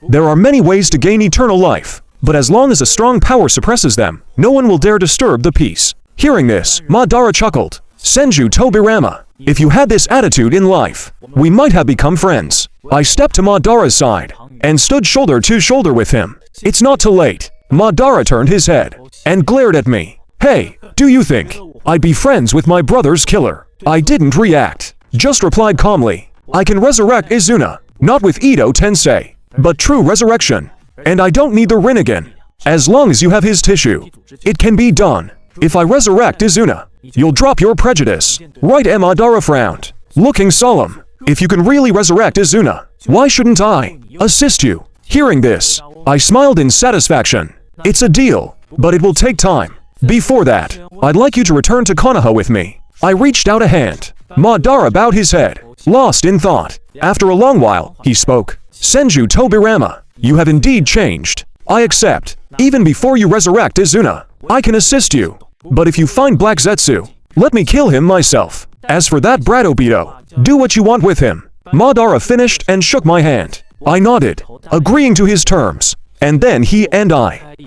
There are many ways to gain eternal life, but as long as a strong power suppresses them, no one will dare disturb the peace. Hearing this, Madara chuckled. Senju Tobirama, if you had this attitude in life, we might have become friends. I stepped to Madara's side and stood shoulder to shoulder with him. It's not too late. Madara turned his head and glared at me. Hey, do you think I'd be friends with my brother's killer? I didn't react, just replied calmly. I can resurrect Izuna, not with Edo Tensei, but true resurrection. And I don't need the Rinnegan. As long as you have his tissue, it can be done. If I resurrect Izuna, you'll drop your prejudice. Right? Madara frowned, looking solemn. If you can really resurrect Izuna, Why shouldn't I assist you? Hearing this, I smiled in satisfaction. It's a deal, but it will take time. Before that, I'd like you to return to Konoha with me. I reached out a hand. Madara bowed his head, lost in thought. After a long while, he spoke. Senju Tobirama, you have indeed changed. I accept. Even before you resurrect Izuna, I can assist you. But if you find Black Zetsu, let me kill him myself. As for that brat Obito, do what you want with him. Madara finished and shook my hand. I nodded, agreeing to his terms. And then he and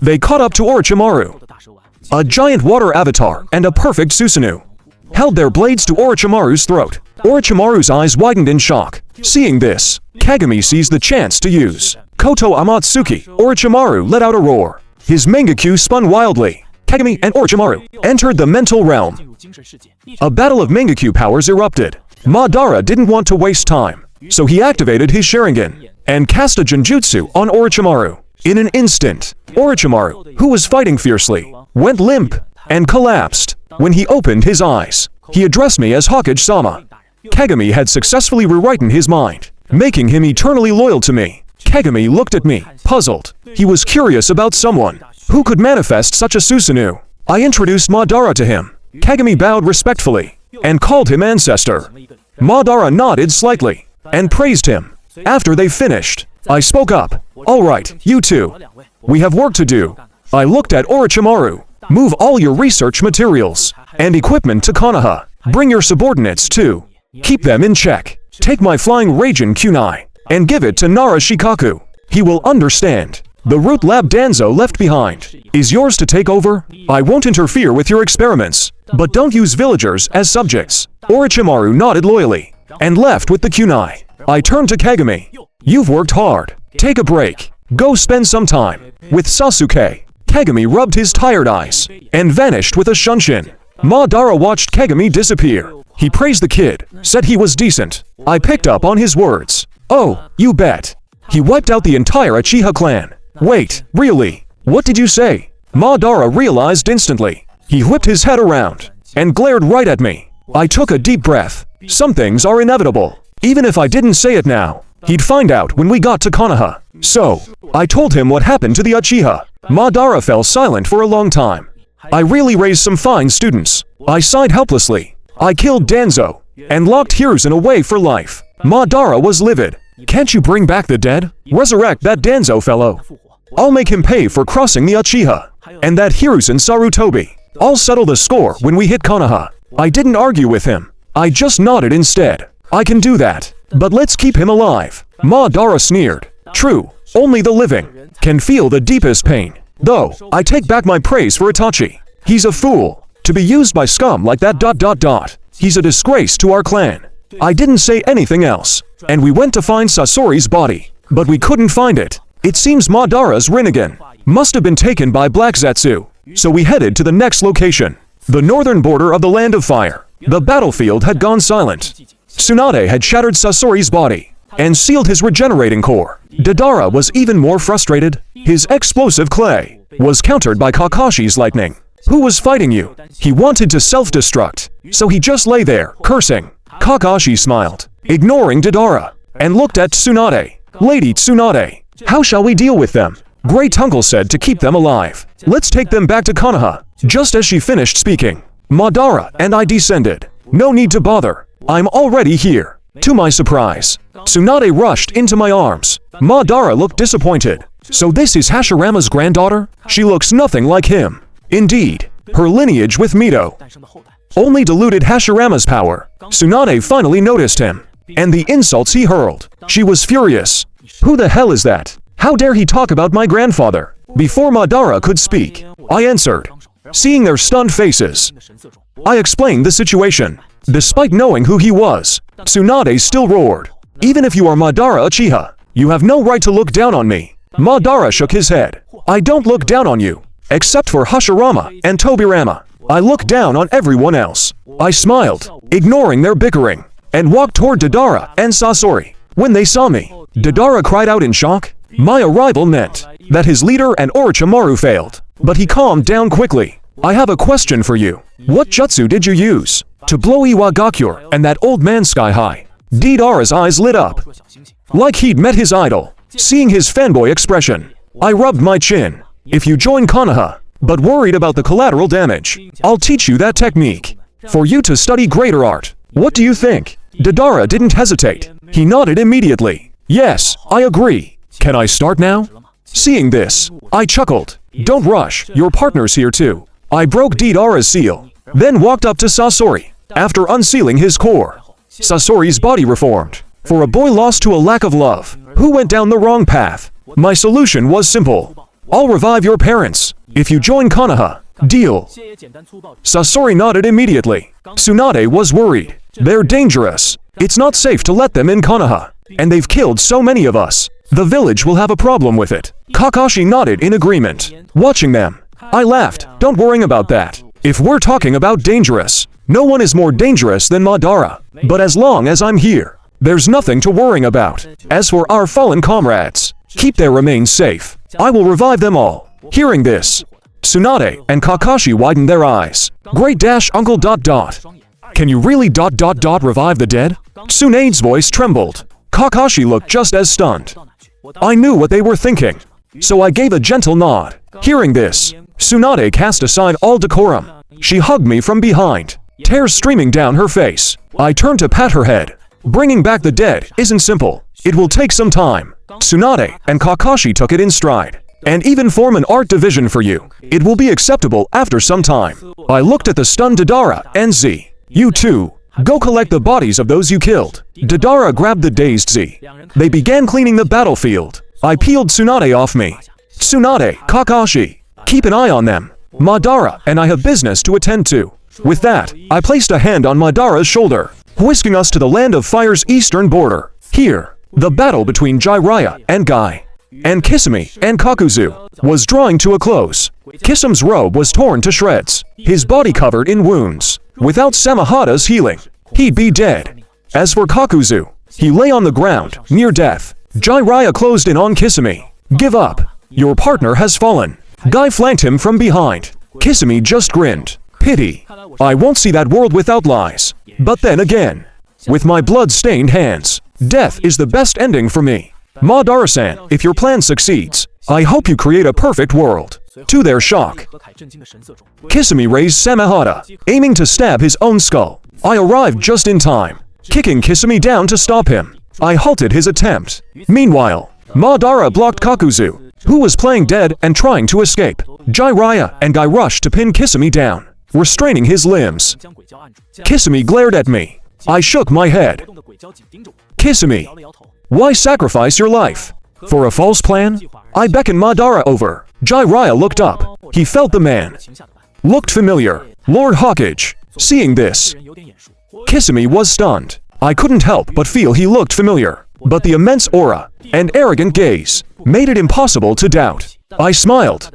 they caught up to Orochimaru. A giant water avatar and a perfect Susanoo held their blades to Orochimaru's throat. Orochimaru's eyes widened in shock. Seeing this, Kagami seized the chance to use Koto Amatsuki. Orochimaru let out a roar. His Mangekyu spun wildly. Kagami and Orochimaru entered the mental realm. A battle of Mangekyu powers erupted. Madara didn't want to waste time, so he activated his Sharingan and cast a Genjutsu on Orochimaru. In an instant, Orochimaru, who was fighting fiercely, went limp and collapsed. When he opened his eyes, he addressed me as Hokage-sama. Kagami had successfully rewritten his mind, making him eternally loyal to me. Kagami looked at me, puzzled. He was curious about someone who could manifest such a Susanoo. I introduced Madara to him. Kagami bowed respectfully and called him ancestor. Madara nodded slightly and praised him. After they finished, I spoke up. All right, you two. We have work to do. I looked at Orochimaru. Move all your research materials and equipment to Konoha. Bring your subordinates too. Keep them in check. Take my flying Raijin kunai and give it to Nara Shikaku. He will understand. The root lab Danzo left behind is yours to take over. I won't interfere with your experiments, but don't use villagers as subjects. Orochimaru nodded loyally and left with the kunai. I turned to Kagami. You've worked hard. Take a break. Go spend some time with Sasuke. Kagami rubbed his tired eyes and vanished with a shunshin. Madara watched Kagami disappear. He praised the kid, said he was decent. I picked up on his words. Oh, you bet. He wiped out the entire Uchiha clan. Wait, really? What did you say? Madara realized instantly. He whipped his head around and glared right at me. I took a deep breath. Some things are inevitable. Even if I didn't say it now, he'd find out when we got to Konoha. So, I told him what happened to the Uchiha. Madara fell silent for a long time. I really raised some fine students. I sighed helplessly. I killed Danzo and locked Hiruzen away for life. Madara was livid. Can't you bring back the dead? Resurrect that Danzo fellow. I'll make him pay for crossing the Uchiha. And that Hiruzen Sarutobi. I'll settle the score when we hit Konoha. I didn't argue with him. I just nodded instead. I can do that. But let's keep him alive. Madara sneered. True, only the living can feel the deepest pain. Though, I take back my praise for Itachi. He's a fool. To be used by scum like that ... He's a disgrace to our clan. I didn't say anything else. And we went to find Sasori's body. But we couldn't find it. It seems Madara's Rinnegan must have been taken by Black Zetsu. So we headed to the next location. The northern border of the Land of Fire. The battlefield had gone silent. Tsunade had shattered Sasori's body and sealed his regenerating core. Deidara was even more frustrated. His explosive clay was countered by Kakashi's lightning. Who was fighting you? He wanted to self-destruct, so he just lay there, cursing. Kakashi smiled, ignoring Deidara, and looked at Tsunade. Lady Tsunade, how shall we deal with them? Great Uncle said to keep them alive. Let's take them back to Konoha. Just as she finished speaking, Madara and I descended. No need to bother. I'm already here. To my surprise, Tsunade rushed into my arms. Madara looked disappointed. So this is Hashirama's granddaughter? She looks nothing like him. Indeed, her lineage with Mito only diluted Hashirama's power. Tsunade finally noticed him, and the insults he hurled. She was furious. Who the hell is that? How dare he talk about my grandfather? Before Madara could speak, I answered. Seeing their stunned faces, I explained the situation. Despite knowing who he was, Tsunade still roared. Even if you are Madara Uchiha, you have no right to look down on me. Madara shook his head. I don't look down on you, except for Hashirama and Tobirama. I look down on everyone else. I smiled, ignoring their bickering, and walked toward Deidara and Sasori. When they saw me, Deidara cried out in shock. My arrival meant that his leader and Orochimaru failed, but he calmed down quickly. I have a question for you. What jutsu did you use to blow Iwagakure and that old man sky high? Deidara's eyes lit up. like he'd met his idol. Seeing his fanboy expression, I rubbed my chin. If you join Konoha, but worried about the collateral damage, I'll teach you that technique. For you to study greater art. What do you think? Deidara didn't hesitate. He nodded immediately. Yes, I agree. Can I start now? Seeing this, I chuckled. Don't rush, your partner's here too. I broke Deidara's seal, then walked up to Sasori. After unsealing his core, Sasori's body reformed. For a boy lost to a lack of love, who went down the wrong path, my solution was simple. I'll revive your parents, if you join Konoha. Deal. Sasori nodded immediately. Tsunade was worried. They're dangerous. It's not safe to let them in Konoha. And they've killed so many of us. The village will have a problem with it. Kakashi nodded in agreement. Watching them, I laughed. Don't worry about that. If we're talking about dangerous, no one is more dangerous than Madara. But as long as I'm here, there's nothing to worry about. As for our fallen comrades, keep their remains safe. I will revive them all. Hearing this, Tsunade and Kakashi widened their eyes. Great dash uncle ... Can you really ... revive the dead? Tsunade's voice trembled. Kakashi looked just as stunned. I knew what they were thinking, so I gave a gentle nod. Hearing this, Tsunade cast aside all decorum. She hugged me from behind, tears streaming down her face. I turned to pat her head. Bringing back the dead isn't simple. It will take some time. Tsunade and Kakashi took it in stride. And even form an art division for you. It will be acceptable after some time. I looked at the stunned Deidara and Z. You two, go collect the bodies of those you killed. Deidara grabbed the dazed Z. They began cleaning the battlefield. I peeled Tsunade off me. Tsunade, Kakashi, keep an eye on them. Madara and I have business to attend to. With that, I placed a hand on Madara's shoulder, whisking us to the land of fire's eastern border. Here, the battle between Jiraiya and Guy, and Kisame and Kakuzu, was drawing to a close. Kisame's robe was torn to shreds, his body covered in wounds. Without Samahada's healing, he'd be dead. As for Kakuzu, he lay on the ground, near death. Jiraiya closed in on Kisame. Give up. Your partner has fallen. Guy flanked him from behind. Kisame just grinned. Pity. I won't see that world without lies. But then again, with my blood-stained hands, death is the best ending for me. Madara-san, if your plan succeeds, I hope you create a perfect world. To their shock, Kisame raised Samahada, aiming to stab his own skull. I arrived just in time, kicking Kisame down to stop him. I halted his attempt. Meanwhile, Madara blocked Kakuzu, who was playing dead and trying to escape. Jiraiya and Guy rushed to pin Kisame down, restraining his limbs. Kisame glared at me. I shook my head. Kisame, why sacrifice your life? For a false plan? I beckoned Madara over. Jiraiya looked up. He felt the man looked familiar. Lord Hokage. Seeing this, Kisame was stunned. I couldn't help but feel he looked familiar. But the immense aura and arrogant gaze made it impossible to doubt. I smiled.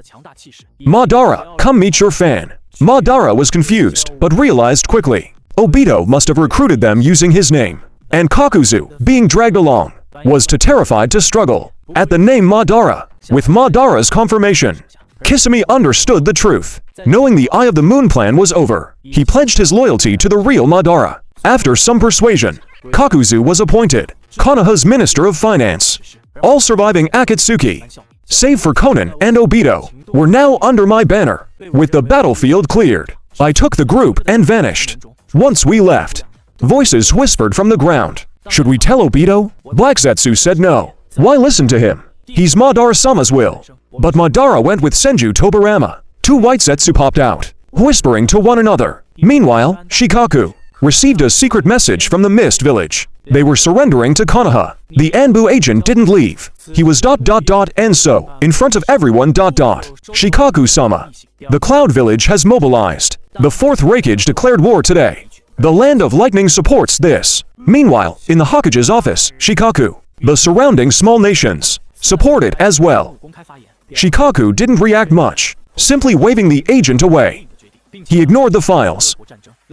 Madara, come meet your fan. Madara was confused, but realized quickly. Obito must have recruited them using his name. And Kakuzu, being dragged along, was too terrified to struggle. At the name Madara, with Madara's confirmation, Kisame understood the truth. Knowing the Eye of the Moon plan was over, he pledged his loyalty to the real Madara. After some persuasion, Kakuzu was appointed Konoha's Minister of Finance. All surviving Akatsuki, save for Konan and Obito, were now under my banner. With the battlefield cleared, I took the group and vanished. Once we left, voices whispered from the ground. Should we tell Obito? Black Zetsu said no. Why listen to him? He's Madara-sama's will. But Madara went with Senju Tobirama. Two white Zetsu popped out, whispering to one another. Meanwhile, Shikaku received a secret message from the Mist Village. They were surrendering to Konoha. The Anbu agent didn't leave. He was ... and so, in front of everyone ... Shikaku-sama. The Cloud Village has mobilized. The Fourth Hokage declared war today. The Land of Lightning supports this. Meanwhile, in the Hokage's office, Shikaku, the surrounding small nations, support it as well. Shikaku didn't react much, simply waving the agent away. He ignored the files.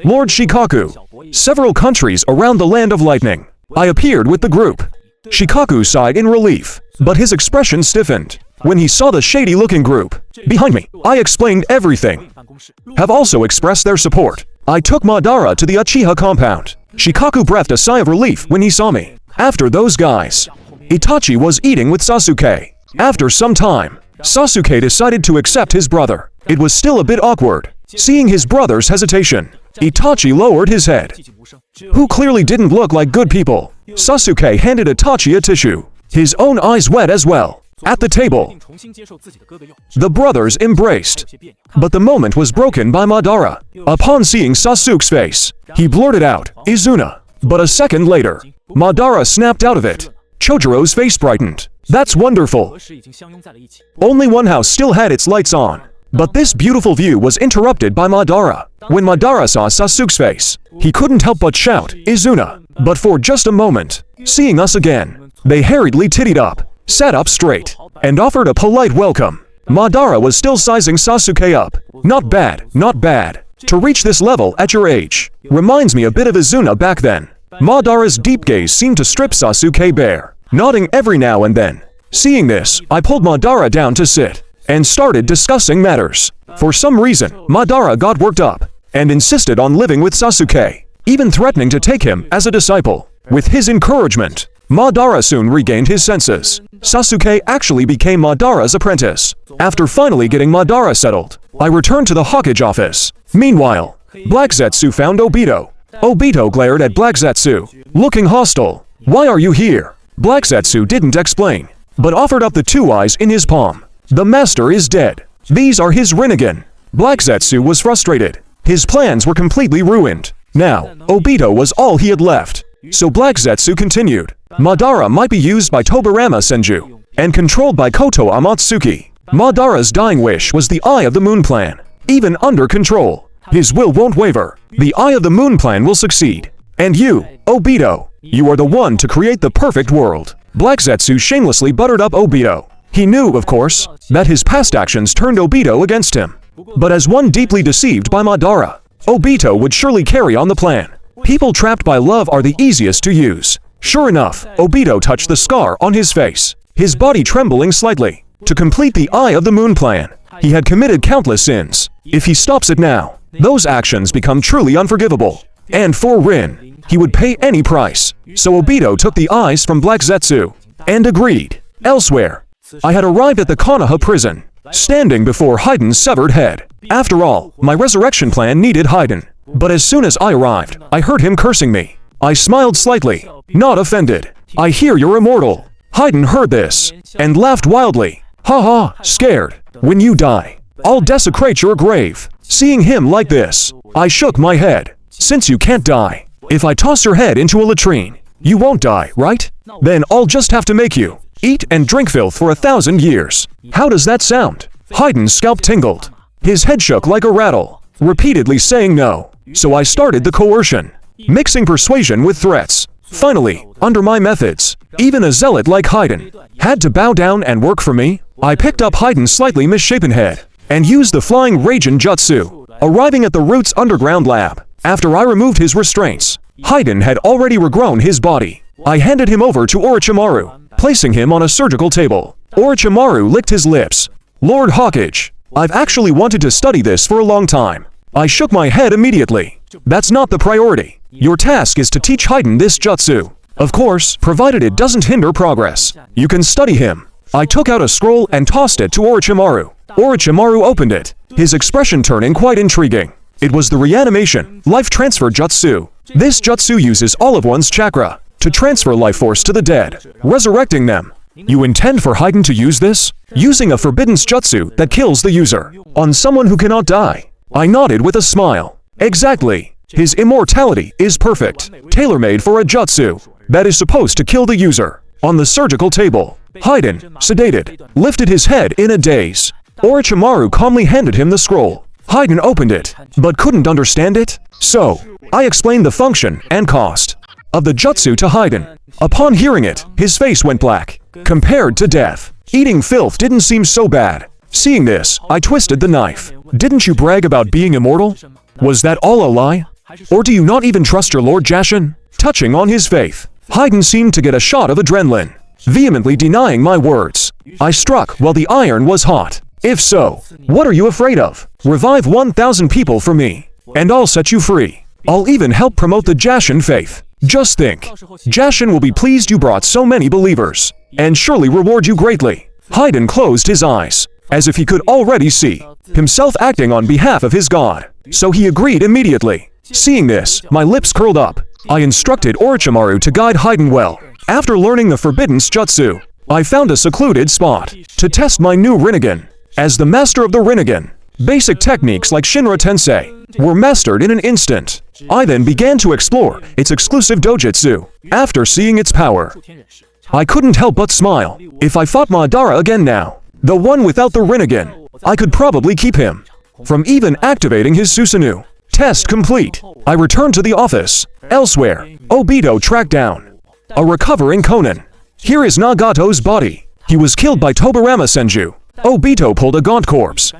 Lord Shikaku, several countries around the Land of Lightning. I appeared with the group. Shikaku sighed in relief, but his expression stiffened when he saw the shady-looking group behind me. I explained everything. Have also expressed their support. I took Madara to the Uchiha compound. Shikaku breathed a sigh of relief when he saw me. After those guys, Itachi was eating with Sasuke. After some time, Sasuke decided to accept his brother. It was still a bit awkward. Seeing his brother's hesitation, Itachi lowered his head. Who clearly didn't look like good people. Sasuke handed Itachi a tissue. His own eyes wet as well. At the table, the brothers embraced. But the moment was broken by Madara. Upon seeing Sasuke's face, he blurted out, "Izuna." But a second later, Madara snapped out of it. Chojiro's face brightened. That's wonderful. Only one house still had its lights on. But this beautiful view was interrupted by Madara. When Madara saw Sasuke's face, he couldn't help but shout, "Izuna." But for just a moment, seeing us again, they hurriedly tittied up, sat up straight, and offered a polite welcome. Madara was still sizing Sasuke up. Not bad, not bad. To reach this level at your age, reminds me a bit of Izuna back then. Madara's deep gaze seemed to strip Sasuke bare, nodding every now and then. Seeing this, I pulled Madara down to sit, and started discussing matters. For some reason, Madara got worked up, and insisted on living with Sasuke, even threatening to take him as a disciple. With his encouragement, Madara soon regained his senses. Sasuke actually became Madara's apprentice. After finally getting Madara settled, I returned to the Hokage office. Meanwhile, Black Zetsu found Obito. Obito glared at Black Zetsu, looking hostile. "Why are you here?" Black Zetsu didn't explain, but offered up the two eyes in his palm. "The master is dead. These are his Rinnegan." Black Zetsu was frustrated. His plans were completely ruined. Now, Obito was all he had left. So Black Zetsu continued. Madara might be used by Tobirama Senju, and controlled by Koto Amatsuki. Madara's dying wish was the Eye of the Moon plan. Even under control, his will won't waver. The Eye of the Moon plan will succeed. And you, Obito, you are the one to create the perfect world. Black Zetsu shamelessly buttered up Obito. He knew, of course, that his past actions turned Obito against him. But as one deeply deceived by Madara, Obito would surely carry on the plan. People trapped by love are the easiest to use. Sure enough, Obito touched the scar on his face, his body trembling slightly. To complete the Eye of the Moon plan, he had committed countless sins. If he stops it now, those actions become truly unforgivable. And for Rin, he would pay any price. So Obito took the eyes from Black Zetsu, and agreed. Elsewhere, I had arrived at the Konoha prison, standing before Hiden's severed head. After all, my resurrection plan needed Hiden. But as soon as I arrived, I heard him cursing me. I smiled slightly, not offended. "I hear you're immortal." Hiden heard this, and laughed wildly. "Ha ha, scared. When you die, I'll desecrate your grave." Seeing him like this, I shook my head. "Since you can't die, if I toss your head into a latrine, you won't die, right? Then I'll just have to make you eat and drink filth for 1,000 years. How does that sound?" Hiden's scalp tingled. His head shook like a rattle, repeatedly saying no. So I started the coercion, mixing persuasion with threats. Finally, under my methods, even a zealot like Hiden had to bow down and work for me. I picked up Hiden's slightly misshapen head, and used the flying Raijin Jutsu, arriving at the Roots underground lab. After I removed his restraints, Hiden had already regrown his body. I handed him over to Orochimaru, placing him on a surgical table. Orochimaru licked his lips. "Lord Hokage, I've actually wanted to study this for a long time." I shook my head immediately. "That's not the priority. Your task is to teach Hiden this jutsu. Of course, provided it doesn't hinder progress. You can study him." I took out a scroll and tossed it to Orochimaru. Orochimaru opened it, his expression turning quite intriguing. It was the reanimation, life transfer jutsu. This jutsu uses all of one's chakra to transfer life force to the dead, resurrecting them. "You intend for Hiden to use this? Using a forbidden jutsu that kills the user on someone who cannot die?" I nodded with a smile. "Exactly. His immortality is perfect, tailor-made for a jutsu that is supposed to kill the user." On the surgical table, Hiden, sedated, lifted his head in a daze. Orochimaru calmly handed him the scroll. Hiden opened it, but couldn't understand it. So, I explained the function and cost of the jutsu to Hiden. Upon hearing it, his face went black. Compared to death, eating filth didn't seem so bad. Seeing this, I twisted the knife. "Didn't you brag about being immortal? Was that all a lie? Or do you not even trust your Lord Jashin?" Touching on his faith, Hiden seemed to get a shot of adrenaline, vehemently denying my words. I struck while the iron was hot. "If so, what are you afraid of? Revive 1,000 people for me, and I'll set you free. I'll even help promote the Jashin faith." Just think. Jashin will be pleased you brought so many believers, and surely reward you greatly. Haiden closed his eyes, as if he could already see himself acting on behalf of his god, so he agreed immediately. Seeing this, my lips curled up. I instructed Orochimaru to guide Haiden well. After learning the forbidden jutsu, I found a secluded spot to test my new Rinnegan. As the master of the Rinnegan, basic techniques like Shinra Tensei were mastered in an instant. I then began to explore its exclusive dojutsu. After seeing its power, I couldn't help but smile. If I fought Madara again now, the one without the Rinnegan, I could probably keep him from even activating his Susanoo. Test complete. I returned to the office. Elsewhere, Obito tracked down a recovering Konan. Here is Nagato's body. He was killed by Tobirama Senju. Obito pulled a gaunt corpse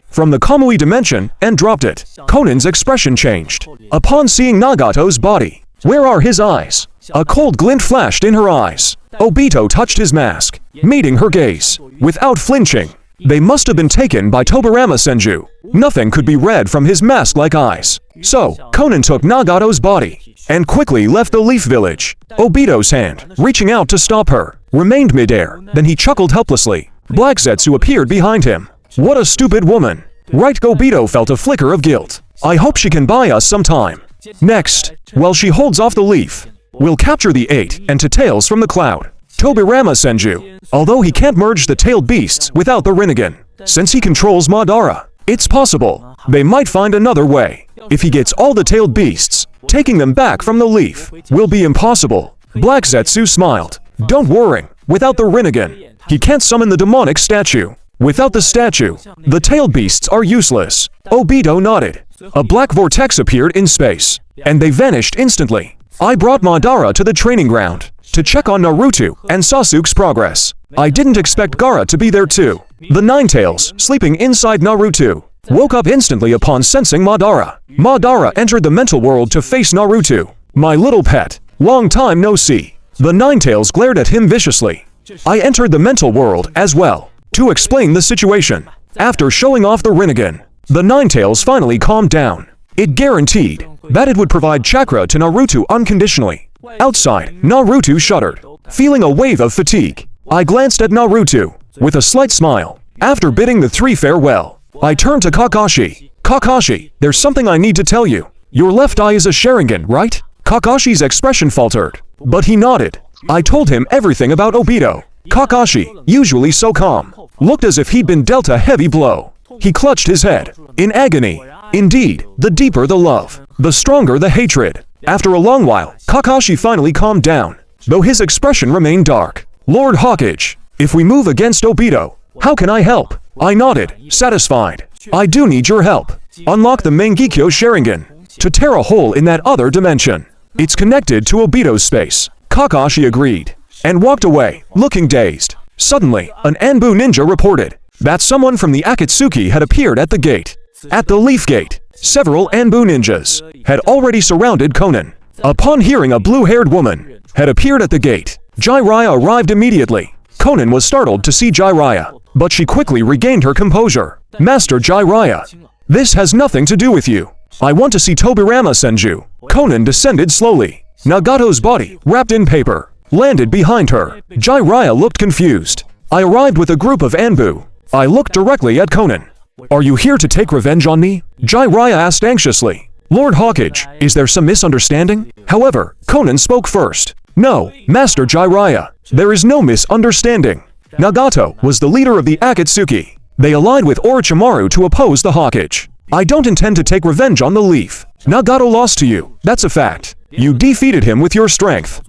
from the Kamui dimension and dropped it. Konan's expression changed upon seeing Nagato's body. Where are his eyes? A cold glint flashed in her eyes. Obito touched his mask, meeting her gaze. Without flinching, they must have been taken by Tobirama Senju. Nothing could be read from his mask-like eyes. So, Konan took Nagato's body and quickly left the Leaf Village. Obito's hand, reaching out to stop her, remained midair. Then he chuckled helplessly. Black Zetsu appeared behind him. What a stupid woman. Right, Obito felt a flicker of guilt. I hope she can buy us some time. Next, while she holds off the leaf, we'll capture the 8 and tails from the cloud. Tobirama Senju, although he can't merge the tailed beasts without the Rinnegan, since he controls Madara, it's possible they might find another way. If he gets all the tailed beasts, taking them back from the leaf will be impossible. Black Zetsu smiled. Don't worry, without the Rinnegan, he can't summon the demonic statue. Without the statue, the tailed beasts are useless. Obito nodded. A black vortex appeared in space, and they vanished instantly. I brought Madara to the training ground to check on Naruto and Sasuke's progress. I didn't expect Gaara to be there too. The Ninetales, sleeping inside Naruto, woke up instantly upon sensing Madara. Madara entered the mental world to face Naruto. My little pet, long time no see. The Ninetales glared at him viciously. I entered the mental world as well to explain the situation. After showing off the Rinnegan, the Ninetales finally calmed down. It guaranteed that it would provide chakra to Naruto unconditionally. Outside, Naruto shuddered, feeling a wave of fatigue. I glanced at Naruto with a slight smile. After bidding the 3 farewell, I turned to Kakashi. Kakashi, there's something I need to tell you. Your left eye is a Sharingan, right? Kakashi's expression faltered, but he nodded. I told him everything about Obito. Kakashi, usually so calm, looked as if he'd been dealt a heavy blow. He clutched his head in agony. Indeed, the deeper the love, the stronger the hatred. After a long while, Kakashi finally calmed down, though his expression remained dark. Lord Hokage, if we move against Obito, how can I help? I nodded, satisfied. I do need your help. Unlock the Mangekyo Sharingan to tear a hole in that other dimension. It's connected to Obito's space. Kakashi agreed and walked away, looking dazed. Suddenly, an Anbu ninja reported that someone from the Akatsuki had appeared at the gate. At the Leaf Gate, several Anbu ninjas had already surrounded Konan. Upon hearing a blue-haired woman had appeared at the gate, Jiraiya arrived immediately. Konan was startled to see Jiraiya, but she quickly regained her composure. Master Jiraiya, this has nothing to do with you. I want to see Tobirama Senju. Konan descended slowly. Nagato's body, wrapped in paper, landed behind her. Jiraiya looked confused. I arrived with a group of Anbu. I looked directly at Konan. Are you here to take revenge on me? Jiraiya asked anxiously. Lord Hokage, is there some misunderstanding? However, Konan spoke first. No, Master Jiraiya, there is no misunderstanding. Nagato was the leader of the Akatsuki. They allied with Orochimaru to oppose the Hokage. I don't intend to take revenge on the Leaf. Nagato lost to you, that's a fact. You defeated him with your strength.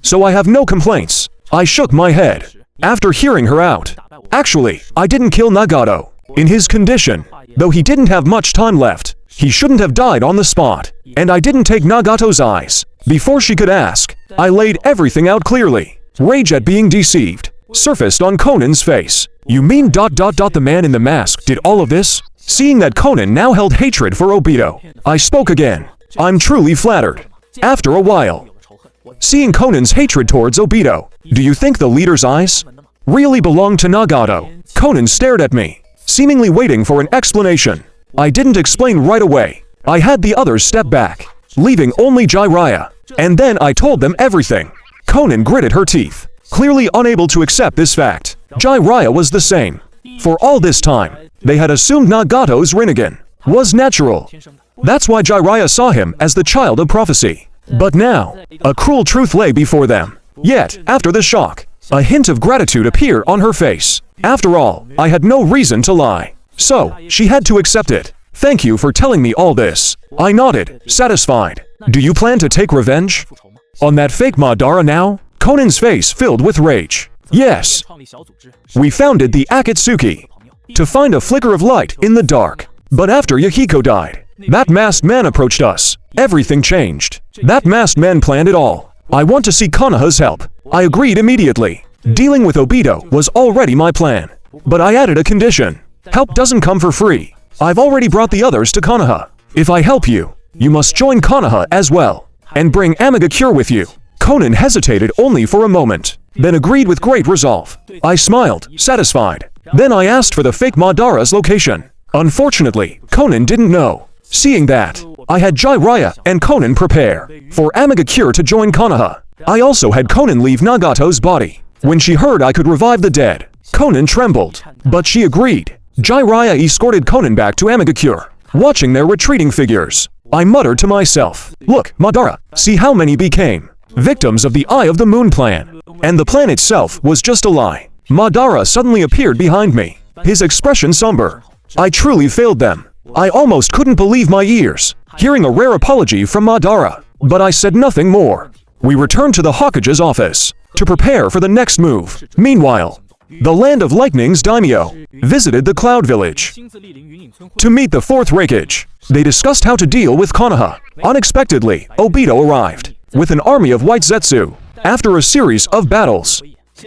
So I have no complaints. I shook my head after hearing her out. Actually, I didn't kill Nagato. In his condition, though he didn't have much time left, he shouldn't have died on the spot. And I didn't take Nagato's eyes. Before she could ask, I laid everything out clearly. Rage at being deceived surfaced on Konan's face. You mean ... the man in the mask did all of this? Seeing that Konan now held hatred for Obito, I spoke again. I'm truly flattered. After a while, seeing Konan's hatred towards Obito, do you think the leader's eyes really belong to Nagato? Konan stared at me, seemingly waiting for an explanation. I didn't explain right away. I had the others step back, leaving only Jiraiya. And then I told them everything. Konan gritted her teeth, clearly unable to accept this fact. Jiraiya was the same. For all this time, they had assumed Nagato's Rinnegan was natural. That's why Jiraiya saw him as the child of prophecy. But now, a cruel truth lay before them. Yet, after the shock, a hint of gratitude appeared on her face. After all, I had no reason to lie. So, she had to accept it. Thank you for telling me all this. I nodded, satisfied. Do you plan to take revenge on that fake Madara now? Konan's face filled with rage. Yes. We founded the Akatsuki to find a flicker of light in the dark. But after Yahiko died, that masked man approached us. Everything changed. That masked man planned it all. I want to see Konoha's help. I agreed immediately. Dealing with Obito was already my plan. But I added a condition. Help doesn't come for free. I've already brought the others to Konoha. If I help you, you must join Konoha as well. And bring Amigakure with you. Konan hesitated only for a moment, then agreed with great resolve. I smiled, satisfied. Then I asked for the fake Madara's location. Unfortunately, Konan didn't know. Seeing that, I had Jiraiya and Konan prepare for Amigakure to join Konoha. I also had Konan leave Nagato's body. When she heard I could revive the dead, Konan trembled, but she agreed. Jiraiya escorted Konan back to Amigakure. Watching their retreating figures, I muttered to myself, "Look, Madara, see how many became victims of the Eye of the Moon plan." And the plan itself was just a lie. Madara suddenly appeared behind me, his expression somber. I truly failed them. I almost couldn't believe my ears, hearing a rare apology from Madara. But I said nothing more. We returned to the Hokage's office to prepare for the next move. Meanwhile, the Land of Lightning's daimyo visited the Cloud Village to meet the fourth Raikage. They discussed how to deal with Konoha. Unexpectedly, Obito arrived with an army of white Zetsu. After a series of battles,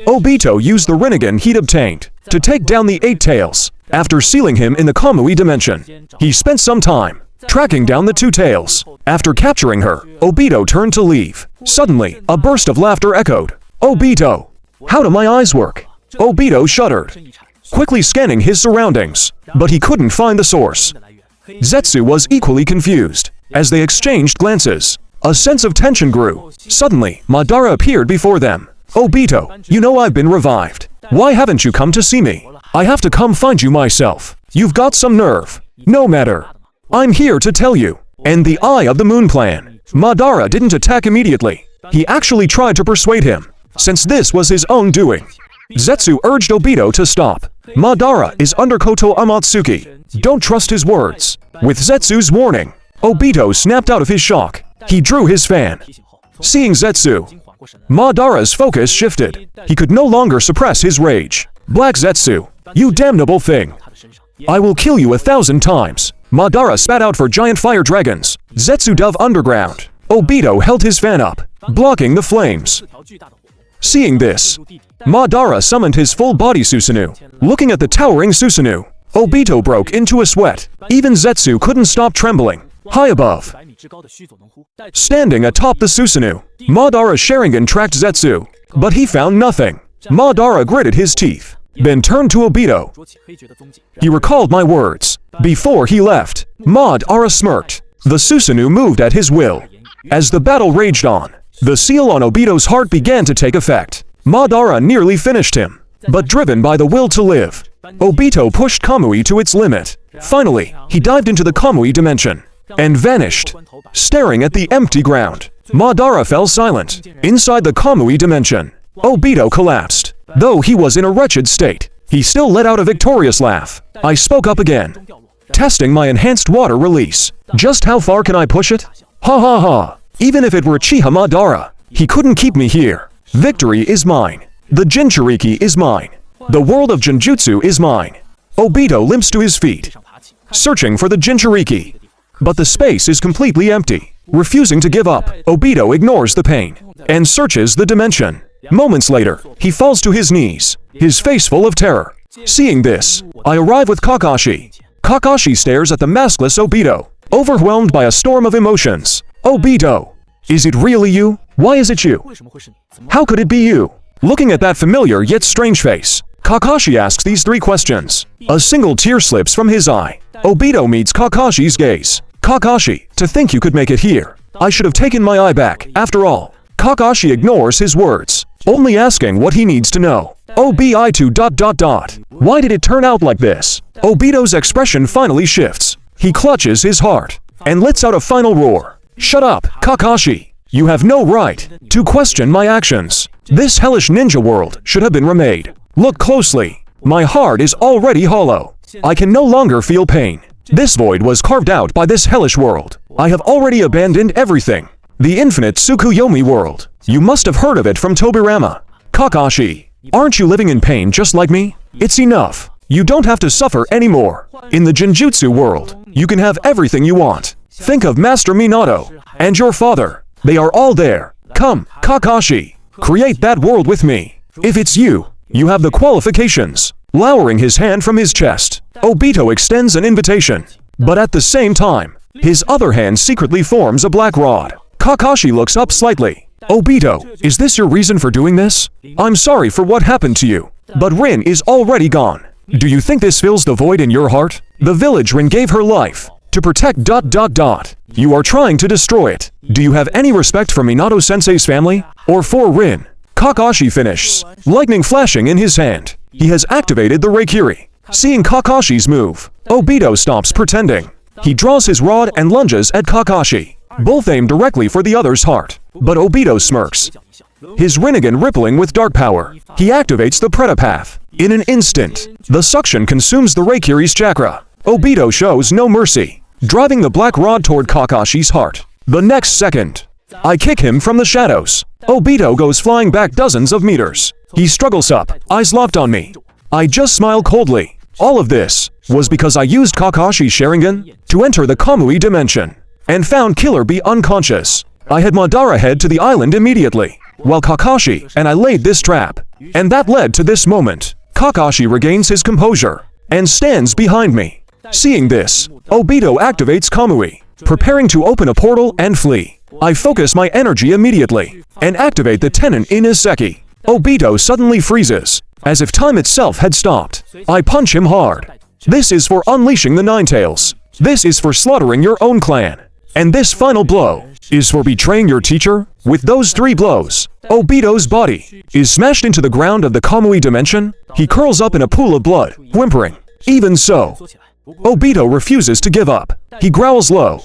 Obito used the Rinnegan he'd obtained to take down the Eight Tails. After sealing him in the Kamui dimension, he spent some time tracking down the Two Tails. After capturing her, Obito turned to leave. Suddenly, a burst of laughter echoed. "Obito! How do my eyes work?" Obito shuddered, quickly scanning his surroundings, but he couldn't find the source. Zetsu was equally confused. As they exchanged glances, a sense of tension grew. Suddenly, Madara appeared before them. "Obito, you know I've been revived. Why haven't you come to see me? I have to come find you myself. You've got some nerve. No matter. I'm here to tell you." And the Eye of the Moon plan. Madara didn't attack immediately. He actually tried to persuade him, since this was his own doing. Zetsu urged Obito to stop. Madara is under Koto Amatsuki. Don't trust his words. With Zetsu's warning, Obito snapped out of his shock. He drew his fan. Seeing Zetsu, Madara's focus shifted. He could no longer suppress his rage. "Black Zetsu, you damnable thing. I will kill you 1,000 times." Madara spat out for giant fire dragons. Zetsu dove underground. Obito held his fan up, blocking the flames. Seeing this, Madara summoned his full-body Susanoo. Looking at the towering Susanoo, Obito broke into a sweat. Even Zetsu couldn't stop trembling. High above, standing atop the Susanoo, Madara's Sharingan tracked Zetsu, but he found nothing. Madara gritted his teeth, then turned to Obito. He recalled my words. Before he left, Madara smirked. The Susanoo moved at his will. As the battle raged on, the seal on Obito's heart began to take effect. Madara nearly finished him, but driven by the will to live, Obito pushed Kamui to its limit. Finally, he dived into the Kamui dimension and vanished, staring at the empty ground. Madara fell silent. Inside the Kamui dimension, Obito collapsed. Though he was in a wretched state, he still let out a victorious laugh. I spoke up again, testing my enhanced water release. Just how far can I push it? Ha ha ha. Even if it were Uchiha Madara, he couldn't keep me here. Victory is mine. The Jinchuriki is mine. The world of Genjutsu is mine. Obito limps to his feet, searching for the Jinchuriki. But the space is completely empty. Refusing to give up, Obito ignores the pain and searches the dimension. Moments later, he falls to his knees, his face full of terror. Seeing this, I arrive with Kakashi. Kakashi stares at the maskless Obito, overwhelmed by a storm of emotions. "Obito, is it really you? Why is it you? How could it be you?" Looking at that familiar yet strange face, Kakashi asks these 3 questions. A single tear slips from his eye. Obito meets Kakashi's gaze. "Kakashi, to think you could make it here. I should have taken my eye back, after all. Kakashi ignores his words, only asking what he needs to know. Obi2 ... Why did it turn out like this? Obito's expression finally shifts. He clutches his heart and lets out a final roar. Shut up, Kakashi. You have no right to question my actions. This hellish ninja world should have been remade. Look closely. My heart is already hollow. I can no longer feel pain. This void was carved out by this hellish world. I have already abandoned everything. The infinite Tsukuyomi world. You must have heard of it from Tobirama. Kakashi, aren't you living in pain just like me? It's enough. You don't have to suffer anymore. In the Genjutsu world, you can have everything you want. Think of Master Minato and your father. They are all there. Come, Kakashi, create that world with me. If it's you, you have the qualifications. Lowering his hand from his chest, Obito extends an invitation. But at the same time, his other hand secretly forms a black rod. Kakashi looks up slightly. Obito, is this your reason for doing this? I'm sorry for what happened to you, but Rin is already gone. Do you think this fills the void in your heart? The village Rin gave her life to protect ... You are trying to destroy it. Do you have any respect for Minato-sensei's family? Or for Rin? Kakashi finishes, lightning flashing in his hand. He has activated the Reikiri. Seeing Kakashi's move, Obito stops pretending. He draws his rod and lunges at Kakashi. Both aim directly for the other's heart. But Obito smirks, his Rinnegan rippling with dark power. He activates the Pretapath. In an instant, the suction consumes the Reikiri's chakra. Obito shows no mercy, driving the black rod toward Kakashi's heart. The next second, I kick him from the shadows. Obito goes flying back dozens of meters. He struggles up, eyes locked on me. I just smile coldly. All of this was because I used Kakashi's Sharingan to enter the Kamui dimension and found Killer Bee unconscious. I had Madara head to the island immediately, while Kakashi and I laid this trap. And that led to this moment. Kakashi regains his composure and stands behind me. Seeing this, Obito activates Kamui, preparing to open a portal and flee. I focus my energy immediately and activate the Tenon in Iseki. Obito suddenly freezes, as if time itself had stopped. I punch him hard. This is for unleashing the Nine Tails. This is for slaughtering your own clan. And this final blow is for betraying your teacher. With those 3 blows, Obito's body is smashed into the ground of the Kamui dimension. He curls up in a pool of blood, whimpering. Even so, Obito refuses to give up. He growls low,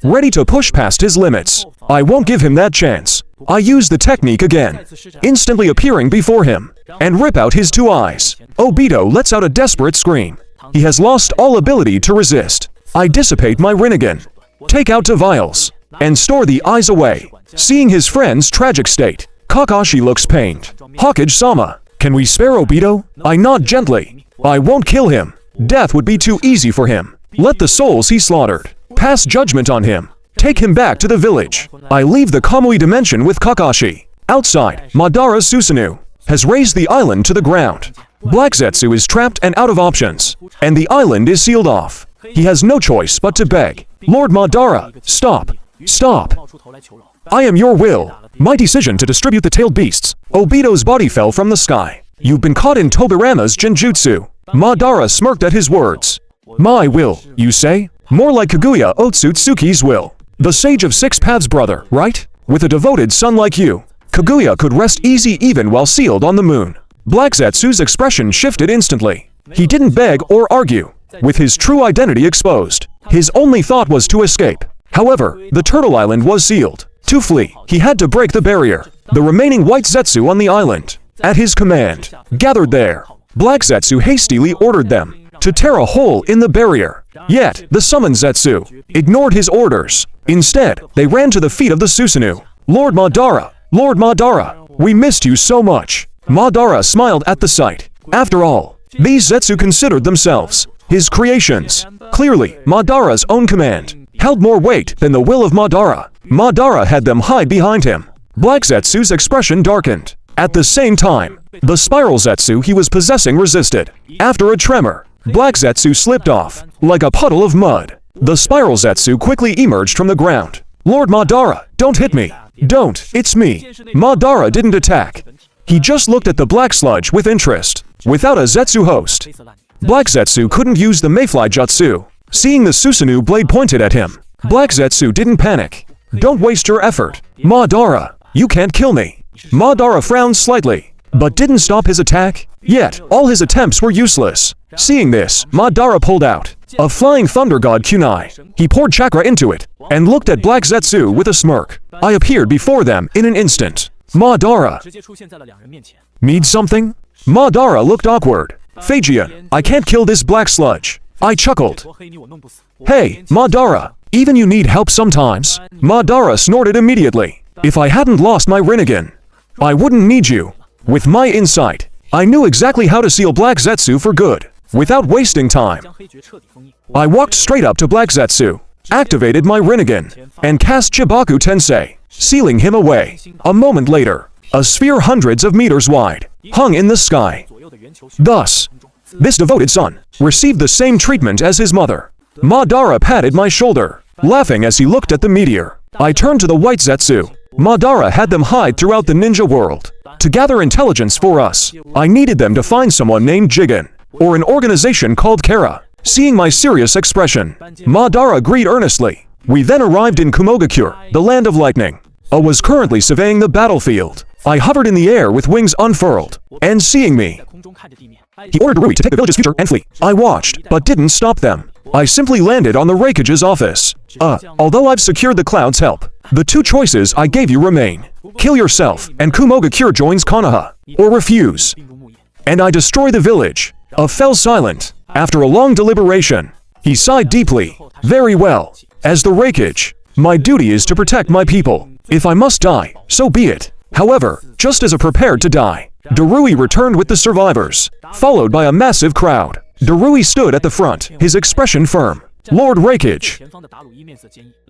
ready to push past his limits. I won't give him that chance. I use the technique again, instantly appearing before him, and rip out his 2 eyes. Obito lets out a desperate scream. He has lost all ability to resist. I dissipate my Rinnegan, take out 2 vials, and store the eyes away. Seeing his friend's tragic state, Kakashi looks pained. Hokage-sama, can we spare Obito? I nod gently. I won't kill him. Death would be too easy for him. Let the souls he slaughtered pass judgment on him. Take him back to the village. I leave the Kamui dimension with Kakashi. Outside, Madara Susanoo has raised the island to the ground. Black Zetsu is trapped and out of options, and the island is sealed off. He has no choice but to beg. Lord Madara, stop. Stop. I am your will. My decision to distribute the tailed beasts. Obito's body fell from the sky. You've been caught in Tobirama's Genjutsu. Madara smirked at his words. My will, you say? More like Kaguya Otsutsuki's will. The Sage of 6 Paths brother, right? With a devoted son like you, Kaguya could rest easy even while sealed on the moon. Black Zetsu's expression shifted instantly. He didn't beg or argue. With his true identity exposed, his only thought was to escape. However, the Turtle Island was sealed. To flee, he had to break the barrier. The remaining white Zetsu on the island, at his command, gathered there. Black Zetsu hastily ordered them to tear a hole in the barrier. Yet, the summoned Zetsu ignored his orders. Instead, they ran to the feet of the Susanoo. Lord Madara, we missed you so much. Madara smiled at the sight. After all, these Zetsu considered themselves his creations. Clearly, Madara's own command held more weight than the will of Madara. Madara had them hide behind him. Black Zetsu's expression darkened. At the same time, the spiral Zetsu he was possessing resisted. After a tremor, Black Zetsu slipped off, like a puddle of mud. The spiral Zetsu quickly emerged from the ground. Lord Madara, don't hit me. Don't, it's me. Madara didn't attack. He just looked at the black sludge with interest. Without a Zetsu host, Black Zetsu couldn't use the Mayfly Jutsu. Seeing the Susanoo blade pointed at him, Black Zetsu didn't panic. Don't waste your effort. Madara, you can't kill me. Madara frowned slightly, but didn't stop his attack. Yet, all his attempts were useless. Seeing this, Madara pulled out a flying thunder god kunai. He poured chakra into it, and looked at Black Zetsu with a smirk. I appeared before them in an instant. Madara. Need something? Madara looked awkward. Phaegian, I can't kill this black sludge. I chuckled. Hey, Madara, even you need help sometimes? Madara snorted immediately. If I hadn't lost my Rinnegan, I wouldn't need you. With my insight, I knew exactly how to seal Black Zetsu for good, without wasting time. I walked straight up to Black Zetsu, activated my Rinnegan, and cast Chibaku Tensei, sealing him away. A moment later, a sphere hundreds of meters wide hung in the sky. Thus, this devoted son received the same treatment as his mother. Madara patted my shoulder, laughing as he looked at the meteor. I turned to the white Zetsu. Madara had them hide throughout the ninja world to gather intelligence for us. I needed them to find someone named Jigen, or an organization called Kara. Seeing my serious expression, Madara agreed earnestly. We then arrived in Kumogakure, the land of lightning. I was currently surveying the battlefield. I hovered in the air with wings unfurled, and seeing me, he ordered Rui to take the village's future and flee. I watched, but didn't stop them. I simply landed on the Raikage's office. Although I've secured the Cloud's help, the two choices I gave you remain. Kill yourself, and Kumogakure joins Konoha, or refuse, and I destroy the village. Fell silent. After a long deliberation, he sighed deeply. Very well. As the Raikage, my duty is to protect my people. If I must die, so be it. However, just as I prepared to die, Darui returned with the survivors, followed by a massive crowd. Darui stood at the front, his expression firm. Lord Raikage,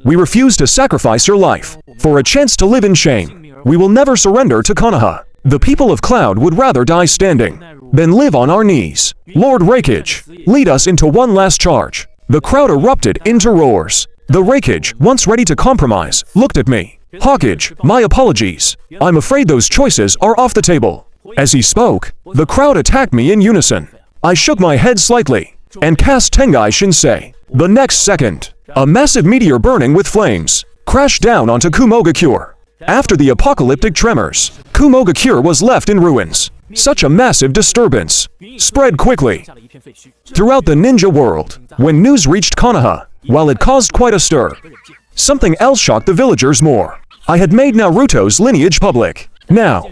we refuse to sacrifice your life for a chance to live in shame. We will never surrender to Konoha. The people of Cloud would rather die standing than live on our knees. Lord Raikage, lead us into one last charge. The crowd erupted into roars. The Raikage, once ready to compromise, looked at me. Hokage, my apologies. I'm afraid those choices are off the table. As he spoke, the crowd attacked me in unison. I shook my head slightly and cast Tengai Shinsei. The next second, a massive meteor burning with flames crashed down onto Kumogakure. After the apocalyptic tremors, Kumogakure was left in ruins. Such a massive disturbance spread quickly throughout the ninja world. When news reached Konoha, while it caused quite a stir, something else shocked the villagers more. I had made Naruto's lineage public. Now,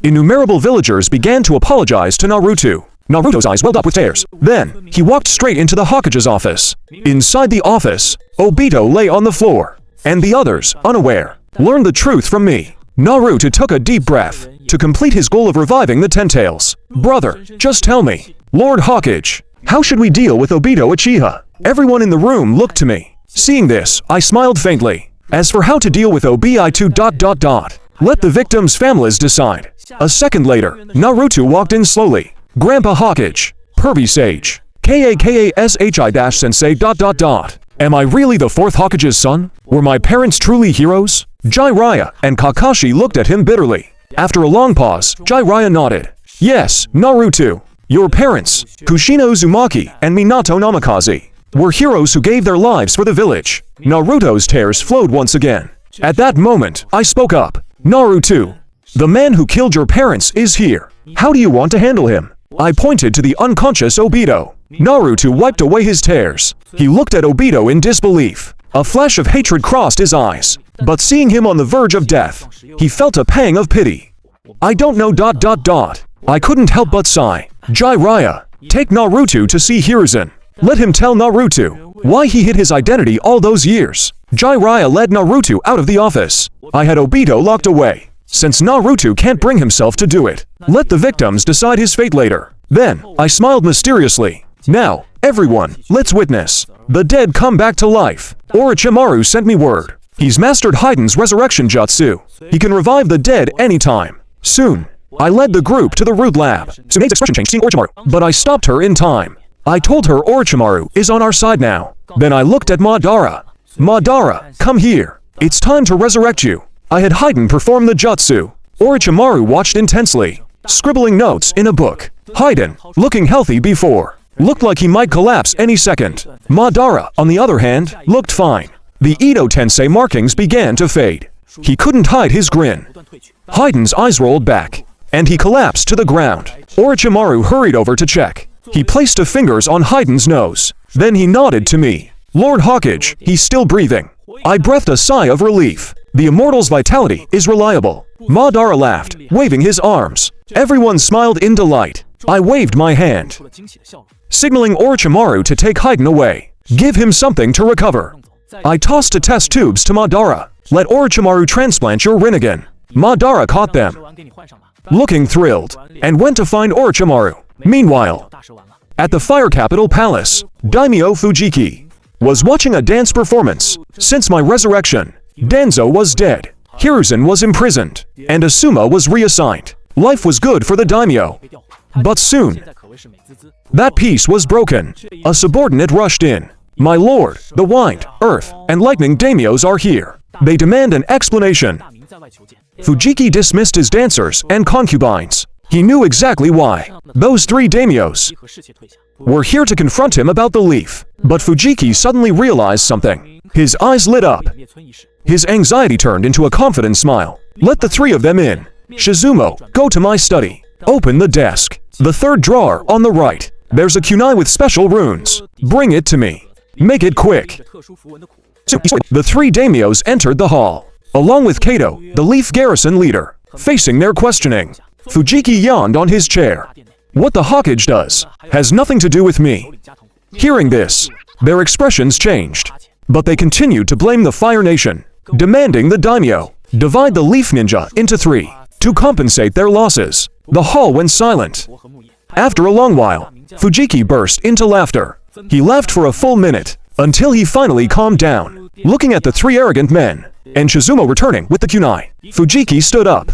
innumerable villagers began to apologize to Naruto. Naruto's eyes welled up with tears. Then, he walked straight into the Hokage's office. Inside the office, Obito lay on the floor, and the others, unaware, learned the truth from me. Naruto took a deep breath to complete his goal of reviving the Ten Tails. Brother, just tell me, Lord Hokage, how should we deal with Obito Uchiha? Everyone in the room looked to me. Seeing this, I smiled faintly. As for how to deal with Obi2... let the victims' families decide. A second later, Naruto walked in slowly. Grandpa Hokage, Pervy Sage, Kakashi-sensei... Am I really the fourth Hokage's son? Were my parents truly heroes? Jiraiya and Kakashi looked at him bitterly. After a long pause, Jiraiya nodded. Yes, Naruto. Your parents, Kushina Uzumaki and Minato Namikaze, were heroes who gave their lives for the village. Naruto's tears flowed once again. At that moment, I spoke up. Naruto, the man who killed your parents is here. How do you want to handle him? I pointed to the unconscious Obito. Naruto wiped away his tears. He looked at Obito in disbelief. A flash of hatred crossed his eyes. But seeing him on the verge of death, he felt a pang of pity. I don't know... I couldn't help but sigh. Jiraiya, take Naruto to see Hiruzen. Let him tell Naruto why he hid his identity all those years. Jiraiya led Naruto out of the office. I had Obito locked away. Since Naruto can't bring himself to do it, let the victims decide his fate later. Then, I smiled mysteriously. Now, everyone, let's witness the dead come back to life. Orochimaru sent me word. He's mastered Heiden's resurrection jutsu. He can revive the dead anytime. Soon, I led the group to the root lab. Tsunede's expression changed seeing Orochimaru, but I stopped her in time. I told her Orochimaru is on our side now. Then I looked at Madara. Madara, come here. It's time to resurrect you. I had Haiden perform the jutsu. Orochimaru watched intensely, scribbling notes in a book. Haiden, looking healthy before, looked like he might collapse any second. Madara, on the other hand, looked fine. the Edo Tensei markings began to fade. He couldn't hide his grin. Heiden's eyes rolled back, and he collapsed to the ground. Orochimaru hurried over to check. He placed his fingers on Heiden's nose. Then he nodded to me. Lord Hokage, he's still breathing. I breathed a sigh of relief. The immortal's vitality is reliable. Madara laughed, waving his arms. Everyone smiled in delight. I waved my hand, signaling Orochimaru to take Haiden away. Give him something to recover. I tossed the test tubes to Madara. Let Orochimaru transplant your Rinnegan. Madara caught them, looking thrilled, and went to find Orochimaru. Meanwhile, at the Fire Capital Palace, Daimyo Fujiki was watching a dance performance. Since my resurrection, Danzo was dead, Hiruzen was imprisoned, and Asuma was reassigned. Life was good for the daimyo. But soon, that peace was broken. A subordinate rushed in. My lord, the wind, earth, and lightning daimyos are here. They demand an explanation. Fujiki dismissed his dancers and concubines. He knew exactly why. Those three daimyos were here to confront him about the leaf. But Fujiki suddenly realized something. His eyes lit up. His anxiety turned into a confident smile. Let the three of them in. Shizumo, go to my study. Open the desk. The third drawer on the right. There's a kunai with special runes. Bring it to me. Make it quick. The three daimyos entered the hall, along with Kato, the Leaf Garrison leader, facing their questioning. Fujiki yawned on his chair. What the Hokage does has nothing to do with me. Hearing this, their expressions changed, but they continued to blame the Fire Nation, demanding the daimyo divide the Leaf Ninja into three to compensate their losses. The hall went silent. After a long while, Fujiki burst into laughter. He laughed for a full minute, until he finally calmed down, looking at the three arrogant men, and Shizumo returning with the kunai. Fujiki stood up.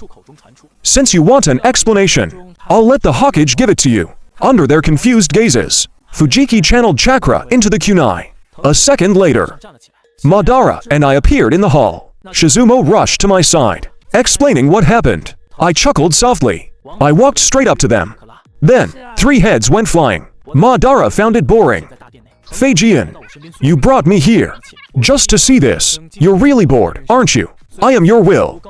Since you want an explanation, I'll let the Hokage give it to you. Under their confused gazes, Fujiki channeled chakra into the kunai. A second later, Madara and I appeared in the hall. Shizumo rushed to my side, explaining what happened. I chuckled softly. I walked straight up to them. Then, three heads went flying. Madara found it boring. Feijian, you brought me here just to see this. You're really bored, aren't you? I am your will.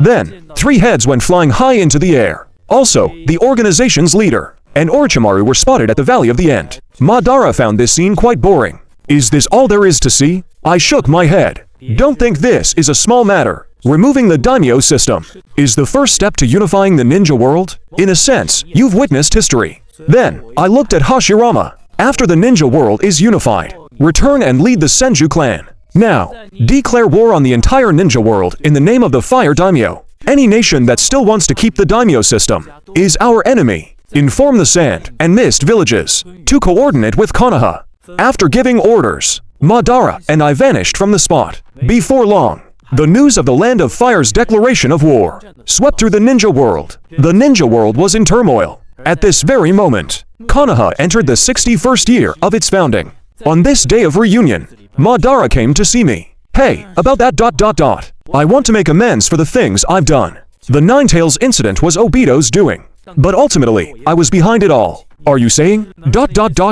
Then, three heads went flying high into the air. Also, the organization's leader and Orochimaru were spotted at the Valley of the End. Madara found this scene quite boring. Is this all there is to see? I shook my head. Don't think this is a small matter. Removing the daimyo system is the first step to unifying the ninja world. In a sense, you've witnessed history. Then, I looked at Hashirama. After the ninja world is unified, return and lead the Senju clan. Now, declare war on the entire ninja world in the name of the Fire Daimyo. Any nation that still wants to keep the daimyo system is our enemy. Inform the Sand and Mist villages to coordinate with Konoha. After giving orders, Madara and I vanished from the spot. Before long, the news of the Land of Fire's declaration of war swept through the ninja world. The ninja world was in turmoil. At this very moment, Konoha entered the 61st year of its founding. On this day of reunion, Madara came to see me. Hey, about that ... I want to make amends for the things I've done. The Ninetales incident was Obito's doing, but ultimately, I was behind it all. Are you saying ...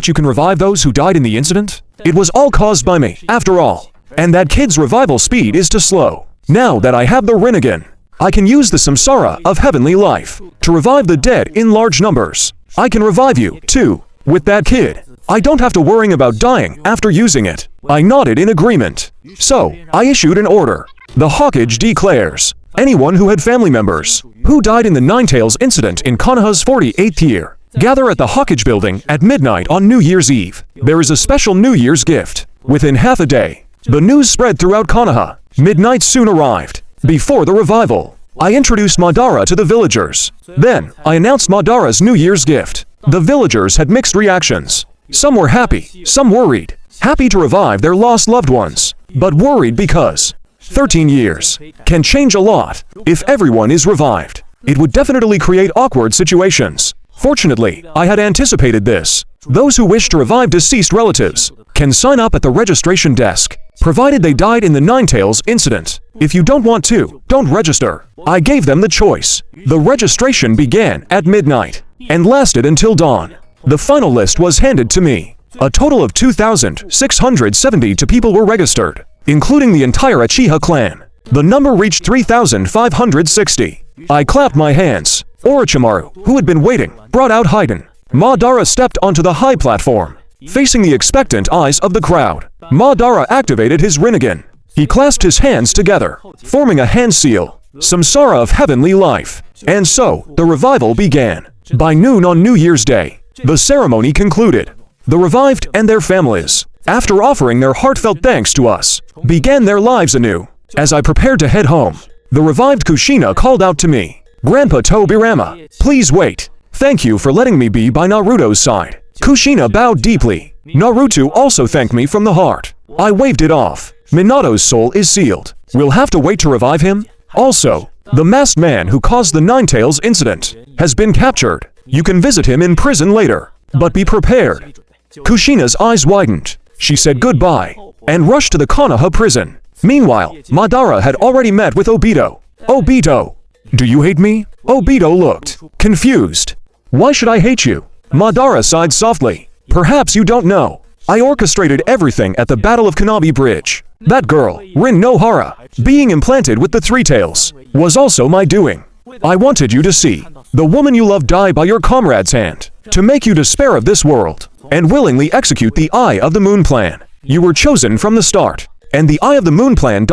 you can revive those who died in the incident? It was all caused by me, after all. And that kid's revival speed is too slow. Now that I have the Rinnegan, I can use the samsara of heavenly life to revive the dead in large numbers. I can revive you, too, with that kid. I don't have to worry about dying after using it. I nodded in agreement. So, I issued an order. The Hokage declares, anyone who had family members who died in the Ninetales incident in Konoha's 48th year, gather at the Hokage building at midnight on New Year's Eve. There is a special New Year's gift. Within half a day, the news spread throughout Konoha. Midnight soon arrived. Before the revival, I introduced Madara to the villagers. Then, I announced Madara's New Year's gift. The villagers had mixed reactions. Some were happy, some worried. Happy to revive their lost loved ones, but worried because 13 years can change a lot. If everyone is revived, it would definitely create awkward situations. Fortunately, I had anticipated this. Those who wish to revive deceased relatives can sign up at the registration desk, provided they died in the Ninetales incident. If you don't want to, don't register. I gave them the choice. The registration began at midnight and lasted until dawn. The final list was handed to me. A total of 2,672 people were registered. including the entire Uchiha clan. The number reached 3,560. I clapped my hands. Orochimaru, who had been waiting, brought out Haiden. Madara stepped onto the high platform. Facing the expectant eyes of the crowd, Madara activated his Rinnegan. He clasped his hands together, forming a hand seal, samsara of heavenly life. And so, the revival began. By noon on New Year's Day, the ceremony concluded. The revived and their families, after offering their heartfelt thanks to us, began their lives anew. As I prepared to head home, the revived Kushina called out to me, "Grandpa Tobirama, please wait. Thank you for letting me be by Naruto's side." Kushina bowed deeply. Naruto also thanked me from the heart. I waved it off. Minato's soul is sealed. We'll have to wait to revive him. Also, the masked man who caused the Nine Tails incident has been captured. You can visit him in prison later, but be prepared. Kushina's eyes widened. She said goodbye and rushed to the Konoha prison. Meanwhile, Madara had already met with Obito. "Obito, do you hate me?" Obito looked confused. "Why should I hate you?" Madara sighed softly. "Perhaps you don't know. I orchestrated everything at the Battle of Kanabi Bridge. That girl, Rin Nohara, being implanted with the Three Tails, was also my doing. I wanted you to see the woman you love die by your comrade's hand, to make you despair of this world, and willingly execute the Eye of the Moon plan. You were chosen from the start, and the Eye of the Moon plan ...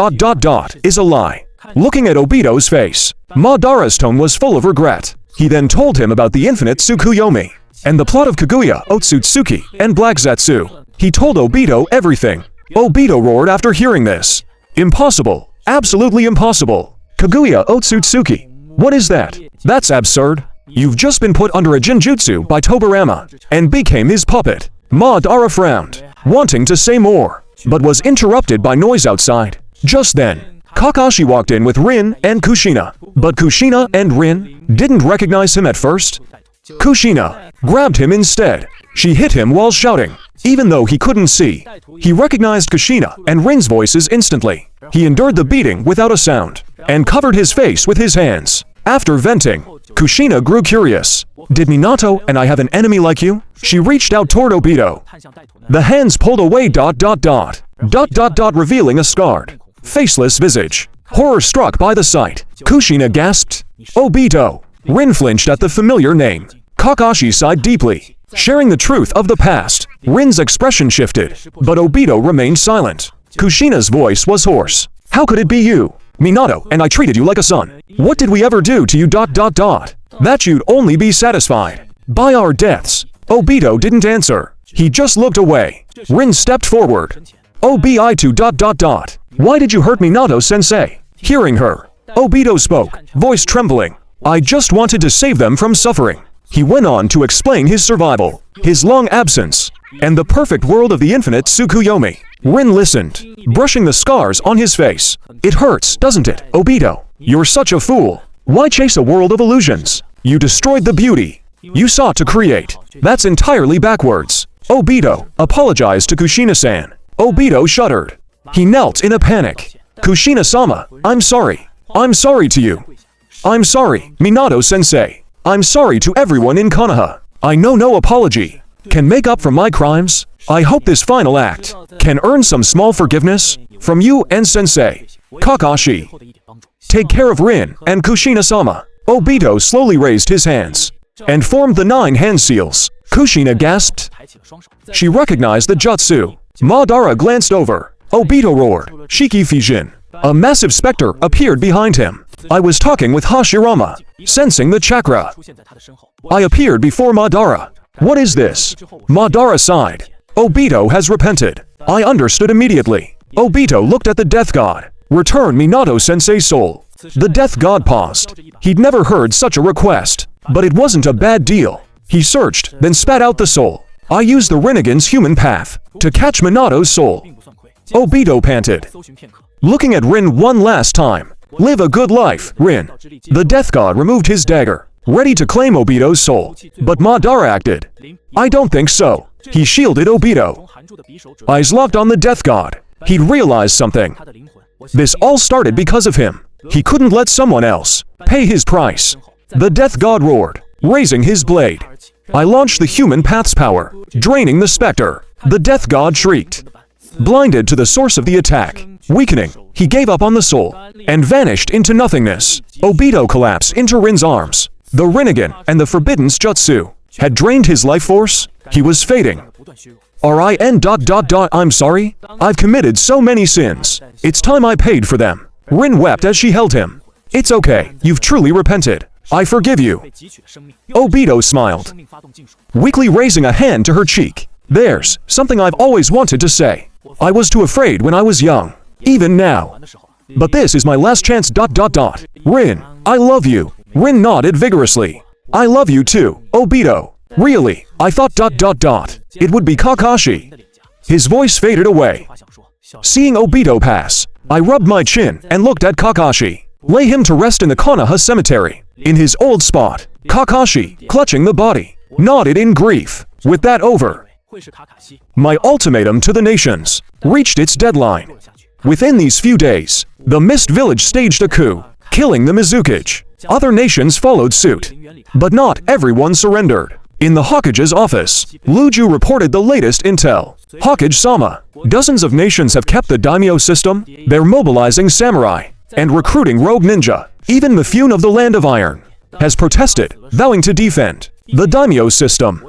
is a lie." Looking at Obito's face, Madara's tone was full of regret. He then told him about the infinite Tsukuyomi, and the plot of Kaguya, Otsutsuki, and Black Zetsu. He told Obito everything. Obito roared after hearing this. "Impossible. Absolutely impossible. Kaguya Otsutsuki. What is that? That's absurd. You've just been put under a jinjutsu by Tobirama, and became his puppet." Madara frowned, wanting to say more, but was interrupted by noise outside. Just then, Kakashi walked in with Rin and Kushina, but Kushina and Rin didn't recognize him at first. Kushina grabbed him instead. She hit him while shouting. Even though he couldn't see, he recognized Kushina and Rin's voices instantly. He endured the beating without a sound, and covered his face with his hands. After venting, Kushina grew curious. "Did Minato and I have an enemy like you?" She reached out toward Obito. The hands pulled away ... revealing a scarred, faceless visage. Horror struck by the sight, Kushina gasped, "Obito!" Rin flinched at the familiar name. Kakashi sighed deeply. Sharing the truth of the past, Rin's expression shifted, but Obito remained silent. Kushina's voice was hoarse. "How could it be you? Minato and I treated you like a son. What did we ever do to you ... that you'd only be satisfied by our deaths?" Obito didn't answer. He just looked away. Rin stepped forward. "Obi2 ... Why did you hurt Minato-sensei?" Hearing her, Obito spoke, voice trembling. "I just wanted to save them from suffering." He went on to explain his survival, his long absence, and the perfect world of the infinite Tsukuyomi. Rin listened, brushing the scars on his face. "It hurts, doesn't it, Obito? You're such a fool. Why chase a world of illusions? You destroyed the beauty you sought to create. That's entirely backwards." Obito apologized to Kushina-san. Obito shuddered. He knelt in a panic. "Kushina-sama, I'm sorry. I'm sorry to you. I'm sorry, Minato-sensei. I'm sorry to everyone in Konoha. I know no apology can make up for my crimes. I hope this final act can earn some small forgiveness from you and sensei. Kakashi, take care of Rin and Kushina-sama." Obito slowly raised his hands and formed the 9 hand seals. Kushina gasped. She recognized the jutsu. Madara glanced over. Obito roared, "Shiki Fujin." A massive specter appeared behind him. I was talking with Hashirama, sensing the chakra. I appeared before Madara. "What is this?" Madara sighed. "Obito has repented." I understood immediately. Obito looked at the death god. "Return Minato-sensei's soul." The death god paused. He'd never heard such a request, but it wasn't a bad deal. He searched, then spat out the soul. I used the Rinnegan's human path to catch Minato's soul. Obito panted, looking at Rin one last time. "Live a good life, Rin." The death god removed his dagger, ready to claim Obito's soul. But Madara acted. "I don't think so." He shielded Obito. Eyes locked on the death god. He'd realized something. This all started because of him. He couldn't let someone else pay his price. The death god roared, raising his blade. I launched the human path's power, draining the specter. The death god shrieked. Blinded to the source of the attack, weakening, he gave up on the soul and vanished into nothingness. Obito collapsed into Rin's arms. The Rinnegan and the forbidden jutsu had drained his life force. He was fading. I'm sorry. I've committed so many sins. It's time I paid for them. Rin wept as she held him. It's okay. You've truly repented. I forgive you. Obito smiled, weakly raising a hand to her cheek. There's something I've always wanted to say. I was too afraid when I was young, even now. But this is my last chance. Rin, I love you. Rin nodded vigorously. I love you too, Obito. Really, I thought ... it would be Kakashi. His voice faded away. Seeing Obito pass, I rubbed my chin and looked at Kakashi. Lay him to rest in the Konoha cemetery. In his old spot, Kakashi, clutching the body, nodded in grief. With that over, my ultimatum to the nations reached its deadline. Within these few days, the Mist Village staged a coup, killing the Mizukage. Other nations followed suit, but not everyone surrendered. In the Hokage's office, Luju reported the latest intel. Hokage-sama, dozens of nations have kept the daimyo system. They're mobilizing samurai and recruiting rogue ninja. Even Mifune of the Land of Iron has protested, vowing to defend the daimyo system.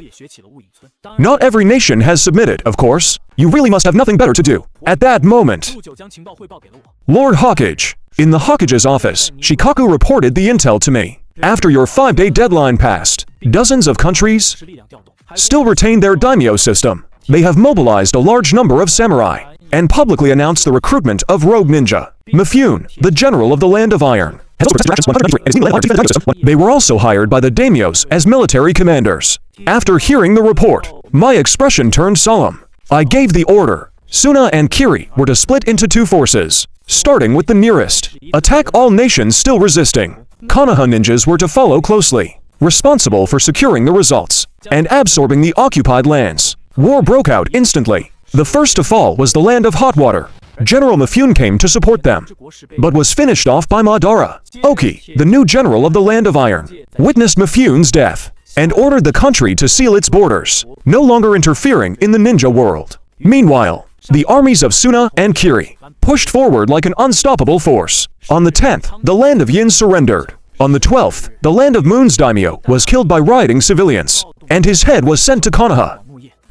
Not every nation has submitted, of course. You really must have nothing better to do. At that moment, Lord Hokage, in the Hokage's office, Shikaku reported the intel to me. After your 5-day deadline passed, dozens of countries still retain their daimyo system. They have mobilized a large number of samurai and publicly announced the recruitment of rogue ninja. Mifune, the general of the Land of Iron, they were also hired by the daimyos as military commanders. After hearing the report, my expression turned solemn. I gave the order. Suna and Kiri were to split into two forces, starting with the nearest. Attack all nations still resisting. Konoha ninjas were to follow closely, responsible for securing the results and absorbing the occupied lands. War broke out instantly. The first to fall was the Land of Hot Water. General Mifune came to support them, but was finished off by Madara. Uchiha, the new general of the Land of Iron, witnessed Mifune's death and ordered the country to seal its borders, no longer interfering in the ninja world. Meanwhile, the armies of Suna and Kiri pushed forward like an unstoppable force. On the 10th, the Land of Yin surrendered. On the 12th, the Land of Moon's daimyo was killed by rioting civilians, and his head was sent to Konoha.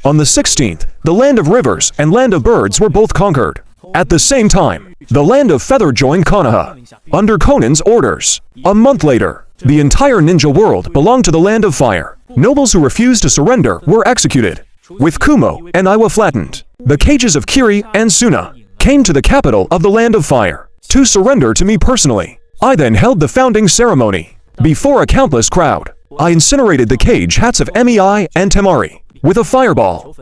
On the 16th, the Land of Rivers and Land of Birds were both conquered. At the same time, the Land of Feather joined Konoha, under Conan's orders. A month later, the entire ninja world belonged to the Land of Fire. Nobles who refused to surrender were executed, with Kumo and Iwa flattened. The cages of Kiri and Suna came to the capital of the Land of Fire to surrender to me personally. I then held the founding ceremony. Before a countless crowd, I incinerated the cage hats of Mei and Temari with a fireball.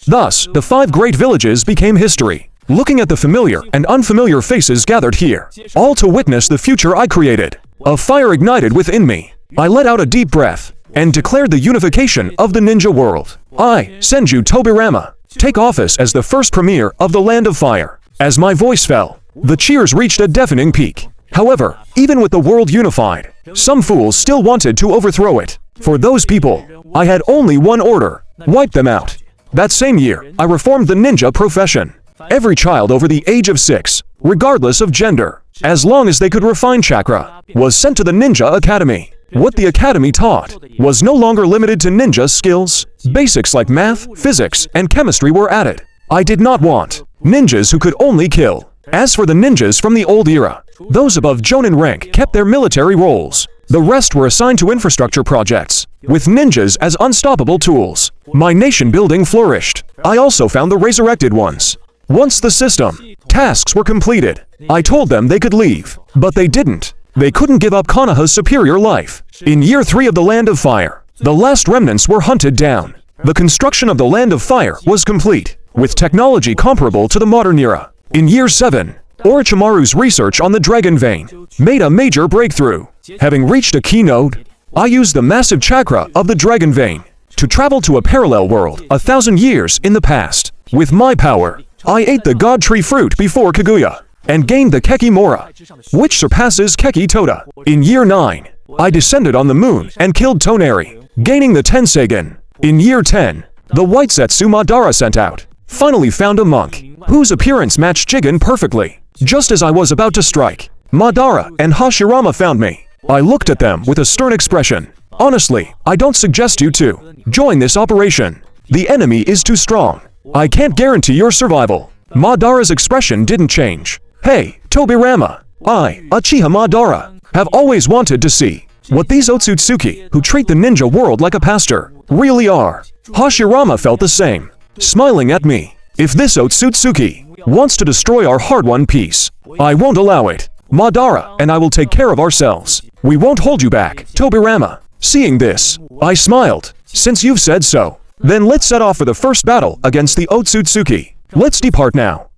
Thus, the 5 great villages became history. Looking at the familiar and unfamiliar faces gathered here, all to witness the future I created. A fire ignited within me. I let out a deep breath and declared the unification of the ninja world. I, Senju Tobirama, take office as the first premier of the Land of Fire. As my voice fell, the cheers reached a deafening peak. However, even with the world unified, some fools still wanted to overthrow it. For those people, I had only one order: wipe them out. That same year, I reformed the ninja profession. Every child over the age of 6, regardless of gender, as long as they could refine chakra, was sent to the Ninja Academy. What the academy taught was no longer limited to ninja skills. Basics like math, physics, and chemistry were added. I did not want ninjas who could only kill. As for the ninjas from the old era, those above Jonin rank kept their military roles. The rest were assigned to infrastructure projects, with ninjas as unstoppable tools. My nation building flourished. I also found the resurrected ones. Once the system tasks were completed, I told them they could leave, but they didn't. They couldn't give up Konoha's superior life. In year 3 of the Land of Fire, the last remnants were hunted down. The construction of the Land of Fire was complete, with technology comparable to the modern era. In year 7, Orochimaru's research on the Dragon Vein made a major breakthrough. Having reached a keynote, I used the massive chakra of the Dragon Vein to travel to a parallel world 1,000 years in the past. With my power, I ate the God Tree fruit before Kaguya, and gained the Keki Mora, which surpasses Keki Toda. In year 9, I descended on the moon and killed Toneri, gaining the Tenseigen. In year 10, the White Zetsu Madara sent out finally found a monk, whose appearance matched Jigen perfectly. Just as I was about to strike, Madara and Hashirama found me. I looked at them with a stern expression. Honestly, I don't suggest you to join this operation. The enemy is too strong. I can't guarantee your survival. Madara's expression didn't change. Hey, Tobirama, I, Uchiha Madara, have always wanted to see what these Otsutsuki, who treat the ninja world like a pasture, really are. Hashirama felt the same, smiling at me. If this Otsutsuki wants to destroy our hard-won peace, I won't allow it. Madara and I will take care of ourselves. We won't hold you back, Tobirama. Seeing this, I smiled. Since you've said so, then let's set off for the first battle against the Otsutsuki. Let's depart now.